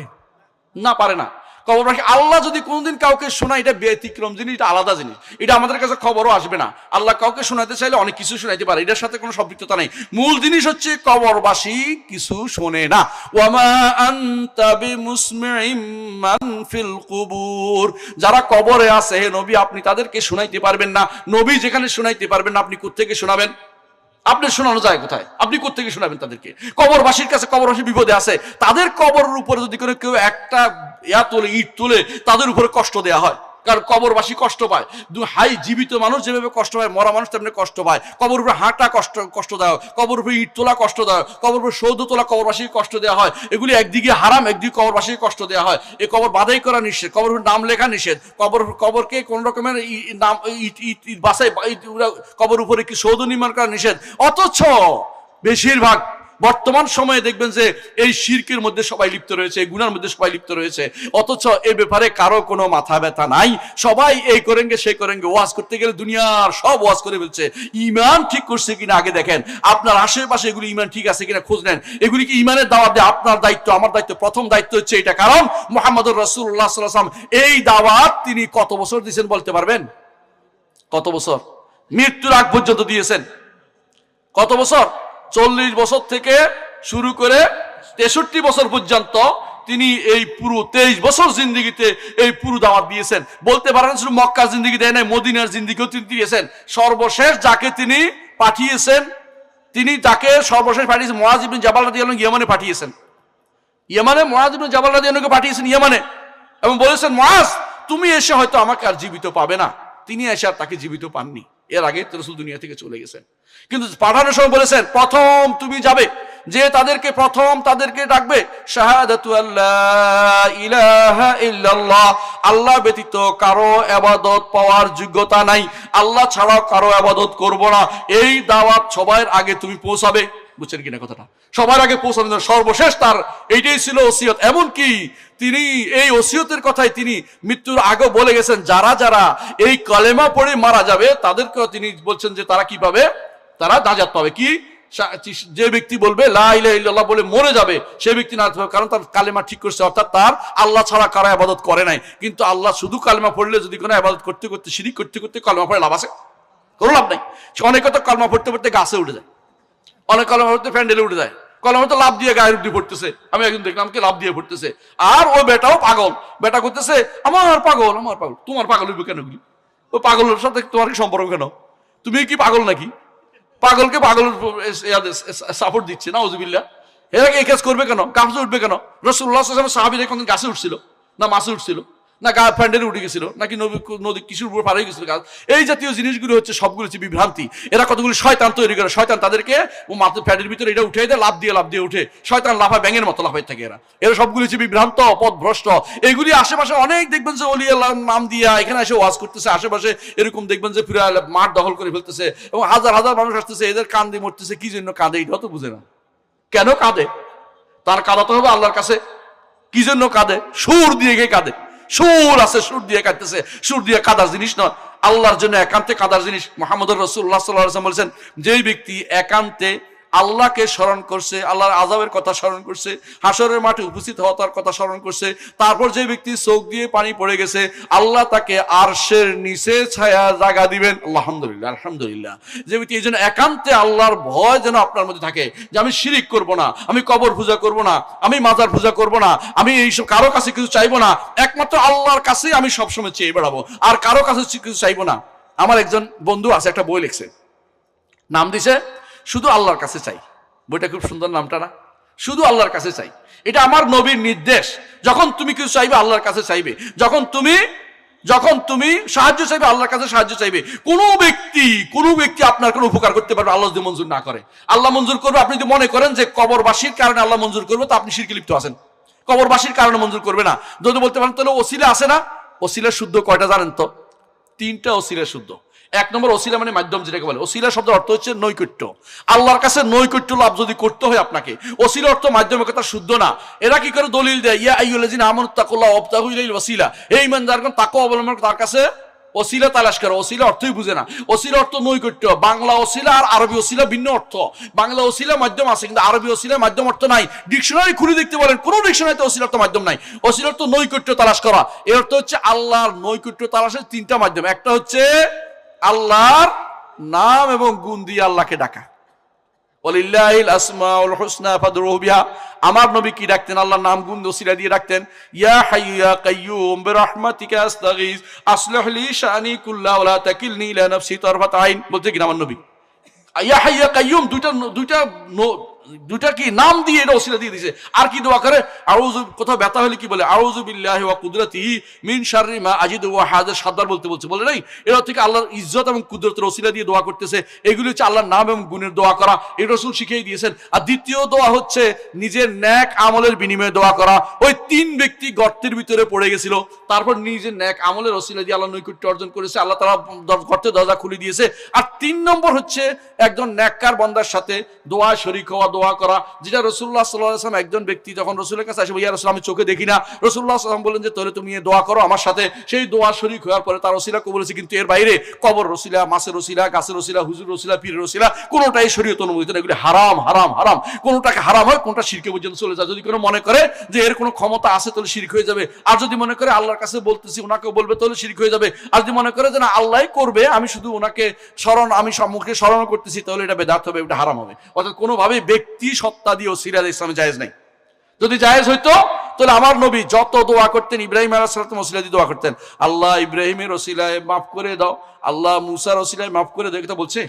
না? পারে না। কবরবাসী আল্লাহ যদি কোনোদিন কাউকে শোনায়, এটা ব্যতিক্রম জিনিস, এটা আলাদা জিনিস, এটা আমাদের কাছে খবরও আসবে না। আল্লাহ কাউকে শোনাতে চাইলে অনেক কিছু শোনাইতে পারে, এটার সাথে কোনো সম্পৃক্ততা নেই। মূল জিনিস হচ্ছে কবরবাসী কিছু শোনে না। ওয়ামা আনতা বিমুসমিইম মান ফিল কুবুর, যারা কবরে আছে হে নবী আপনি তাদেরকে শোনাইতে পারবেন না। নবী যেখানে শোনাইতে পারবেন না, আপনি কোত্থেকে শোনাবেন? আপনি শোনানো যায় কোথায়? আপনি কোত্থেকে শোনাবেন তাদেরকে? কবরবাসীর কাছে কবরবাসী বিপদে আছে, তাদের কবরের উপরে যদি কোনো কেউ একটা ইট তুলে তাদের উপরে কষ্ট দেয়া হয়। কারণ কবরবাসী কষ্ট পায়। হাই জীবিত মানুষ যেভাবে কষ্ট পায়, মরা মানুষ তেমনি কষ্ট পায়। কবর উপরে হাঁটা কষ্ট দেওয়া হয়, কবর উপরে ইট তোলা কষ্ট দেওয়া হয়, কবর উপরে সৌধ তোলা কবরবাসীকে কষ্ট দেওয়া হয়। এগুলি একদিকে হারাম, একদিকে কবরবাসীকে কষ্ট দেওয়া হয়। এই কবর বাধাই করা নিষেধ, কবর উপরে নাম লেখা নিষেধ, কবরকে কোন রকমের নাম বাসায় কবর উপরে কি সৌধ নির্মাণ করা নিষেধ। অথচ বেশিরভাগ বর্তমান সময়ে দেখবেন যে এই শিরকের মধ্যে সবাই লিপ্ত রয়েছে, এই গুনার মধ্যে সবাই লিপ্ত রয়েছে। অথচ এই ব্যাপারে কারো কোনো মাথা ব্যথা নাই। সবাই এই করেনগে সেই করেনগে, ওয়াজ করতে গেলে দুনিয়ার সব ওয়াজ করে ফেলছে। ঈমান ঠিক করছে কিনা আগে দেখেন, আপনার আশেপাশে এগুলি ঈমান ঠিক আছে কিনা খোঁজ নেন। এগুলি কি ঈমানের দাওয়াত দেয়? আপনার দায়িত্ব, আমার দায়িত্ব, প্রথম দায়িত্ব হচ্ছে এটা। কারণ মুহাম্মদুর রাসূলুল্লাহ সাল্লাল্লাহু আলাইহি ওয়াসাল্লাম এই দাওয়াত তিনি কত বছর দিয়েছেন বলতে পারবেন? কত বছর? মৃত্যুর আগ পর্যন্ত দিয়েছেন। কত বছর? 40 বছর থেকে শুরু করে 63 বছর পর্যন্ত তিনি এই পুরো 23 বছর জিন্দেগিতে এই পুরো দাওয়াত দিয়েছেন। বলতে পারেন শুধু মক্কার জিন্দেগি দেয় নাই, মদিনার জিন্দেগিও তিনি দিয়েছেন। সর্বশেষ যাকে তিনি পাঠিয়েছেন, তিনি যাকে সর্বশেষ পাঠিয়েছেন মুআয ইবনে জাবাল রাদিয়াল্লাহু আনহু ইয়েমেনে পাঠিয়েছেন। ইয়েমেনে মুআয ইবনে জাবাল রাদিয়াল্লাহু আনহুকে পাঠিয়েছেন ইয়েমেনে, এবং বলেছেন মুআয তুমি এসে হয়তো আমাকে আর জীবিত পাবে না। তিনি এসে আর তাকে জীবিত পাননি, এর আগে রাসূল দুনিয়া থেকে চলে গেছেন। কিন্তু পাঠানোর সময় বলেছেন প্রথম তুমি যাবে, যে তাদেরকে ডাকবে শাহাদাতু আল্লা ইলাহা ইল্লাল্লাহ, আল্লাহ ব্যতীত কারো ইবাদত পাওয়ার যোগ্যতা নাই, আল্লাহ ছাড়া কারো ইবাদত করব না। এই দাওয়াত সবার আগে তুমি পৌঁছাবে। বুঝছেন কিনা কথাটা? সবার আগে পৌঁছাবে। সর্বশেষ তার এইটাই ছিল ওসিয়ত। এমন কি তিনি এই ওসিয়তের কথাই তিনি মৃত্যুর আগে বলে গেছেন, যারা যারা এই কালেমা পড়ে মারা যাবে তাদেরকেও তিনি বলছেন যে তারা কি পাবে? তারা নাজাত পাবে। কি? যে ব্যক্তি বলবে লা ইলাহা ইল্লাল্লাহ বলে মরে যাবে সে ব্যক্তি নাজাত পাবে, কারণ তার কালেমা ঠিক করছে, অর্থাৎ তার আল্লাহ ছাড়া কারো ইবাদত করে নাই। কিন্তু আল্লাহ শুধু কালেমা পড়লে যদি কোনো ইবাদত করতে করতে শিরিক করতে করতে কালেমা পড়ে লাভ আছে? কোনো লাভ নাই। অনেকে তো কালেমা পড়তে পড়তে গাছে উঠে যায়, অনেক কালেমা পড়তে প্যান্ডেলে উঠে যায়, কলমে তো লাভ দিয়ে গায়ের উপরে পড়তেছে। আমি একজন দেখলাম কি লাভ দিয়ে পড়তেছে, আর ওই বেটাও পাগল। বেটা করতেছে আমার পাগল। তোমার পাগল হইবে কেন? ওই পাগলের সাথে তোমার কি সম্পর্ক কেন? তুমি কি পাগল নাকি? পাগলকে পাগল সাপোর্ট দিচ্ছে না, নাউজুবিল্লাহ। এর আগে এই কাজ করবে কেন? গাছে উঠবে কেন? রাসূলুল্লাহ সাল্লাল্লাহু আলাইহি ওয়াসাল্লাম সাহাবীরা কোনদিন গাছে উঠছিল না? মাছে উঠছিল না? প্যান্ডেলে উঠে গেছিল নাকি? নদী কিশোর উপর পার হয়ে গেছিল গাছ? এই জাতীয় জিনিসগুলো হচ্ছে সবগুলো হচ্ছে বিভ্রান্তি। এরা কতগুলো শয়তান তৈরি করে, শয়তান তাদেরকে ও মাথা প্যান্ডের ভিতরে এটা উঠে দেয়, লাভ দিয়ে উঠে, শয়তান লাফায় ব্যাঙের মতো লাফায় থাকে। এরা সবগুলো হচ্ছে বিভ্রান্ত, পথভ্রষ্ট। এইগুলি আশেপাশে অনেক দেখবেন যে ওলি আল্লাহর নাম দিয়া এখানে এসে ওয়াজ করতেছে, আশেপাশে এরকম দেখবেন যে পুরো মাঠ দখল করে ফেলতেছে, এবং হাজার হাজার মানুষ আসতেছে, এদের কান দিয়ে মরতেছে। কি জন্য কাঁদে? এটা তো বুঝে না। কেন কাঁদে? তার কাঁদাতে হবে আল্লাহর কাছে। কি জন্য কাঁদে? সুর দিয়ে গিয়ে কাঁদে। সুর আছে, সুর দিয়ে কাঁদতেছে। সুর দিয়ে কাঁদার জিনিস নয়, আল্লাহর জন্য একান্তে কাঁদার জিনিস। মুহাম্মদুর রাসূলুল্লাহ সাল্লাল্লাহু আলাইহি ওয়াসাল্লাম বলেছেন, যেই ব্যক্তি একান্তে আল্লাহকে স্মরণ করছে, আল্লাহর আযাবের কথা স্মরণ করছে, হাসরের মাঠে উপস্থিত হওয়ার কথা স্মরণ করছে, তারপর যে ব্যক্তি চোখ দিয়ে পানি পড়ে গেছে, আল্লাহ তাকে আরশের নিচে ছায়া জায়গা দিবেন। আলহামদুলিল্লাহ, আলহামদুলিল্লাহ। যে ব্যক্তি এই জন্য একান্তে আল্লাহর ভয় যেন আপনার মধ্যে থাকে, যে আমি শিরিক করব না, আমি কবর পূজা করব না, আমি মাজার পূজা করব না, আমি এইসব কারো কাছে কিছু চাইবো না, একমাত্র আল্লাহর কাছে আমি সবসময় চেয়ে বেড়াবো, আর কারো কাছে কিছু চাইবো না। আমার একজন বন্ধু আছে, একটা বই লিখছে, নাম দিছে শুধু আল্লাহর কাছে চাই। বইটা খুব সুন্দর নামটা না, শুধু আল্লাহর কাছে চাই। এটা আমার নবীর নির্দেশ। যখন তুমি কিছু চাইবে আল্লাহর কাছে চাইবে, যখন তুমি সাহায্য চাইবে আল্লাহর কাছে সাহায্য চাইবে। কোনো ব্যক্তি আপনার কোনো উপকার করতে পারবে আল্লাহ যদি মঞ্জুর না করে। আল্লাহ মঞ্জুর করবে, আপনি যদি মনে করেন যে কবরবাসীর কারণে আল্লাহ মঞ্জুর করবে, তো আপনি শিরকে লিপ্ত আছেন। কবরবাসীর কারণে মঞ্জুর করবে না। যদি বলতে পারেন তাহলে ওসিলা আছে না, ওসিলা শুদ্ধ কয়টা জানেন তো? 3টা ওসিলা শুদ্ধ। 1 নম্বর ওসিলা মানে মাধ্যম, যেটাকে বলে। ওসিলা শব্দের অর্থ হচ্ছে নৈকট্য। আল্লাহর কাছে নৈকট্য লাভ যদি করতে হয় আপনাকে, ওসিলা অর্থ মাধ্যমের কথা শুদ্ধ না। এরা কি করে দলিল দেয়, ইয়া আইয়ুহাল্লাযিনা আমানুত্তাকুল্লাহ ওয়াবতাগু ইলাইহিল ওয়াসিলা, হে ঈমানদারগণ তাকওয়া অবলম্বন তার কাছে ওসিলা তালাশ করো। ওসিলা অর্থই বুঝে না। ওসিলা অর্থ নৈকট্য। বাংলা ওসিলা আর আরবি ওসিলা ভিন্ন অর্থ। বাংলা ওসিলা মাধ্যম আছে, কিন্তু আরবি ওসিলা মাধ্যম অর্থ নাই। ডিকশনারি খুলে দেখতে বলেন, কোন ডিকশনারিতে ওসিলা অর্থ মাধ্যম নাই। ওসিলা অর্থ নৈকট্য তালাশ করা। এর অর্থ হচ্ছে আল্লাহর নৈকট্য তালাশের 3টা মাধ্যম। একটা হচ্ছে আল্লাহর নাম এবং গুণ দিয়ে আল্লাহকে ডাকা। ওয়ালিল্লাহিল আসমাউল হুসনা ফাদউহু বিহা। আমার নবী কি ডাকতেন? আল্লাহর নাম গুণ ওসিলা দিয়ে ডাকতেন। ইয়া হাইয়্যু ইয়া কাইয়্যুম বিরহমাতিকা আস্তাগীস আসলিহ লি শানি কুল্লাহু ওয়া লা তাকিলনি ইলা নাফসি তারফাত আইন। বলতে কি আমার নবী ইয়া হাইয়্যু ইয়া কাইয়্যুম দুইটা কি নাম দিয়ে এটা ওসিলা দিয়ে দিয়েছে। আর কি দোয়া করে? আউযু, কোথাও ব্যথা হলে কি বলে? আউযু বিল্লাহি ওয়া কুদরাতিহি মিন শাররি মা আজিদু ওয়া হাযা। 7 বার বলতে বলে নাই? এর থেকে আল্লাহর ইজ্জত এবং কুদরতের ওসিলা দিয়ে দোয়া করতেছে। এগুলি হচ্ছে আল্লাহর নাম এবং গুণের দোয়া করা। এই রাসূল শিখিয়ে দিয়েছেন। আর দ্বিতীয় দোয়া হচ্ছে নিজের নেক আমলের বিনিময়ে দোয়া করা। ওই 3 ব্যক্তি গর্তের ভিতরে পড়ে গেছিল, তারপর নিজের নেক আমলের ওসিলা দিয়ে আল্লাহ নৈকট্য অর্জন করেছে, আল্লাহ তাআলা গর্তের দরজা খুলে দিয়েছে। আর 3 নম্বর হচ্ছে একজন নেককার বান্দার সাথে দোয়া শরীক হওয়া, দোয়া করা, যেটা রাসূলুল্লাহ সাল্লাল্লাহু আলাইহি ওয়াসাল্লাম একজন ব্যক্তি যখন রাসূলের কাছে আসে, ইয়া রাসূল আমি চোখে দেখি না, রাসূলুল্লাহ সাল্লাল্লাহু আলাইহি ওয়াসাল্লাম বলেন যে তাহলে তুমি দোয়া করো আমার সাথে। সেই দোয়া শরীক হওয়ার পরে তার ওসিলা কবুল হয়েছে। কিন্তু এর বাইরে কবর ওসিলা, মাছের ওসিলা, গাছের ওসিলা, হুজুর ওসিলা, পীরের ওসিলা কোনোটাই শরীয়ত অনুমোদিত না। এগুলি হারাম হারাম হারাম। কোনোটাকে হারাম হয়, কোনটা শিরকে পর্যন্ত চলে যায়। যদি কোনো মনে করে যে এর কোনো ক্ষমতা আছে তাহলে শিরক হয়ে যাবে। আর যদি মনে করে আল্লাহর কাছে বলতেছি ওনাকেও বলবে তাহলে শিরক হয়ে যাবে। আর যদি মনে করে যে না আল্লাহই করবে, আমি শুধু ওনাকে আমি সম্মুখে স্মরণ করতেছি, তাহলে এটা বেদাত হবে, এটা হারাম হবে। অর্থাৎ কোনোভাবেই ব্যক্তি সত্তা দিয়ে ওসিলা ইসলামে জায়েজ নাই। যদি জায়েজ হইতো তাহলে আমার নবী যত দোয়া করতেন, ইব্রাহিম আলাইহিস সালাম ওসিলা দিয়ে দোয়া করতেন, আল্লাহ ইব্রাহিমের ওসিলায় মাফ করে দাও, আল্লাহ মুসার ওসিলায় মাফ করে দাও। এটা বলছে?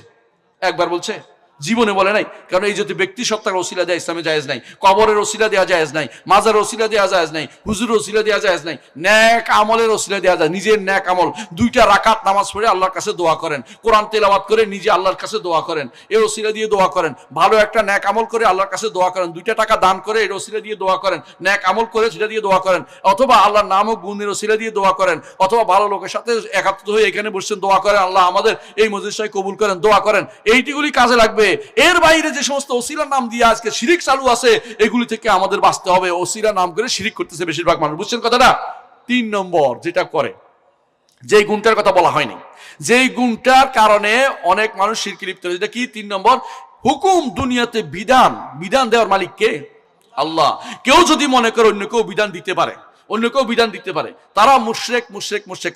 একবার বলছে? জীবনে বলে নাই। কারণ এই যদি ব্যক্তি সত্তার ওসিলা দেয়া ইসলামে জায়েজ নাই। কবরের ওসিলা দেওয়া জায়েজ নাই, মাজার ওসিলা দেওয়া জায়েজ নাই, হুজুরের ওসিলা দেওয়া জায়েজ নাই। নেক আমলের ওসিলা দেওয়া যায়। নিজের নেক আমল 2টা রাকাত নামাজ পড়ে আল্লাহর কাছে দোয়া করেন, কোরআন তেলাওয়াত করে নিজে আল্লাহর কাছে দোয়া করেন, এই ওসিলা দিয়ে দোয়া করেন। ভালো একটা নেক আমল করে আল্লাহর কাছে দোয়া করেন। 2টা টাকা দান করে এই ওসিলা দিয়ে দোয়া করেন, নেক আমল করে সেটা দিয়ে দোয়া করেন। অথবা আল্লাহর নাম ও গুণের ওসিলা দিয়ে দোয়া করেন। অথবা ভালো লোকের সাথে একাত্রিত হয়ে এখানে বসছেন, দোয়া করেন আল্লাহ আমাদের এই মজলিসটাকে কবুল করেন, দোয়া করেন। এইটিগুলি কাজে লাগবে। এর বাইরে যে সমস্ত ওসিলার নাম দিয়ে আজকে শিরিক চালু আছে, এগুলি থেকে আমাদের বাঁচতে হবে। ওসিলা নাম করে শিরিক করতেছে বেশিরভাগ মানুষ। বুঝছেন কথাটা? 3 নম্বর যেটা করে, যেই গুণটার কথা বলা হয়নি, যেই গুণটার কারণে অনেক মানুষ শিরকে লিপ্ত হয়েছে, যেটা কি? 3 নম্বর, হুকুম। দুনিয়াতে বিধান দেওয়ার মালিক কে? আল্লাহ। কেউ যদি মনে করে অন্য কেউ বিধান দিতে পারে, তারা মুশরিক।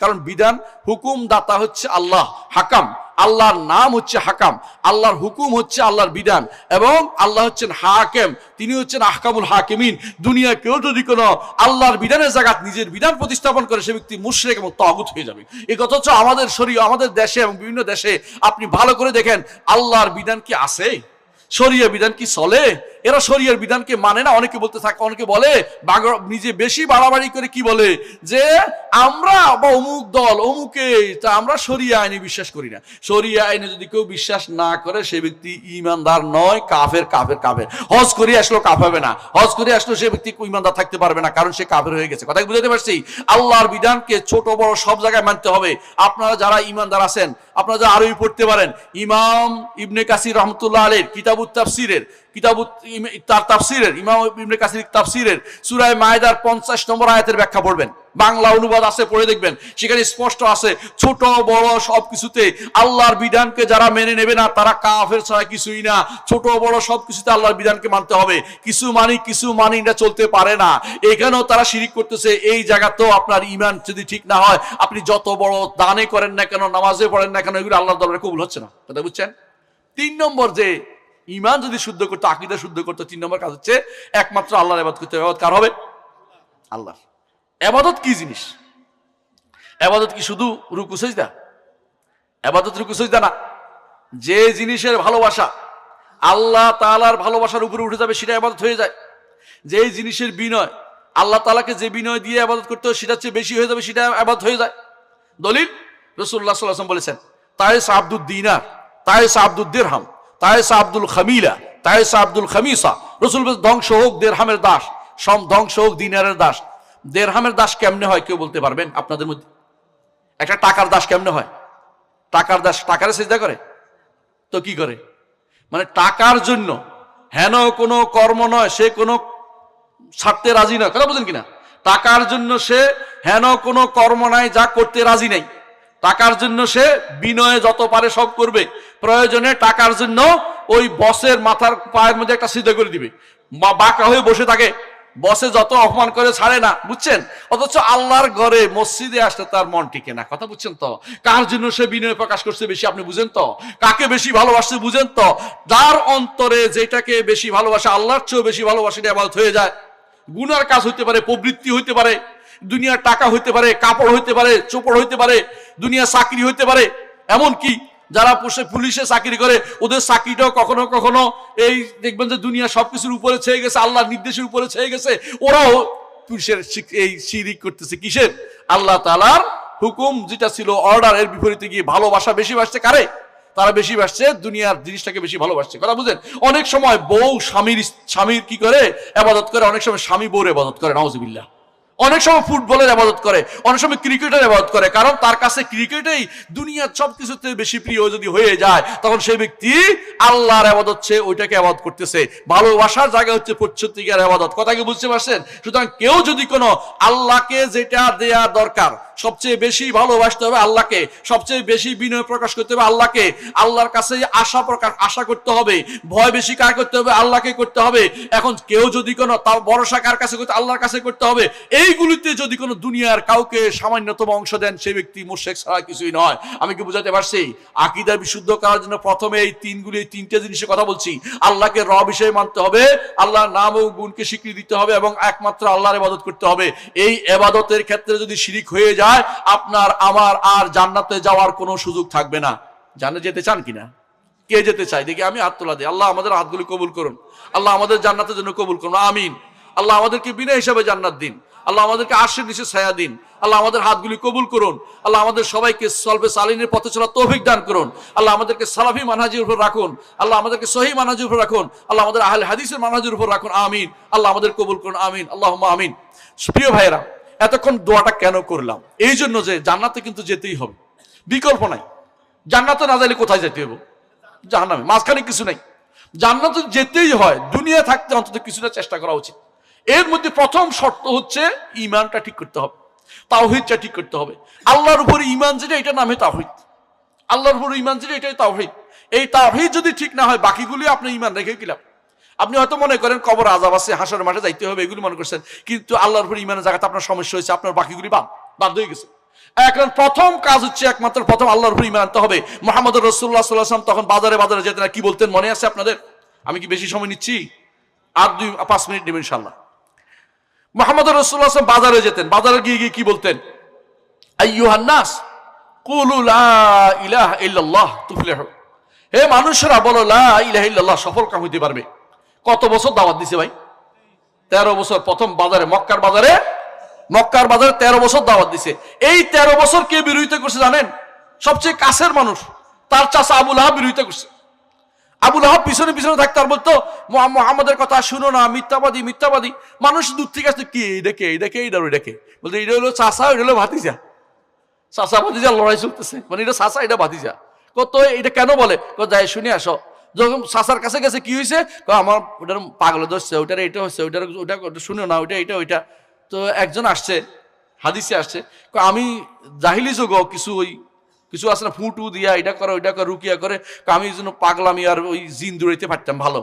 কারণ বিধান, হুকুম দাতা হচ্ছে আল্লাহ, হাকাম। আল্লাহর নাম হচ্ছে হাকাম, আল্লাহর হুকুম হচ্ছে আল্লাহর বিধান, এবং আল্লাহ হচ্ছেন হাকিম, তিনি হচ্ছেন আহকামুল হাকিমিন। দুনিয়া কেউ যদি কোনো আল্লাহর বিধানের জায়গায় নিজের বিধান প্রতিস্থাপন করে, সে ব্যক্তি মুশরিক এবং তাগুত হয়ে যাবে। এই কথা হচ্ছে আমাদের শরীয়ত, আমাদের দেশে এবং বিভিন্ন দেশে আপনি ভালো করে দেখেন, আল্লাহর বিধান কি আছে? শরীয় বিধান কি চলে? এরা শরীয়র বিধানকে মানে না। অনেকে বলতে থাকে, অনেকে বলে নিজে বেশি বাড়াবাড়ি করে কি বলে যে আমরা বা অমুক দল অমুকে, তা আমরা শরিয়া আইনে বিশ্বাস করি না। শরিয়া আইনে যদি কেউ বিশ্বাস না করে, সে ব্যক্তি ঈমানদার নয়, কাফের। হজ করে আসলো কাফের হবে না, হজ করে আসলো সে ব্যক্তি ঈমানদার থাকতে পারবে না, কারণ সে কাফের হয়ে গেছে। কথা বুঝাতে পারছি? আল্লাহর বিধানকে ছোট বড় সব জায়গায় মানতে হবে। আপনারা যারা ঈমানদার আছেন, আপনারা যারা আরবি পড়তে পারেন, ইমাম ইবনে কাসির রহমতুল্লাহ আলাইহির কিতাবুত তাফসীরের তার তাফসিরের ইমাম ইবনে কাসির তাফসিরের সূরা মায়েদার 50 নম্বর আয়াতের ব্যাখ্যা পড়বেন, বাংলা অনুবাদ আছে, পড়ে দেখবেন। সেখানে স্পষ্ট আছে ছোট বড় সবকিছুতে আল্লাহর বিধানকে যারা মেনে নেবে না তারা কাফের ছাড়া কিছুই না। ছোট বড় সবকিছুতে আল্লাহর বিধানকে মানতে হবে। কিছু মানি এটা চলতে পারে না। এখানেও তারা শিরিক করতেছে। এই জায়গাতেও আপনার ঈমান যদি ঠিক না হয়, আপনি যত বড় দানে করেন না কেন, নামাজে পড়েন না কেন, এগুলো আল্লাহর দরবারে কবুল হচ্ছে না। কথা বুঝছেন? 3 নম্বর যে ঈমান যদি শুদ্ধ করতে, আকীদা শুদ্ধ করতে, 3 নম্বর কাজ হচ্ছে একমাত্র আল্লাহর ইবাদত করতে হবে। ইবাদত কার হবে? আল্লাহর। ইবাদত কি জিনিস? ইবাদত কি শুধু রুকু সিজদা? ইবাদত রুকু সিজদা না। যে জিনিসের ভালোবাসা আল্লাহ তাআলার ভালোবাসার উপরে উঠে যাবে সেটা ইবাদত হয়ে যায়। যে জিনিসের বিনয় আল্লাহ তাআলাকে যে বিনয় দিয়ে ইবাদত করতে হয় সেটা চেয়ে বেশি হয়ে যাবে, সেটা ইবাদত হয়ে যায়। দলিল রাসূলুল্লাহ সাল্লাল্লাহু আলাইহি ওয়াসাল্লাম বলেছেন, তাইস আব্দুদ দিনার, তাইস আব্দুদ দিরহাম, তাইস আব্দুল খামিলা, তাইস আব্দুল খামিসা। রাসূল বলেন, ধ্বংস হোক দিরহামের দাস, ধ্বংস হোক দিনারের দাস। দিরহামের দাস কেমনে হয় কেউ বলতে পারবেন আপনাদের মধ্যে? একটা টাকার দাস কেমনে হয়? টাকার দাস টাকারে সিজদা করে তো কি করে? মানে টাকার জন্য হেন কোনো কর্ম নয়, সে কোনো ছাড়তে রাজি নয়। কথা বুঝেন কিনা? টাকার জন্য সে হেন কোনো কর্ম নাই যা করতে রাজি নাই। টাকার জন্য সে বিনয়ে যত পারে সব করবে। প্রয়োজনে টাকার জন্য ওই বসের মাথার পায়ের মধ্যে একটা সিজদা করে দিবে, বাঁকা হয়ে বসে থাকে। বসে যত অপমান করে ছাড়ে না, বুঝছেন? অথচ আল্লাহর ঘরে মসজিদে আসতে তার মন টিকে না। কথা বুঝছেন তো? কার জন্য সে বিনয় প্রকাশ করছে বেশি আপনি বুঝেন তো? কাকে বেশি ভালোবাসছে বুঝেন তো? যার অন্তরে যেটাকে বেশি ভালোবাসে, আল্লাহর চেয়েও বেশি ভালোবাসে, এটা ইবাদত হয়ে যায়। গুনার কাজ হইতে পারে, প্রবৃত্তি হইতে পারে, দুনিয়ার টাকা হইতে পারে, কাপড় হইতে পারে, চোপড় হইতে পারে, দুনিয়ার চাকরি হইতে পারে। এমন কি যারা পুলিশে চাকরি করে ওদের চাকরিটাও কখনো কখনো এই দেখবেন যে দুনিয়া সবকিছুর উপরে ছেয়ে গেছে, আল্লাহর নির্দেশের উপরে ছেয়ে গেছে। ওরাও পুলিশের এই শিরিক করতেছে। কিসের? আল্লাহ তাআলার হুকুম যেটা ছিল অর্ডার, এর বিপরীতে গিয়ে ভালোবাসা বেশি বাসছে কারে? তারা বেশি বাসছে দুনিয়ার জিনিসটাকে বেশি ভালোবাসছে। কথা বুঝেন? অনেক সময় বউ স্বামীর কি করে? ইবাদত করে। অনেক সময় স্বামী বউর ইবাদত করে, নাউজুবিল্লাহ। অনেক সময় ফুটবলের ইবাদত করে, অনেক সময় ক্রিকেটের ইবাদত করে। কারণ তার কাছে ক্রিকেটেই দুনিয়ার সবকিছুতে বেশি প্রিয় যদি হয়ে যায়, তখন সেই ব্যক্তি আল্লাহর ইবাদত চেয়ে ওইটাকে ইবাদত করতেছে। ভালোবাসার জায়গা হচ্ছে পশ্চাৎপদের ইবাদত। কথা কি বুঝতে পারছেন? সুতরাং কেউ যদি কোনো আল্লাহকে যেটা দেয়া দরকার, সবচেয়ে বেশি ভালোবাসতে হবে আল্লাহকে, সবচেয়ে বেশি বিনয় প্রকাশ করতে হবে আল্লাহকে, আল্লাহর কাছে আশা করতে হবে, ভয় বেশি কার করতে হবে? আল্লাহকে করতে হবে। এখন কেউ যদি কোনো তার ভরসা কার কাছে করতে? আল্লাহর কাছে করতে হবে। এইগুলিতে যদি কোনো দুনিয়ার কাউকে সামান্যতম অংশ দেন, সেই ব্যক্তি মুশরিক ছাড়া কিছুই নয়। আমি কি বুঝাতে পারছি? আকীদা বিশুদ্ধ করার জন্য প্রথমে এই তিনটে জিনিসের কথা বলছি। আল্লাহকে রব হিসেবে মানতে হবে, আল্লাহর নাম ও গুণকে স্বীকৃতি দিতে হবে, এবং একমাত্র আল্লাহর ইবাদত করতে হবে। এই ইবাদতের ক্ষেত্রে যদি শিরিক হয়ে যায়, আপনার আমার আর জান্নাতে যাওয়ার কোনো সুযোগ থাকবে না। জান্নাতে যেতে চান কিনা? কে যেতে চায় দেখি? আমি হাত তোলা দিই। আল্লাহ আমাদের হাতগুলি কবুল করুন। আল্লাহ আমাদের জান্নাতের জন্য কবুল করুন, আমিন। আল্লাহ আমাদেরকে বিনা হিসাবে জান্নাত দিন। আল্লাহ আমাদেরকে আরশের নিচে ছায়া দিন। আল্লাহ আমাদের হাতগুলি কবুল করুন। আল্লাহ আমাদের সবাইকে সলবে সালিনের পথে চলার তৌফিক দান করুন। আল্লাহ আমাদেরকে সালাফি মানহাজের উপর রাখুন। আল্লাহ আমাদেরকে সহিহ মানহাজের উপর রাখুন। আল্লাহ আমাদের আহলে হাদিসের মানহাজের উপর রাখুন, আমিন। আল্লাহ আমাদের কবুল করুন, আমিন। আল্লাহুম্মা আমিন। প্রিয় ভাইয়েরা, এতক্ষণ দোয়াটা কেন করলাম? এই জন্য যে জান্নাতে কিন্তু যেতেই হবে, বিকল্প নাই। জান্নাতে না যাইলে কোথায় যেতে হবে? জাহান্নামে। মাঝখানে কিছু নাই। জান্নাতে যেতেই হয়। দুনিয়া থাকতে অন্তত কিছুটা চেষ্টা করা উচিত। এর মধ্যে প্রথম শর্ত হচ্ছে ঈমানটা ঠিক করতে হবে, তাওহীদটা ঠিক করতে হবে। আল্লাহর উপরে ঈমান যেটা, এটা নামে তাওহীদ। আল্লাহর উপরে ঈমান যেটা, এটাই তাওহীদ। এই তাওহীদ যদি ঠিক না হয়, বাকিগুলি আপনি ঈমান রেখে কি লাভ? আপনি হয়তো মনে করেন কবর আযাব আছে, হাসরের মাঠে যাইতে হবে, এগুলি মনে করছেন, কিন্তু আল্লাহর উপরে ঈমানের জায়গাতে আপনার সমস্যা হয়েছে, আপনার বাকিগুলি বাদ হয়ে গেছে। এখন প্রথম কাজ হচ্ছে প্রথম আল্লাহর উপরে ঈমান আনতে হবে। মুহাম্মদুর রাসূলুল্লাহ সাল্লাল্লাহু আলাইহি ওয়াসাল্লাম তখন বাজারে যেতেন, কি বলতেন মনে আছে আপনাদের? আমি কি বেশি সময় নিচ্ছি? আর 5 মিনিট নেবেন ইনশাআল্লাহ। মুহাম্মদুর রাসূলুল্লাহ সাল্লাল্লাহু আলাইহি ওয়াসাল্লাম বাজারে যেতেন, বাজারে গিয়ে কি বলতেন? আইয়ুহান নাস কুলু লা ইলাহা ইল্লাল্লাহ তুফলিহু। হে মানুষেরা, বলো লা ইলাহা ইল্লাল্লাহ, সফল কাম হইতে পারবে। কত বছর দাওয়াত দিছে ভাই? 13 বছর। প্রথম বাজারে, মক্কার বাজারে 13 বছর দাওয়াত দিছে। এই 13 বছর কে বিরোধিতা করছে জানেন? সবচেয়ে কাছের মানুষ, তার চাচা আবু লাহাব বিরোধিতা করছে। আবু লাহাব পিছনে থাকতে আর বলতো, মুহাম্মাদের কথা শুনো না, মিথ্যাবাদী। মানুষ দূর থেকে আসতো, কি দেখে বলতে, এটা হলো চাচা, এটা হলো ভাতিজা। চাচা ভাতিজা লড়াই চলতেছে, মানে এটা চাচা, এটা ভাতিজা। কত এটা কেন বলে? যাই শুনে আসো, যখন চাচার কাছে গেছে কি হয়েছে, আমার ওটার পাগল ধরছে, ওটার এটা হচ্ছে, ওটা শুনে না, ওইটা এটা ওইটা। তো একজন আসছে, হাদিসে আসছে, আমি জাহিলি যোগ কিছু আছে না, ফুটু দিয়া এটা করে ওইটা করে রুকিয়া করে, আমি এই জন্য পাগলামি আর ওই জিন দৌড়াইতে পারতাম ভালো,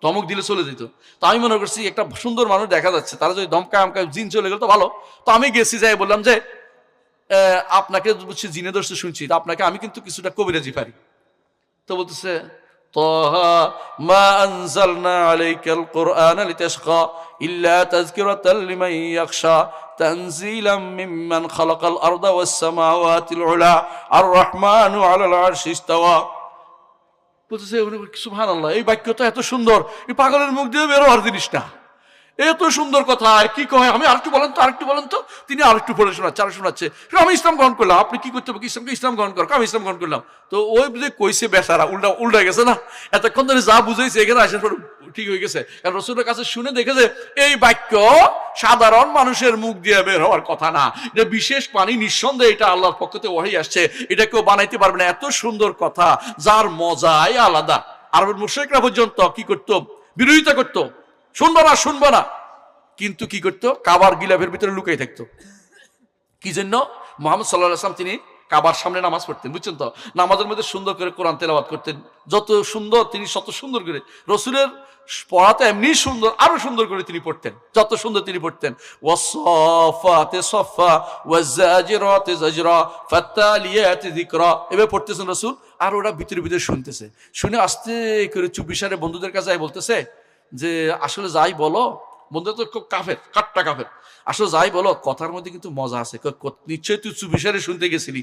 ধমক দিলে চলে যেত। তো আমি মনে করছি একটা সুন্দর মানুষ দেখা যাচ্ছে, তারা যদি ধমকা আমকা জিন চলে গেল তো ভালো। তো আমি গেছি, যাই বললাম যে আপনাকে বুঝছি জিনে দোষ শুনছি, তো আপনাকে আমি কিন্তু কিছুটা কবিরাজি পারি। তো বলতেছে তাহা মা আনজালনা আলাইকাল কুরআনা লিতাশকা ইল্লা তাযকিরাতাল লিমান ইয়াখশা তানজিলাম মিম্মান খালাকাল আরদা ওয়াস সামাওয়াতিল উলা আর রহমানু আলাল আরশি ইস্তাওয়া। বলতেছে সুবহানাল্লাহ, এই বাক্য তো এত সুন্দর, এই পাগলের মুখ দিয়ে বের হওয়ার জিনিস না, এত সুন্দর কথা কি কয়, আমি আরেকটু বলেন তো। তিনি আরেকটু পড়ে শোনাচ্ছে, আমি ইসলাম গ্রহণ করলাম। আপনি কি করতে হবে, ইসলাম গ্রহণ করো, আমি ইসলাম গ্রহণ করলাম। তো ওই যে কইছে বেচারা উল্টা গেছে না, এতক্ষণ ধরে যা বুঝাইছে এখানে আসার পর ঠিক হয়ে গেছে। কারণ রাসূলের কাছে শুনে দেখেছে এই বাক্য সাধারণ মানুষের মুখ দিয়ে বের হওয়ার কথা না, এটা বিশেষ পানি, নিঃসন্দেহে এটা আল্লাহর পক্ষ থেকে ওহী আসছে, এটা কেউ বানাইতে পারবে না। এত সুন্দর কথা যার মজাই আলাদা। আরবের মুশরিকরা পর্যন্ত কি করতো, বিরোধিতা করতো, শুনবো না। কিন্তু কি করতো, কাবার গিলাফের ভিতরে লুকাই থাকতো। কি জন্য? মুহাম্মদ সাল্লাল্লাহু আলাইহি ওয়াসাল্লাম তিনি কাবার সামনে নামাজ পড়তেন, বুঝছেন তো, নামাজের মধ্যে সুন্দর করে কোরআন তেলাওয়াত করতেন, যত সুন্দর তিনি তত সুন্দর করে, রসুলের পড়াতে এমনি সুন্দর, আরো সুন্দর করে তিনি পড়তেন, যত সুন্দর তিনি পড়তেন। ওয়াসসাফাতে সফা ওয়াজাজিরাতে জাজরা ফাত্তালিয়াতে যিকরা, এভাবে পড়তেছেন রসুল, আর ওরা ভিতরে ভিতরে শুনতেছে। শুনে আস্তে করে চুপিসারে বন্ধুদের কাছে বলতেছে যে আসলে যাই বলো, বন্ধু তো খুব কাট্টা কাফের, আসলে যাই বলো কথার মধ্যে কিন্তু মজা আছে। নিশ্চয়ই তুই চুপিসারে শুনতে গেছিলি?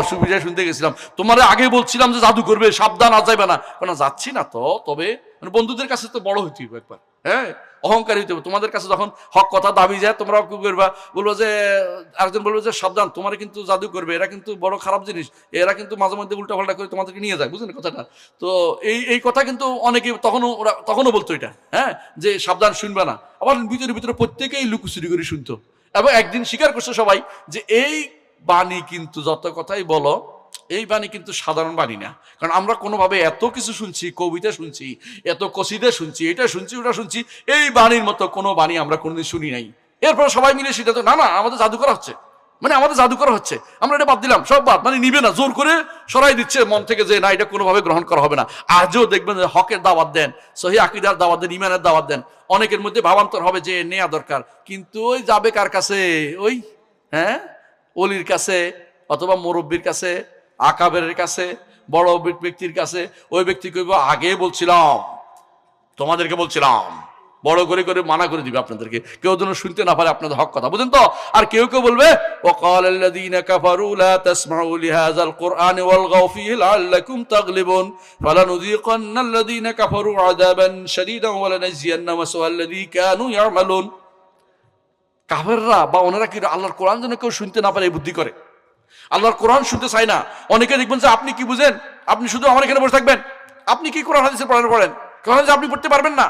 চুপিসারে শুনতে গেছিলাম, তোমার আগে বলছিলাম যে জাদু করবে, সাবধান, আজ যাইবে না। যাচ্ছি না তো, তবে বন্ধুদের কাছে তো বড় হইতে হবে একবার, হ্যাঁ, অহংকারী হইতে হবে। তোমাদের কাছে যখন হক কথা দাবি যায়, তোমরা কি করবা, বলবো যে আরেকজন বলবো যে সাবধান, তোমার কিন্তু জাদু করবে, এরা কিন্তু বড় খারাপ জিনিস, এরা কিন্তু মাঝে মধ্যে উল্টা পাল্টা করে তোমাদেরকে নিয়ে যায়, বুঝলেন কথাটা? তো এই কথা কিন্তু অনেকে তখনও বলতো এটা, হ্যাঁ, যে সাবধান, শুনবে না। আবার ভিতরে প্রত্যেকেই লুকোচুরি করে শুনতো, এবং একদিন স্বীকার করছে সবাই যে এই বাণী কিন্তু যত কথাই বলো, এই বাণী কিন্তু সাধারণ বাণী না। কারণ আমরা কোনোভাবে এত কিছু শুনছি, কবিতা শুনছি, এত কসিদা শুনছি, এটা শুনছি, ওটা শুনছি, এই বাণীর মতো কোনো বাণী আমরা কোনোদিন শুনি নাই। এরপর সবাই মিলে সিদ্ধান্ত, না আমাদের জাদু করা হচ্ছে, আমাদের জাদু করা হচ্ছে, আমরা এটা বাদ দিলাম, সব বাদ, নিবে না, জোর করে সরাই দিচ্ছে মন থেকে যে না, এটা কোনোভাবে গ্রহণ করা হবে না। আজও দেখবেন যে হকের দাওয়াত দেন, সহি আকীদার দাওয়াত দেন, ইমানের দাওয়াত দেন, অনেকের মধ্যে ভাবান্তর হবে যে নেওয়া দরকার, কিন্তু ওই যাবে কার কাছে, ওই অলির কাছে, অথবা মুরব্বীর কাছে, আকাবেরের কাছে, বড় ব্যক্তির কাছে। ওই ব্যক্তি কইব আগে বলছিলাম, তোমাদেরকে বলছিলাম, বড় করে করে মানা করে দিবে আপনাদেরকে, কেউ যেন শুনতে না পারে আপনাদের হক কথা, বুঝেন তো? আর কেউ বলবে ওয়াকাল আল্লাযীনা কাফারু লা তাসমাউ লিহাযাল কুরআনি ওয়ালগাউ ফীহি লাআল্লাকুম তাগলিবুন ফালানুযীকান্নাল্লাযীনা কাফারু আযাবান শাদীদান ওয়া লানাজিয়ান্না মাসওয়াল্লাযী কানু ইয়ামালুন। কাফেররা বা ওনারা কি আল্লাহর কোরআন যেন কেউ শুনতে না পারে এই বুদ্ধি করে, আল্লাহর কোরআন শুনতে চায় না। অনেকে দেখবেন যে আপনি কি বুঝেন, আপনি শুধু আমার এখানে বসে থাকবেন, আপনি কি কোরআন হাদিসে পড়েন, কোরআন হাদিস আপনি পড়তে পারবেন না,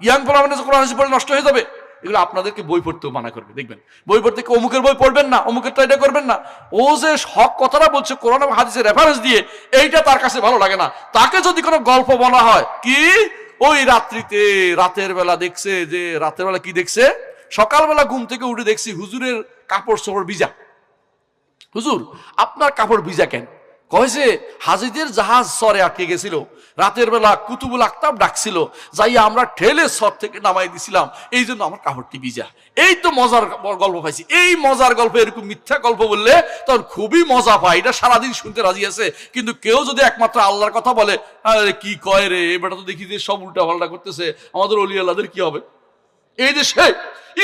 ইয়াং পড়াবেন, কোরআন হাদিস পড়লে নষ্ট হয়ে যাবে। এগুলো আপনাদেরকে বই পড়তেও মানা করবে, দেখবেন বই পড়তে, অমুকের বই পড়বেন না, অমুকেরটা এটা করবেন না। ও যে হক কথাটা বলছে কোরআন এবং হাদিসের রেফারেন্স দিয়ে, এইটা তার কাছে ভালো লাগে না। তাকে যদি কোনো গল্প বলা হয়, কি ওই রাতের বেলা দেখছে, যে রাতের বেলা কি দেখছে, সকালবেলা ঘুম থেকে উঠে দেখছি হুজুরের কাপড় চোপড় ভিজা। হুজুর আপনার কাপড় ভিজা কেন? কয়েছে হাজিদের জাহাজ সরে আটকে গেছিল, রাতের বেলা কুতুবুল আক্তাব ডাকছিল, যাই আমরা ঠেলে সর থেকে নামাই দিছিলাম, এই জন্য আমার কাপড়টি ভিজা। এই তো মজার গল্প পাইছি। এই মজার গল্প, এরকম মিথ্যা গল্প বললে তখন খুবই মজা পায়, এটা সারাদিন শুনতে রাজি আছে। কিন্তু কেউ যদি একমাত্র আল্লাহর কথা বলে, আরে কি কয় রে, এবারটা তো দেখি যে সব উল্টা পাল্টা করতেছে, আমাদের ওলি আল্লাহদের কি হবে? এই দেশে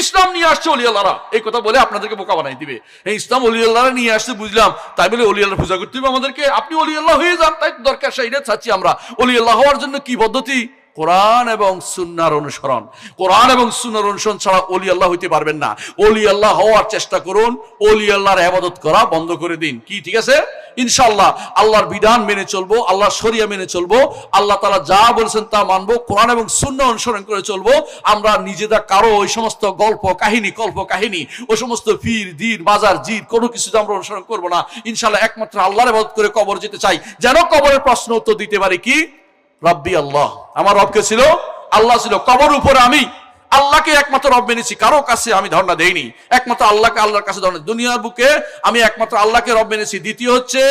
ইসলাম নিয়ে আসছে ওলি আল্লাহরা, এই কথা বলে আপনাদেরকে বোকা বানাই দিবে। এই ইসলাম ওলি আল্লাহরা নিয়ে আসছে বুঝলাম, তাই বলে ওলি আল্লাহ পূজা করতে হবে আমাদেরকে? আপনি ওলি আল্লাহ হয়ে যান, তাই দরকার, সেইটা চাচ্ছি আমরা। ওলি আল্লাহ হওয়ার জন্য কি পদ্ধতি? কোরআন এবং সুন্নাহর অনুসরণ। কোরআন এবং সুন্নাহর অনুসরণ ছাড়া ওলি আল্লাহ হইতে পারবেন না। ওলি আল্লাহ হওয়ার চেষ্টা করুন, ওলি আল্লাহর ইবাদত করা বন্ধ করে দিন। কি ঠিক আছে? ইনশাআল্লাহ আল্লাহর বিধান মেনে চলবো, আল্লাহর শরিয়া মেনে চলবো, আল্লাহ তাআলা যা বলেছেন তা মানবো, কোরআন এবং সুন্নাহ অনুসরণ করে চলবো। আমরা নিজেরা কারো ওই সমস্ত গল্প কাহিনী, ওই সমস্ত পীর দিন বাজার জিদ কোনো কিছু আমরা অনুসরণ করবো না। ইনশাআল্লাহ একমাত্র আল্লাহর ইবাদত করে কবর যেতে চাই, যেন কবরের প্রশ্ন উত্তর দিতে পারি। কি রব্বি আল্লাহ, আমার রবকে ছিল আল্লাহ ছিল। কবর উপরে আমি আল্লাহকে একমাত্র রব মেনেছি, কারো কাছে আমি ধর্ণা দেইনি, একমাত্র আল্লাহকে, আল্লাহর কাছে ধর্ণা। দুনিয়ার বুকে আমি একমাত্র আল্লাহকে রব মেনেছি। দ্বিতীয় হচ্ছে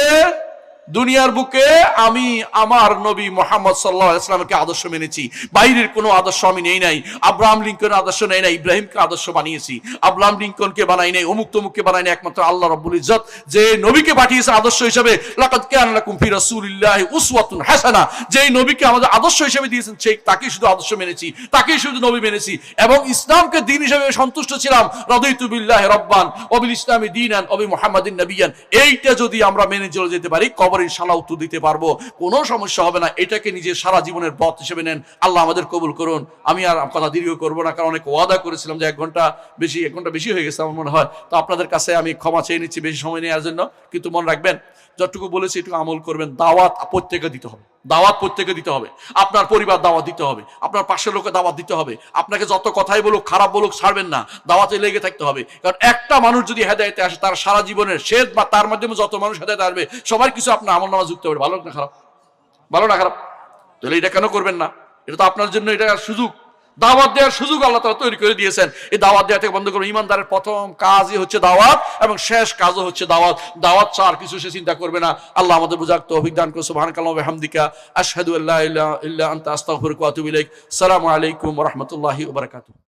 দুনিয়ার বুকে আমি আমার নবী মুহাম্মদ সাল্লাল্লাহু আলাইহি ওয়াসাল্লামকে আদর্শ মেনেছি, বাইরের কোনো আদর্শ আমি নেই নাই। আব্রাহাম লিঙ্কনের আদর্শ নেই নাই, ইব্রাহিমকে আদর্শ বানিয়েছি। আব্রাহাম লিঙ্কনকে বানাই নাই, অমুক তমুককে বানাই নাই, একমাত্র আল্লাহ রাব্বুল ইজ্জত যে নবীকে পাঠিয়েছে আদর্শ হিসেবে, লাকাদ কানা লাকুম ফি রাসূলিল্লাহি উসওয়াতুন হাসানা, যেই নবীকে আমাদের আদর্শ হিসেবে দিয়েছেন সেই তাকেই শুধু আদর্শ মেনেছি, তাকেই শুধু নবী মেনেছি। এবং ইসলামকে দ্বীন হিসেবে সন্তুষ্ট ছিলাম। রাদিতু বিল্লাহি রাব্বান ওয়া বিল ইসলামি দীনান ওয়া বি মুহাম্মাদিন নাবিয়ান। এইটা যদি আমরা মেনে চলে যেতে পারি, কবর ইনশাআল্লাহ উত্তর দিতে পারবো, কোনো সমস্যা হবে না। এটাকে নিজের সারা জীবনের পথ হিসেবে নেন। আল্লাহ আমাদের কবুল করুন। আমি আর কথা দীর্ঘ করবো না, কারণ অনেক ওয়াদা করেছিলাম যে এক ঘন্টা বেশি হয়ে গেছে আমার মনে হয়। তো আপনাদের কাছে আমি ক্ষমা চেয়ে নিচ্ছি বেশি সময় নেওয়ার জন্য। কিন্তু মনে রাখবেন, যতটুকু বলেছি একটু আমল করবেন। দাওয়াত প্রত্যেকে দিতে হবে, দাওয়াত প্রত্যেকে দিতে হবে। আপনার পরিবার দাওয়াত দিতে হবে, আপনার পাশের লোকে দাওয়াত দিতে হবে। আপনাকে যত কথাই বলুক, খারাপ বলুক, ছাড়বেন না, দাওয়াতে লেগে থাকতে হবে। কারণ একটা মানুষ যদি হেদায়েতে আসে, তার সারা জীবনের শেষ বা তার মাধ্যমে যত মানুষ হেদায়েতে আসবে, সবার কিছু আপনার আমল নামা যুক্ত হবে। ভালো না খারাপ? ভালো না খারাপ? তাহলে এটা কেন করবেন না? এটা তো আপনার জন্য এটা সুযোগ, দাওয়াত দেওয়ার সুযোগ আল্লাহ তাআলা তৈরি করে দিয়েছেন। এই দাওয়াত দেওয়া থেকে বন্ধ করবেন। ইমানদারের প্রথম কাজই হচ্ছে দাওয়াত, এবং শেষ কাজও হচ্ছে দাওয়াত। দাওয়াত ছাড়া আর কিছু সে চিন্তা করবে না। আল্লাহ আমাদের বুঝার তৌফিক দান করুন। সুবহানাকাল্লাহি ওয়া বিহামদিকা আশহাদু আল্লা ইলাহা ইল্লা আনতা আস্তাগফিরুকা ওয়া আতুবু ইলাইক। আসসালামু আলাইকুম ওয়া রাহমাতুল্লাহি ওয়া বারাকাতুহু।